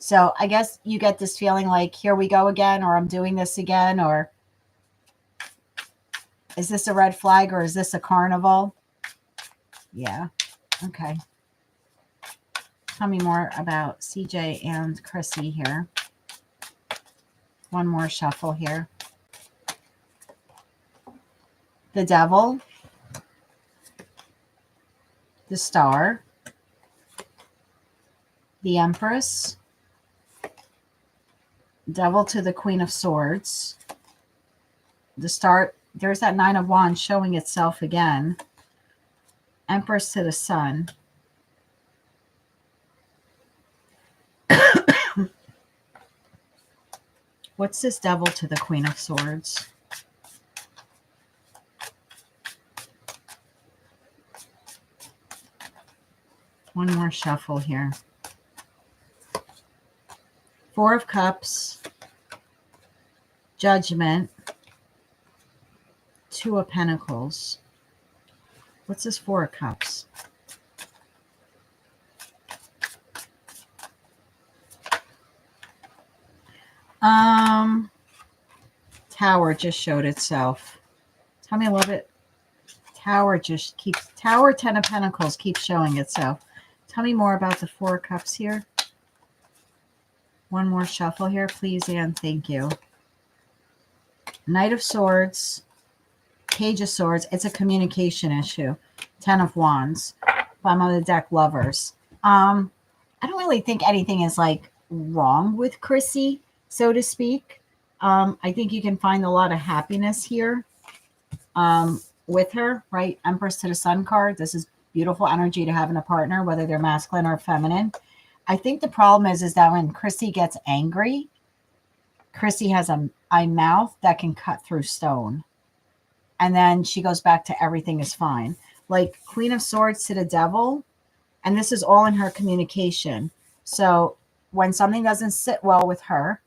So I guess you get this feeling like, here we go again, or I'm doing this again, or is this a red flag, or is this a carnival? Yeah. Okay. Tell me more about CJ and Chrissy here. One more shuffle here. The Devil. The Star. The Empress. Devil to the Queen of Swords. The Star. There's that Nine of Wands showing itself again. Empress to the Sun. What's this Devil to the Queen of Swords? One more shuffle here. Four of Cups. Judgment. Two of Pentacles. What's this Four of Cups? Tower just showed itself. Tell me a little bit. Tower, 10 of Pentacles keeps showing itself. Tell me more about the Four of Cups here. One more shuffle here, please, and thank you. Knight of Swords, Page of Swords. It's a communication issue. 10 of Wands. Bottom of the deck, Lovers. I don't really think anything is like wrong with Chrissy, so to speak. I think you can find a lot of happiness here with her, right? Empress to the Sun card. This is beautiful energy to have in a partner, whether they're masculine or feminine. I think the problem is that when Chrissy gets angry, Chrissy has a mouth that can cut through stone. And then she goes back to everything is fine. Like Queen of Swords to the Devil. And this is all in her communication. So when something doesn't sit well with her,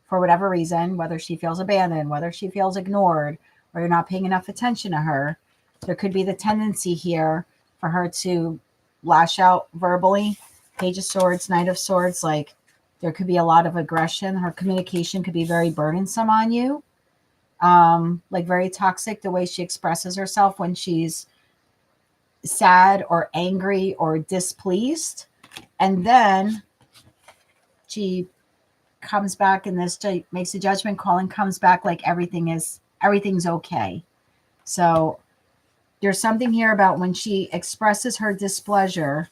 for whatever reason, whether she feels abandoned, whether she feels ignored, or you're not paying enough attention to her, there could be the tendency here for her to lash out verbally. Page of Swords, Knight of Swords, like there could be a lot of aggression. Her communication could be very burdensome on you. Like very toxic, the way she expresses herself when she's sad or angry or displeased. And then she comes back and this makes a judgment call and comes back like everything's okay. So there's something here about when she expresses her displeasure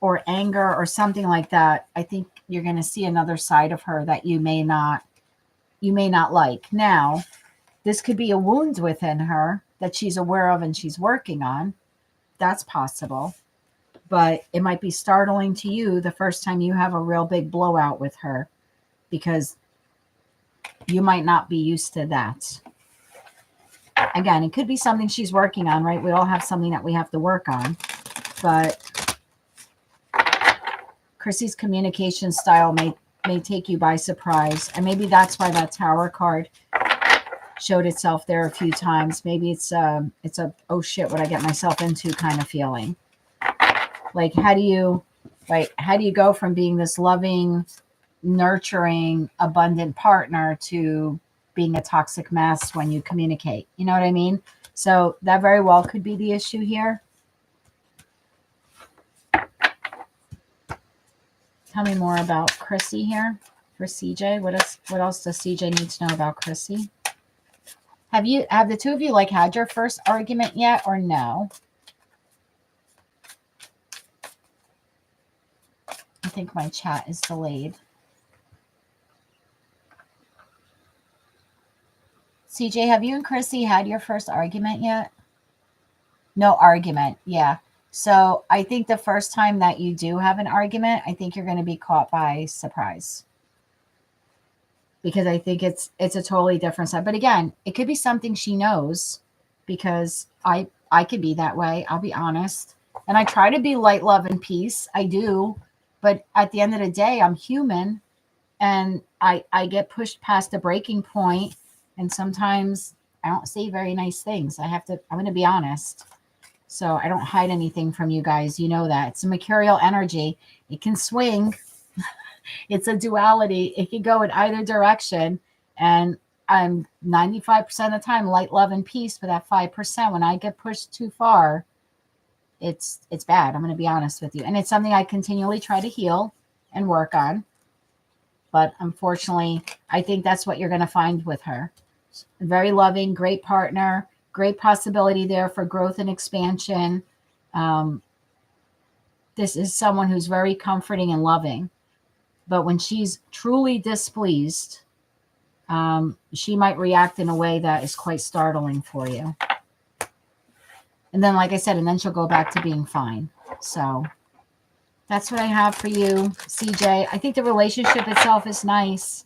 or anger or something like that. I think you're going to see another side of her that you may not like. Now, this could be a wound within her that she's aware of and she's working on. That's possible. But it might be startling to you the first time you have a real big blowout with her, because you might not be used to that. Again, it could be something she's working on, right? We all have something that we have to work on. But Chrissy's communication style may take you by surprise. And maybe that's why that Tower card showed itself there a few times. Maybe it's a, oh shit, what I get myself into kind of feeling. Like, how do you go from being this loving, nurturing, abundant partner to being a toxic mess when you communicate? You know what I mean? So that very well could be the issue here. Tell me more about Chrissy here for CJ. What else does CJ need to know about Chrissy? Have the two of you like had your first argument yet or no? I think my chat is delayed. CJ, have you and Chrissy had your first argument yet? No argument. Yeah. So I think the first time that you do have an argument, I think you're going to be caught by surprise. Because I think it's a totally different side. But again, it could be something she knows, because I could be that way. I'll be honest. And I try to be light, love, and peace. I do. But at the end of the day, I'm human. And I get pushed past the breaking point. And sometimes I don't say very nice things. I'm going to be honest. So I don't hide anything from you guys. You know that. It's a mercurial energy. It can swing. It's a duality. It can go in either direction. And I'm 95% of the time light, love, and peace. But that 5%, when I get pushed too far, it's bad. I'm going to be honest with you. And it's something I continually try to heal and work on. But unfortunately, I think that's what you're going to find with her. Very loving, great partner, great possibility there for growth and expansion. This is someone who's very comforting and loving. But when she's truly displeased, she might react in a way that is quite startling for you. And then, like I said, and then she'll go back to being fine. So that's what I have for you, CJ. I think the relationship itself is nice,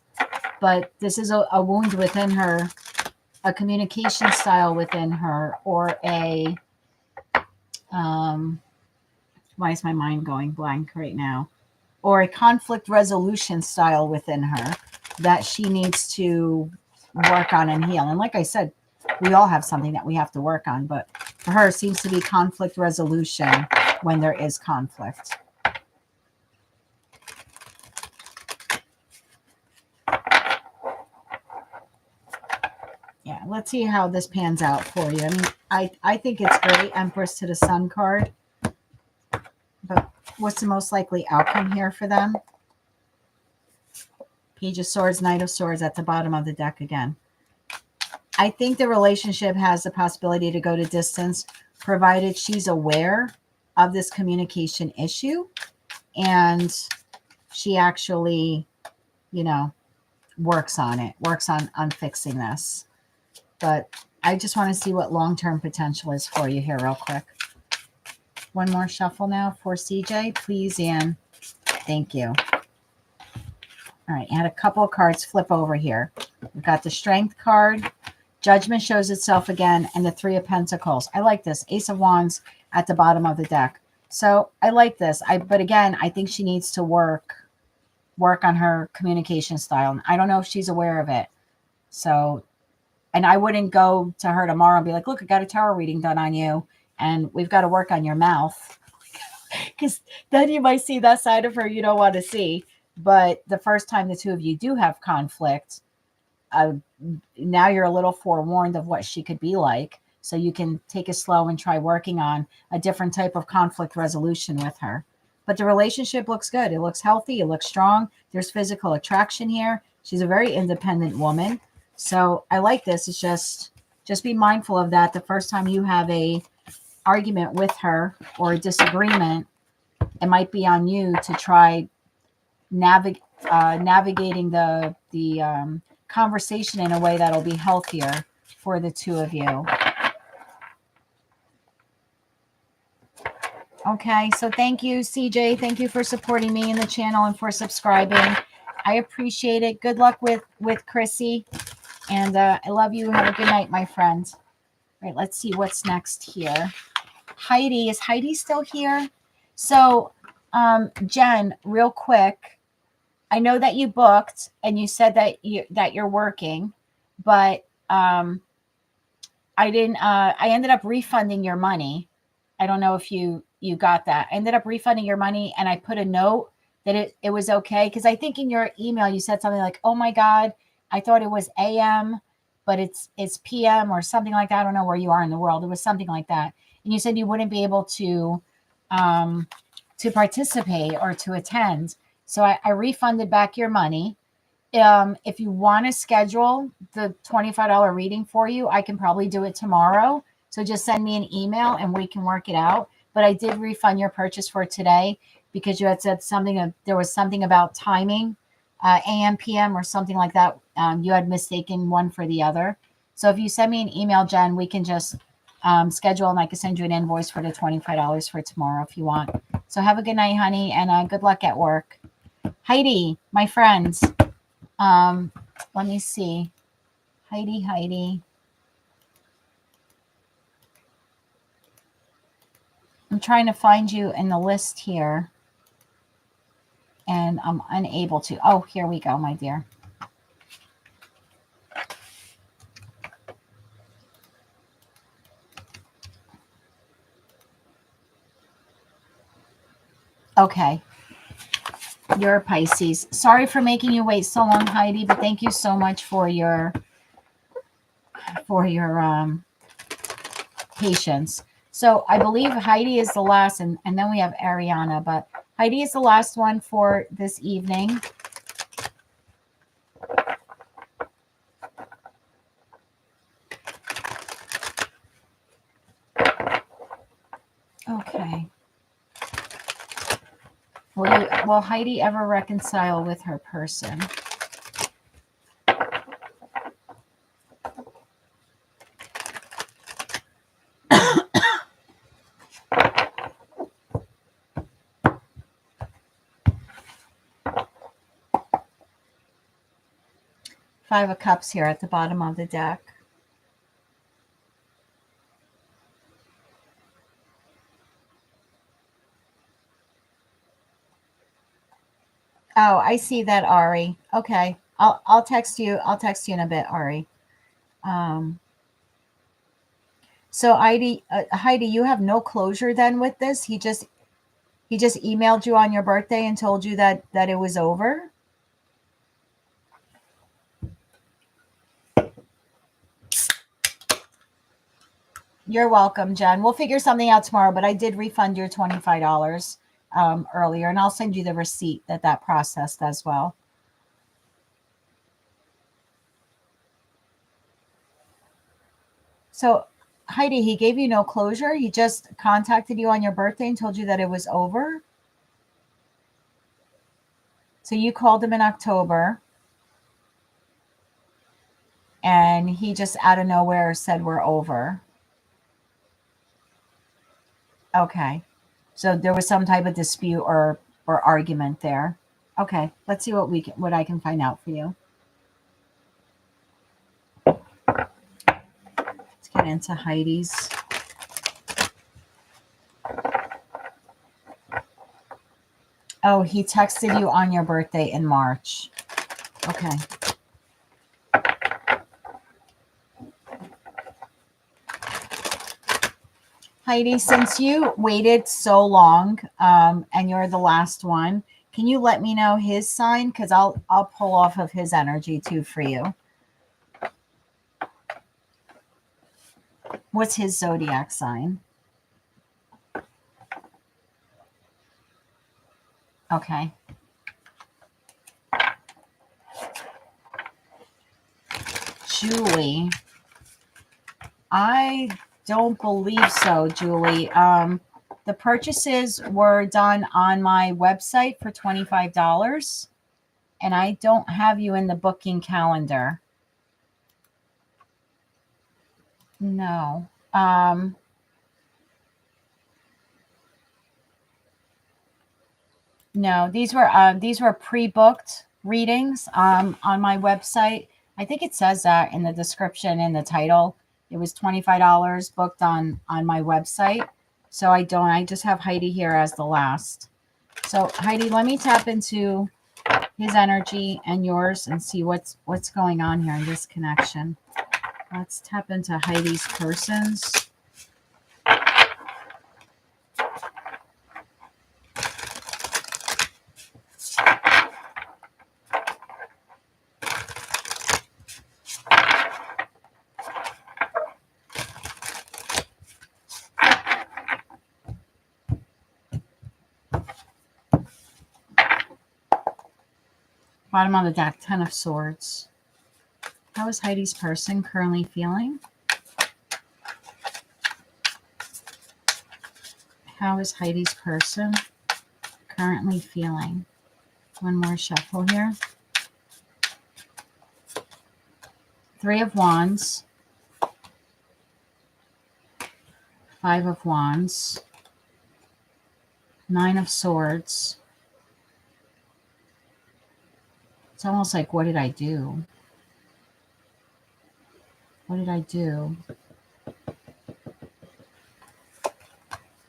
but this is a wound within her, a communication style within her, or a, why is my mind going blank right now? Or a conflict resolution style within her that she needs to work on and heal. And like I said, We all have something that we have to work on, but for her, it seems to be conflict resolution when there is conflict. Yeah, let's see how this pans out for you. I mean, I think it's great. Empress to the Sun card. But what's the most likely outcome here for them? Page of Swords, Knight of Swords at the bottom of the deck again. I think the relationship has the possibility to go to distance, provided she's aware of this communication issue and she actually, you know, works on it, works on fixing this. But I just want to see what long-term potential is for you here real quick. One more shuffle now for CJ, please, and thank you. All right, I had a couple of cards flip over here. We've got the Strength card. Judgment shows itself again, and the Three of Pentacles. I like this. Ace of Wands at the bottom of the deck. So I like this. But again, I think she needs to work on her communication style. I don't know if she's aware of it. So, and I wouldn't go to her tomorrow and be like, look, I got a tarot reading done on you, and we've got to work on your mouth. Because then you might see that side of her you don't want to see. But the first time the two of you do have conflict, now you're a little forewarned of what she could be like. So you can take it slow and try working on a different type of conflict resolution with her. But the relationship looks good. It looks healthy. It looks strong. There's physical attraction here. She's a very independent woman. So I like this. It's just be mindful of that. The first time you have a argument with her or a disagreement, it might be on you to try navigating the conversation in a way that'll be healthier for the two of you. Okay, so thank you, CJ. Thank you for supporting me in the channel and for subscribing. I appreciate it. Good luck with Chrissy. And I love you. Have a good night, my friend. All right, let's see what's next here. Heidi. Is Heidi still here? So, Jen, real quick, I know that you booked and you said that you're working, but I ended up refunding your money. I don't know if you got that. I ended up refunding your money, and I put a note that it was okay, because I think in your email you said something like, oh my God, I thought it was AM, but it's PM or something like that. I don't know where you are in the world. It was something like that. And you said you wouldn't be able to participate or to attend. So I refunded back your money. If you want to schedule the $25 reading for you, I can probably do it tomorrow. So just send me an email and we can work it out. But I did refund your purchase for today because you had said something, there was something about timing, AM, PM or something like that. You had mistaken one for the other. So if you send me an email, Jen, we can just schedule, and I can send you an invoice for the $25 for tomorrow if you want. So have a good night, honey, and good luck at work. Heidi, my friends, let me see. Heidi. I'm trying to find you in the list here, and I'm unable to. Oh, here we go, my dear. Okay. You're a Pisces. Sorry for making you wait so long, Heidi, but thank you so much for your patience. So I believe Heidi is the last, and then we have Ariana, but Heidi is the last one for this evening. Okay. Will Heidi ever reconcile with her person? Five of Cups here at the bottom of the deck. Oh, I see that, Ari. Okay. I'll text you. I'll text you in a bit, Ari. So Heidi, you have no closure then with this. He just emailed you on your birthday and told you that it was over. You're welcome, Jen. We'll figure something out tomorrow, but I did refund your $25 earlier, and I'll send you the receipt that processed as well. So, Heidi, he gave you no closure. He just contacted you on your birthday and told you that it was over. So you called him in October, and he just out of nowhere said we're over. Okay. So there was some type of dispute or argument there. Okay. Let's see what I can find out for you. Let's get into Heidi's. Oh, he texted you on your birthday in March. Okay. Heidi, since you waited so long, and you're the last one, can you let me know his sign? Because I'll pull off of his energy too for you. What's his zodiac sign? Okay. Julie. I don't believe so, Julie. The purchases were done on my website for $25, and I don't have you in the booking calendar. No. No, these were pre-booked readings on my website. I think it says that in the description, in the title. It was $25 booked on my website. So I just have Heidi here as the last. So Heidi, let me tap into his energy and yours and see what's going on here in this connection. Let's tap into Heidi's persons. Bottom of the deck, 10 of Swords. How is Heidi's person currently feeling? How is Heidi's person currently feeling? One more shuffle here. 3 of Wands. 5 of Wands. 9 of Swords. It's almost like, what did I do? What did I do?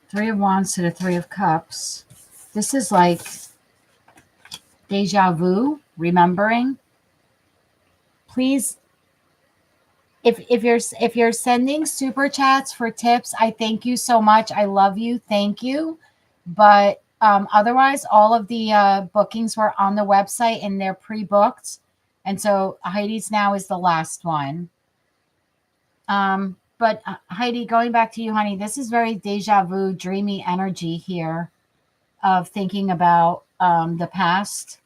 3 of Wands to the 3 of Cups. This is like deja vu, remembering. Please, if you're sending super chats for tips, I thank you so much. I love you. Thank you. But otherwise, all of the bookings were on the website and they're pre-booked. And so Heidi's now is the last one. But Heidi, going back to you, honey, this is very deja vu, dreamy energy here of thinking about the past.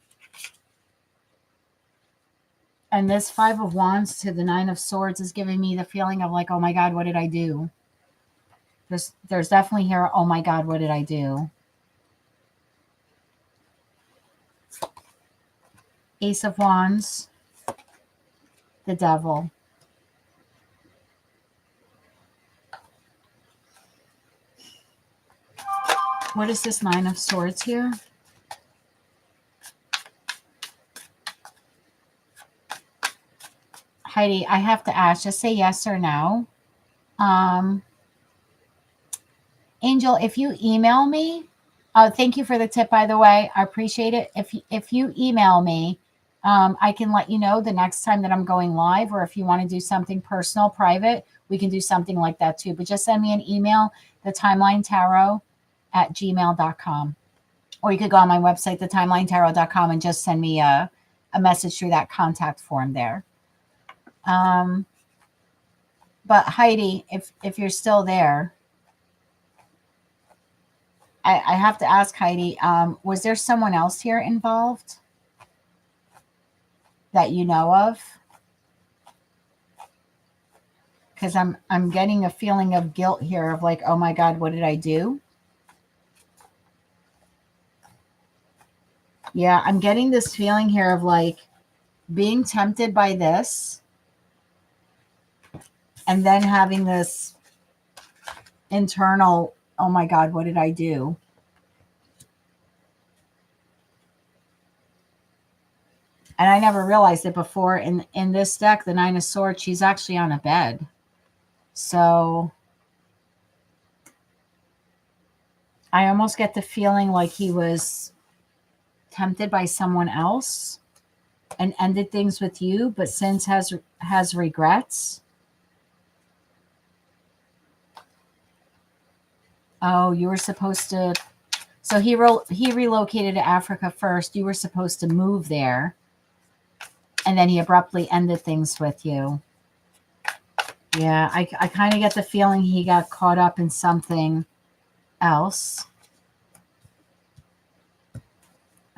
And this 5 of Wands to the 9 of Swords is giving me the feeling of like, oh my God, what did I do? There's definitely here, oh my God, what did I do? Ace of Wands, the Devil. What is this 9 of Swords here? Heidi, I have to ask, just say yes or no. Angel, if you email me, thank you for the tip, by the way. I appreciate it. If you email me, I can let you know the next time that I'm going live, or if you want to do something personal, private, we can do something like that too. But just send me an email, thetimelinetarot@gmail.com. Or you could go on my website, thetimelinetarot.com, and just send me a message through that contact form there. But Heidi, if you're still there, I have to ask Heidi, was there someone else here involved that you know of? Because I'm getting a feeling of guilt here of like, oh my God, what did I do? Yeah, I'm getting this feeling here of like being tempted by this and then having this internal, oh my God, what did I do? And I never realized it before. In this deck, the Nine of Swords, she's actually on a bed. So I almost get the feeling like he was tempted by someone else and ended things with you, but since has regrets. Oh, you were supposed to. So he relocated to Africa first. You were supposed to move there, and then he abruptly ended things with you. Yeah, I kind of get the feeling he got caught up in something else.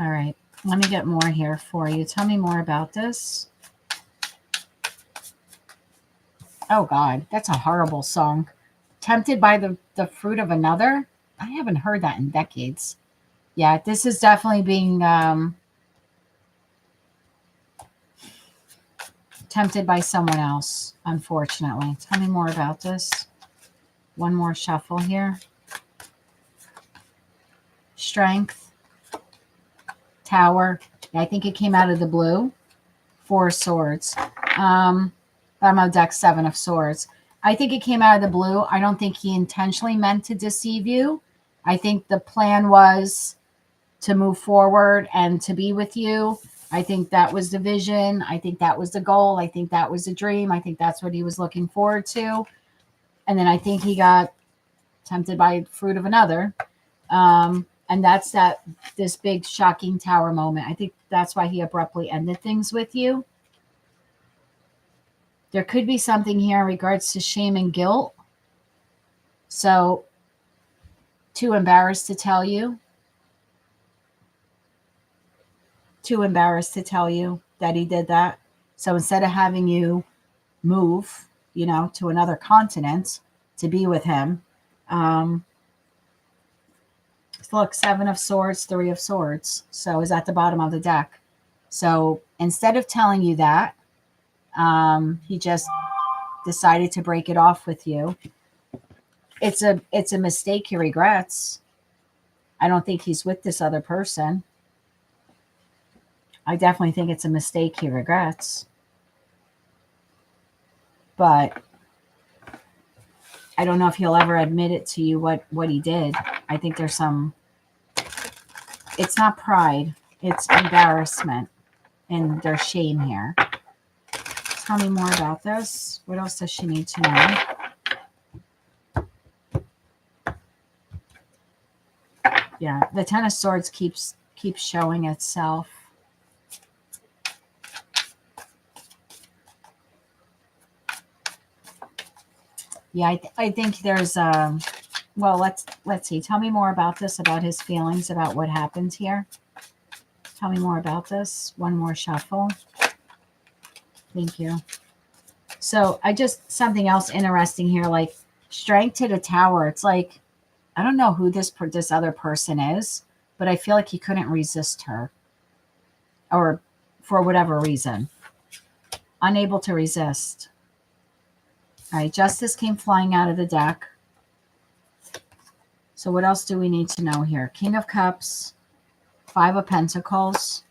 All right, let me get more here for you. Tell me more about this. Oh God, that's a horrible song. Tempted by the fruit of another? I haven't heard that in decades. Yeah, this is definitely being tempted by someone else, unfortunately. Tell me more about this. One more shuffle here. Strength. Tower. I think it came out of the blue. Four of Swords. I'm on deck 7 of Swords. I think it came out of the blue. I don't think he intentionally meant to deceive you. I think the plan was to move forward and to be with you. I think that was the vision. I think that was the goal. I think that was the dream. I think that's what he was looking forward to. And then I think he got tempted by fruit of another. And that's this big shocking tower moment. I think that's why he abruptly ended things with you. There could be something here in regards to shame and guilt. So, too embarrassed to tell you. Too embarrassed to tell you that he did that. So instead of having you move, to another continent to be with him, look, 7 of Swords, 3 of Swords. So is at the bottom of the deck. So instead of telling you that, he just decided to break it off with you. It's a mistake he regrets. I don't think he's with this other person. I definitely think it's a mistake he regrets. But I don't know if he'll ever admit it to you what he did. I think there's it's not pride, it's embarrassment, and there's shame here. Tell me more about this. What else does she need to know? Yeah, the Ten of Swords keeps showing itself. Yeah, I think there's well, let's see. Tell me more about this, about his feelings, about what happened here. Tell me more about this. One more shuffle. Thank you. So something else interesting here, like strength to the tower. It's like, I don't know who this other person is, but I feel like he couldn't resist her, or for whatever reason, unable to resist. All right, Justice came flying out of the deck. So what else do we need to know here? King of Cups, 5 of Pentacles,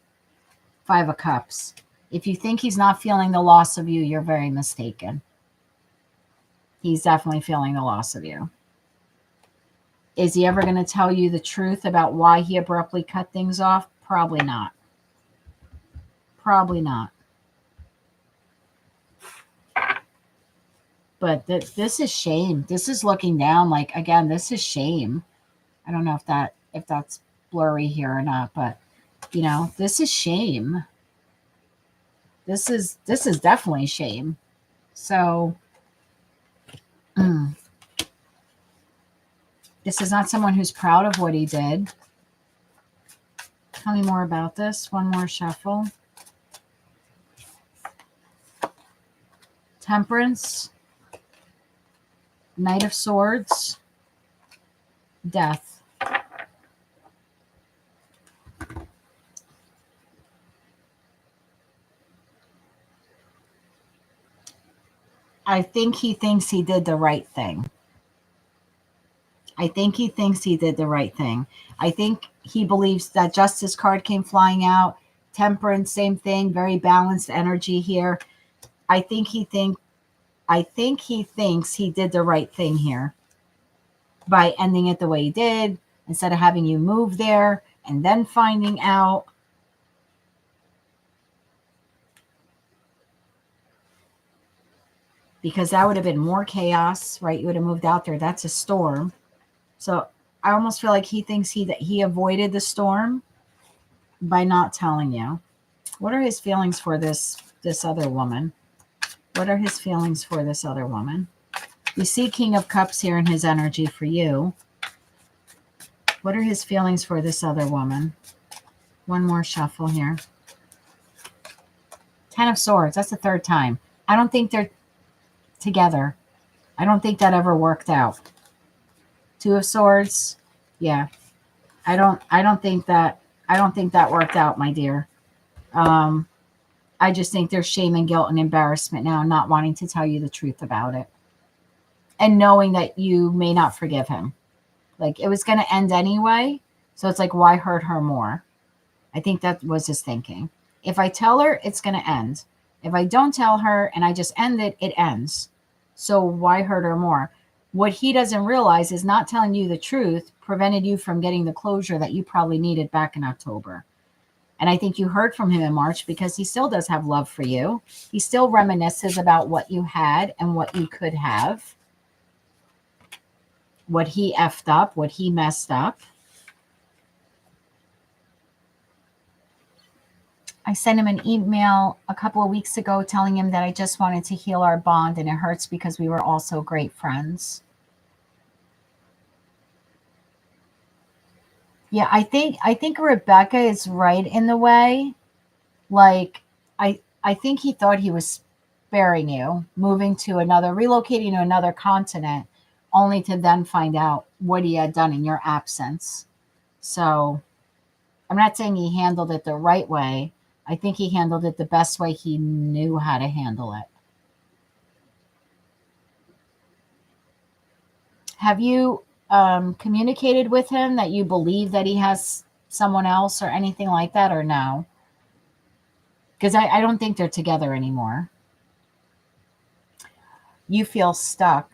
5 of Cups. If you think he's not feeling the loss of you, you're very mistaken. He's definitely feeling the loss of you. Is he ever going to tell you the truth about why he abruptly cut things off? Probably not. Probably not. But this is shame. This is looking down. Like, again, this is shame. I don't know if that's blurry here or not, but you know, this is shame. This is definitely shame. So this is not someone who's proud of what he did. Tell me more about this. One more shuffle. Temperance, Knight of Swords, Death. I think he thinks he did the right thing. I think he thinks he did the right thing. I think he believes that Justice card came flying out. Temperance, same thing, very balanced energy here. I think he thinks he did the right thing here by ending it the way he did, instead of having you move there and then finding out. Because that would have been more chaos, right? You would have moved out there. That's a storm. So I almost feel like he thinks he avoided the storm by not telling you. What are his feelings for this other woman? What are his feelings for this other woman? You see King of Cups here in his energy for you. What are his feelings for this other woman? One more shuffle here. Ten of Swords. That's the third time. I don't think they're together. I don't think that ever worked out. Two of Swords. Yeah. I don't think that worked out, my dear. I just think there's shame and guilt and embarrassment now, not wanting to tell you the truth about it. And knowing that you may not forgive him. Like, it was going to end anyway. So it's like, why hurt her more? I think that was his thinking. If I tell her, it's going to end. If I don't tell her and I just end it, it ends. So why hurt her more? What he doesn't realize is not telling you the truth prevented you from getting the closure that you probably needed back in October. And I think you heard from him in March because he still does have love for you. He still reminisces about what you had and what you could have. What he effed up, what he messed up. I sent him an email a couple of weeks ago telling him that I just wanted to heal our bond, and it hurts because we were also great friends. Yeah, I think Rebecca is right in the way. Like, I think he thought he was sparing you, relocating to another continent, only to then find out what he had done in your absence. So I'm not saying he handled it the right way. I think he handled it the best way he knew how to handle it. Have you communicated with him that you believe that he has someone else or anything like that, or no? Because I don't think they're together anymore. You feel stuck.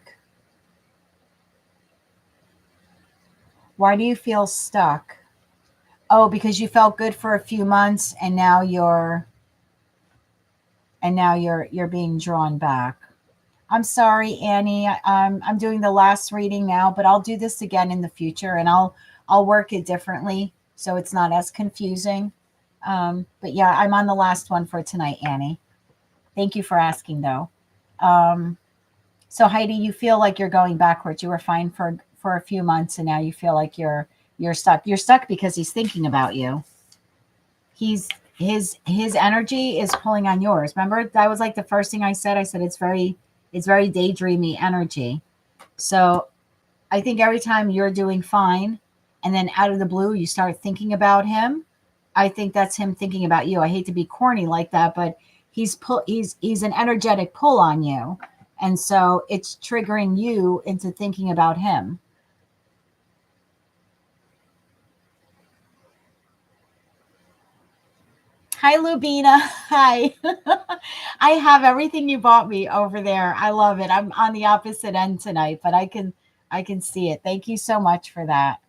Why do you feel stuck? Oh, because you felt good for a few months and now you're being drawn back. I'm sorry, Annie. I'm doing the last reading now, but I'll do this again in the future, and I'll work it differently so it's not as confusing. But yeah, I'm on the last one for tonight, Annie. Thank you for asking, though. So Heidi, you feel like you're going backwards. You were fine for a few months, and now you feel like you're stuck. You're stuck because he's thinking about you. His energy is pulling on yours. Remember, that was like the first thing I said. I said it's very daydreamy energy. So I think every time you're doing fine and then out of the blue you start thinking about him, I think that's him thinking about you. I hate to be corny like that, but he's an energetic pull on you. And so it's triggering you into thinking about him. Hi, Lubina. Hi. I have everything you bought me over there. I love it. I'm on the opposite end tonight, but I can see it. Thank you so much for that.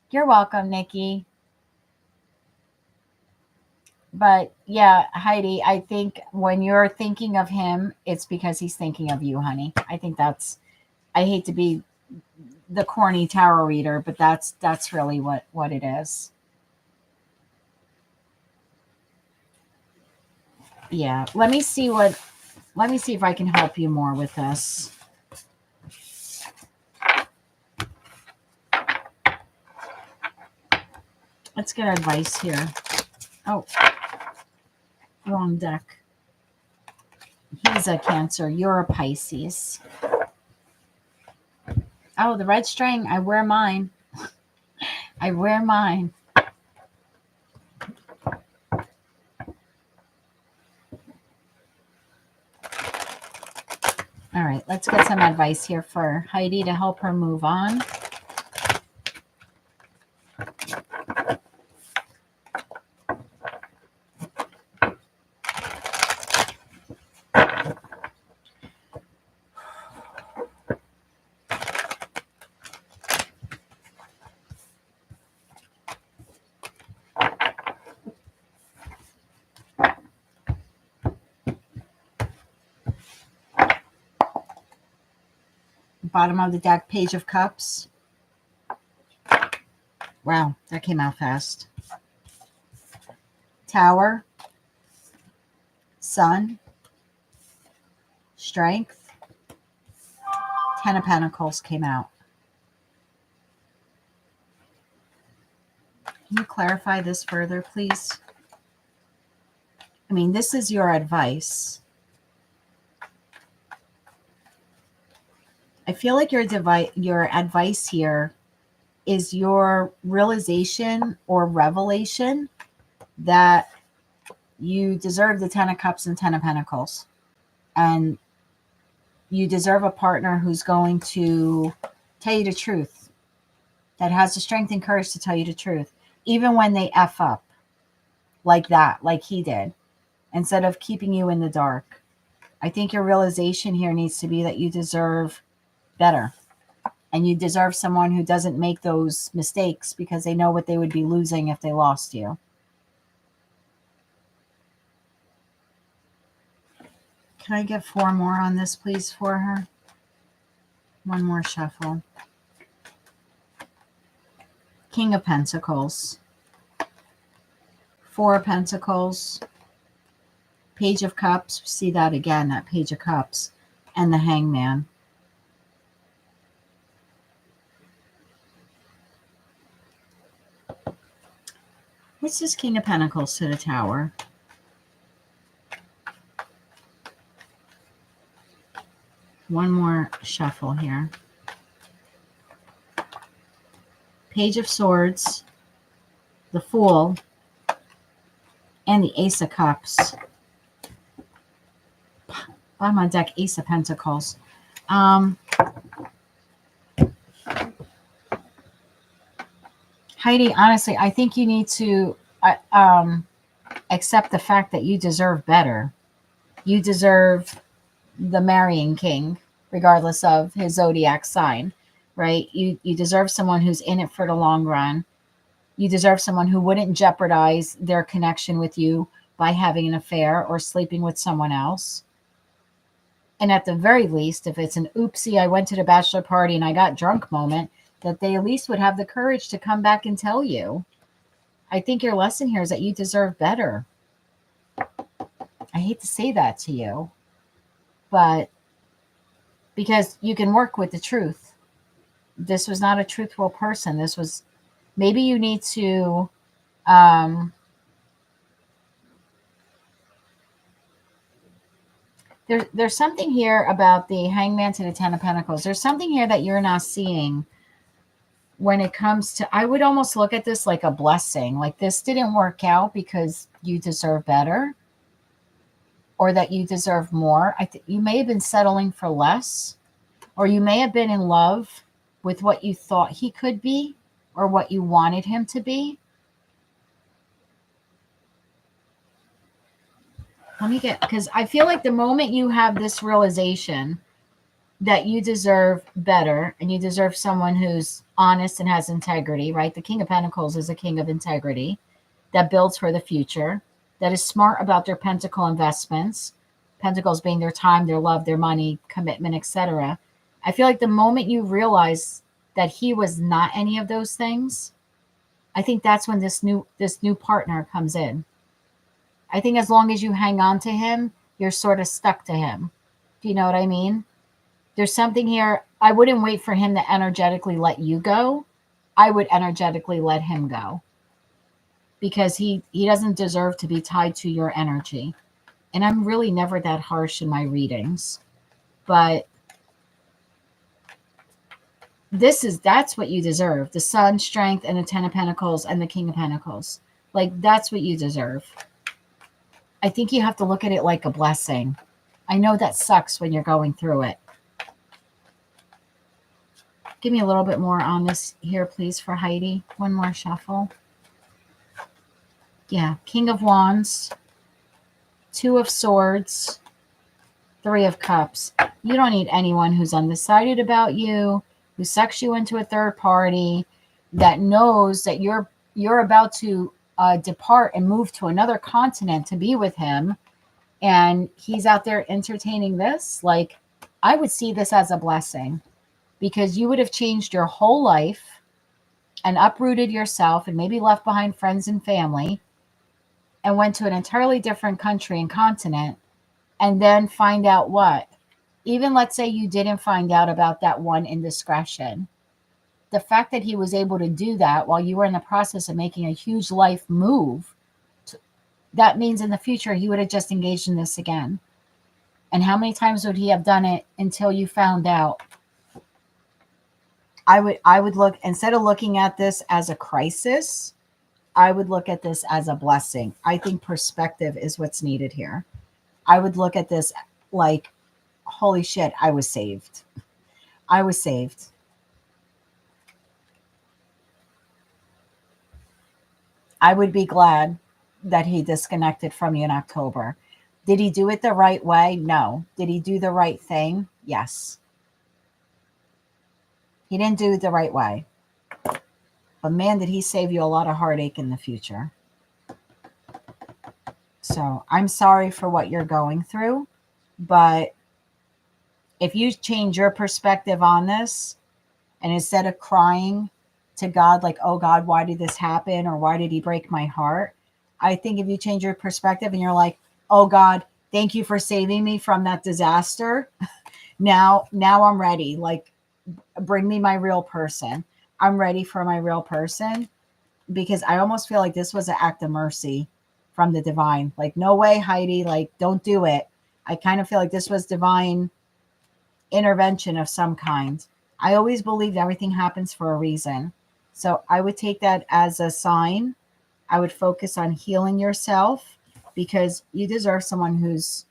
You're welcome, Nikki. But yeah, Heidi, I think when you're thinking of him, it's because he's thinking of you, honey. I think that's, I hate to be the corny tarot reader, but that's really what it is. Yeah. Let me see if I can help you more with this. Let's get advice here. Oh, wrong deck. He's a Cancer. You're a Pisces. Oh, the red string. I wear mine. I wear mine. All right, let's get some advice here for Heidi to help her move on. Bottom of the deck, Page of Cups. Wow, that came out fast. Tower. Sun. Strength. Ten of Pentacles came out. Can you clarify this further, please? I mean, this is your advice. I feel like your advice here is your realization or revelation that you deserve the Ten of Cups and Ten of Pentacles. And you deserve a partner who's going to tell you the truth, that has the strength and courage to tell you the truth, even when they F up like that, like he did, instead of keeping you in the dark. I think your realization here needs to be that you deserve better. And you deserve someone who doesn't make those mistakes because they know what they would be losing if they lost you. Can I get 4 more on this, please, for her? One more shuffle. King of Pentacles. 4 of Pentacles. Page of Cups. See that again, that Page of Cups. And the Hangman. What's this King of Pentacles to the Tower? One more shuffle here. Page of Swords, the Fool, and the Ace of Cups. Bottom of deck, Ace of Pentacles. Heidi, honestly, I think you need to accept the fact that you deserve better. You deserve the marrying king, regardless of his zodiac sign, right? You deserve someone who's in it for the long run. You deserve someone who wouldn't jeopardize their connection with you by having an affair or sleeping with someone else. And at the very least, if it's an oopsie, I went to the bachelor party and I got drunk moment, that they at least would have the courage to come back and tell you. I think your lesson here is that you deserve better. I hate to say that to you, but because you can work with the truth. This was not a truthful person. This was, maybe you need to, there's something here about the Hangman to the Ten of Pentacles. There's something here that you're not seeing when it comes to, I would almost look at this like a blessing. Like this didn't work out because you deserve better or that you deserve more. You may have been settling for less, or you may have been in love with what you thought he could be or what you wanted him to be. Let me get, because I feel like the moment you have this realization that you deserve better and you deserve someone who's honest and has integrity, right? The King of Pentacles is a king of integrity that builds for the future. that is smart about their pentacle investments, pentacles being their time, their love, their money, commitment, etc. I feel like the moment you realize that he was not any of those things, I think that's when this new partner comes in. I think as long as you hang on to him, you're sort of stuck to him. Do you know what I mean? There's something here. I wouldn't wait for him to energetically let you go. I would energetically let him go, because he doesn't deserve to be tied to your energy. And I'm really never that harsh in my readings, but that's what you deserve. The Sun, Strength, and the Ten of Pentacles and the King of Pentacles. Like, that's what you deserve. I think you have to look at it like a blessing. I know that sucks when you're going through it. Give me a little bit more on this here, please, for Heidi. One more shuffle. Yeah, King of Wands, Two of Swords, Three of Cups. You don't need anyone who's undecided about you, who sucks you into a third party, that knows that you're about to depart and move to another continent to be with him, and he's out there entertaining this. Like, I would see this as a blessing, because you would have changed your whole life and uprooted yourself and maybe left behind friends and family and went to an entirely different country and continent, and then find out what? Even let's say you didn't find out about that one indiscretion. The fact that he was able to do that while you were in the process of making a huge life move, that means in the future he would have just engaged in this again. And how many times would he have done it until you found out? I would look, instead of looking at this as a crisis, I would look at this as a blessing. I think perspective is what's needed here. I would look at this like, holy shit, I was saved. I was saved. I would be glad that he disconnected from you in October. Did he do it the right way? No. Did he do the right thing? Yes. He didn't do it the right way. But man, did he save you a lot of heartache in the future. So I'm sorry for what you're going through, but if you change your perspective on this, and instead of crying to God, like, oh God, why did this happen? Or why did he break my heart? I think if you change your perspective and you're like, oh God, thank you for saving me from that disaster. Now I'm ready. Like, bring me my real person. I'm ready for my real person, because I almost feel like this was an act of mercy from the divine. Like, no way, Heidi, like, don't do it. I kind of feel like this was divine intervention of some kind. I always believed everything happens for a reason. So I would take that as a sign. I would focus on healing yourself, because you deserve someone who's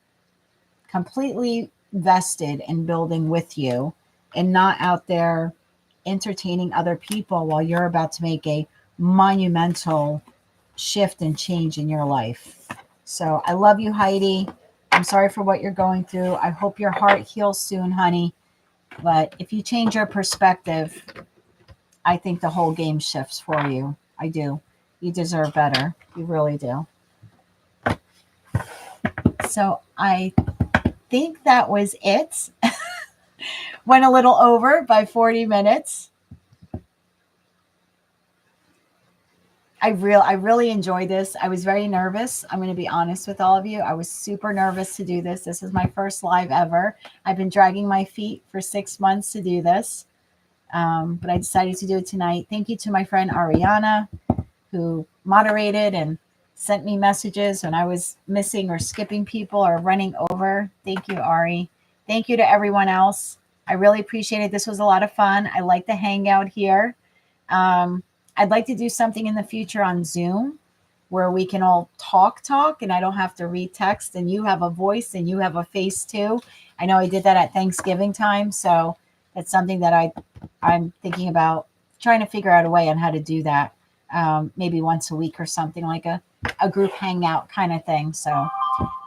completely vested in building with you and not out there entertaining other people while you're about to make a monumental shift and change in your life. So I love you, Heidi. I'm sorry for what you're going through. I hope your heart heals soon, honey. But if you change your perspective, I think the whole game shifts for you. I do. You deserve better. You really do. So I think that was it. Went a little over by 40 minutes. I really enjoyed this. I was very nervous. I'm going to be honest with all of you. I was super nervous to do this. This is my first live ever. I've been dragging my feet for 6 months to do this. But I decided to do it tonight. Thank you to my friend Ariana, who moderated and sent me messages when I was missing or skipping people or running over. Thank you, Ari. Thank you to everyone else. I really appreciate it. This was a lot of fun. I like to hang out here. I'd like to do something in the future on Zoom where we can all talk, and I don't have to read text, and you have a voice and you have a face too. I know I did that at Thanksgiving time. So that's something that I'm thinking about trying to figure out a way on how to do that. Maybe once a week or something, like a group hangout kind of thing. So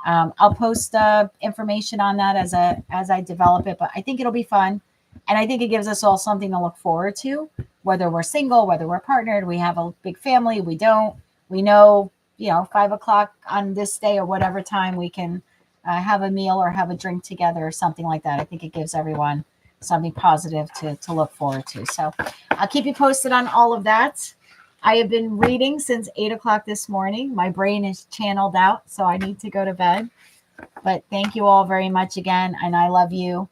I'll post information on that as I develop it, but I think it'll be fun. And I think it gives us all something to look forward to, whether we're single, whether we're partnered, we have a big family, we don't, we know 5 o'clock on this day or whatever time we can have a meal or have a drink together or something like that. I think it gives everyone something positive to look forward to. So I'll keep you posted on all of that. I have been reading since 8 o'clock this morning. My brain is channeled out, so I need to go to bed. But thank you all very much again, and I love you.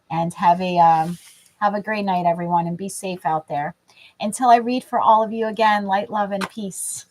And have a great night, everyone, and be safe out there. Until I read for all of you again, light, love, and peace.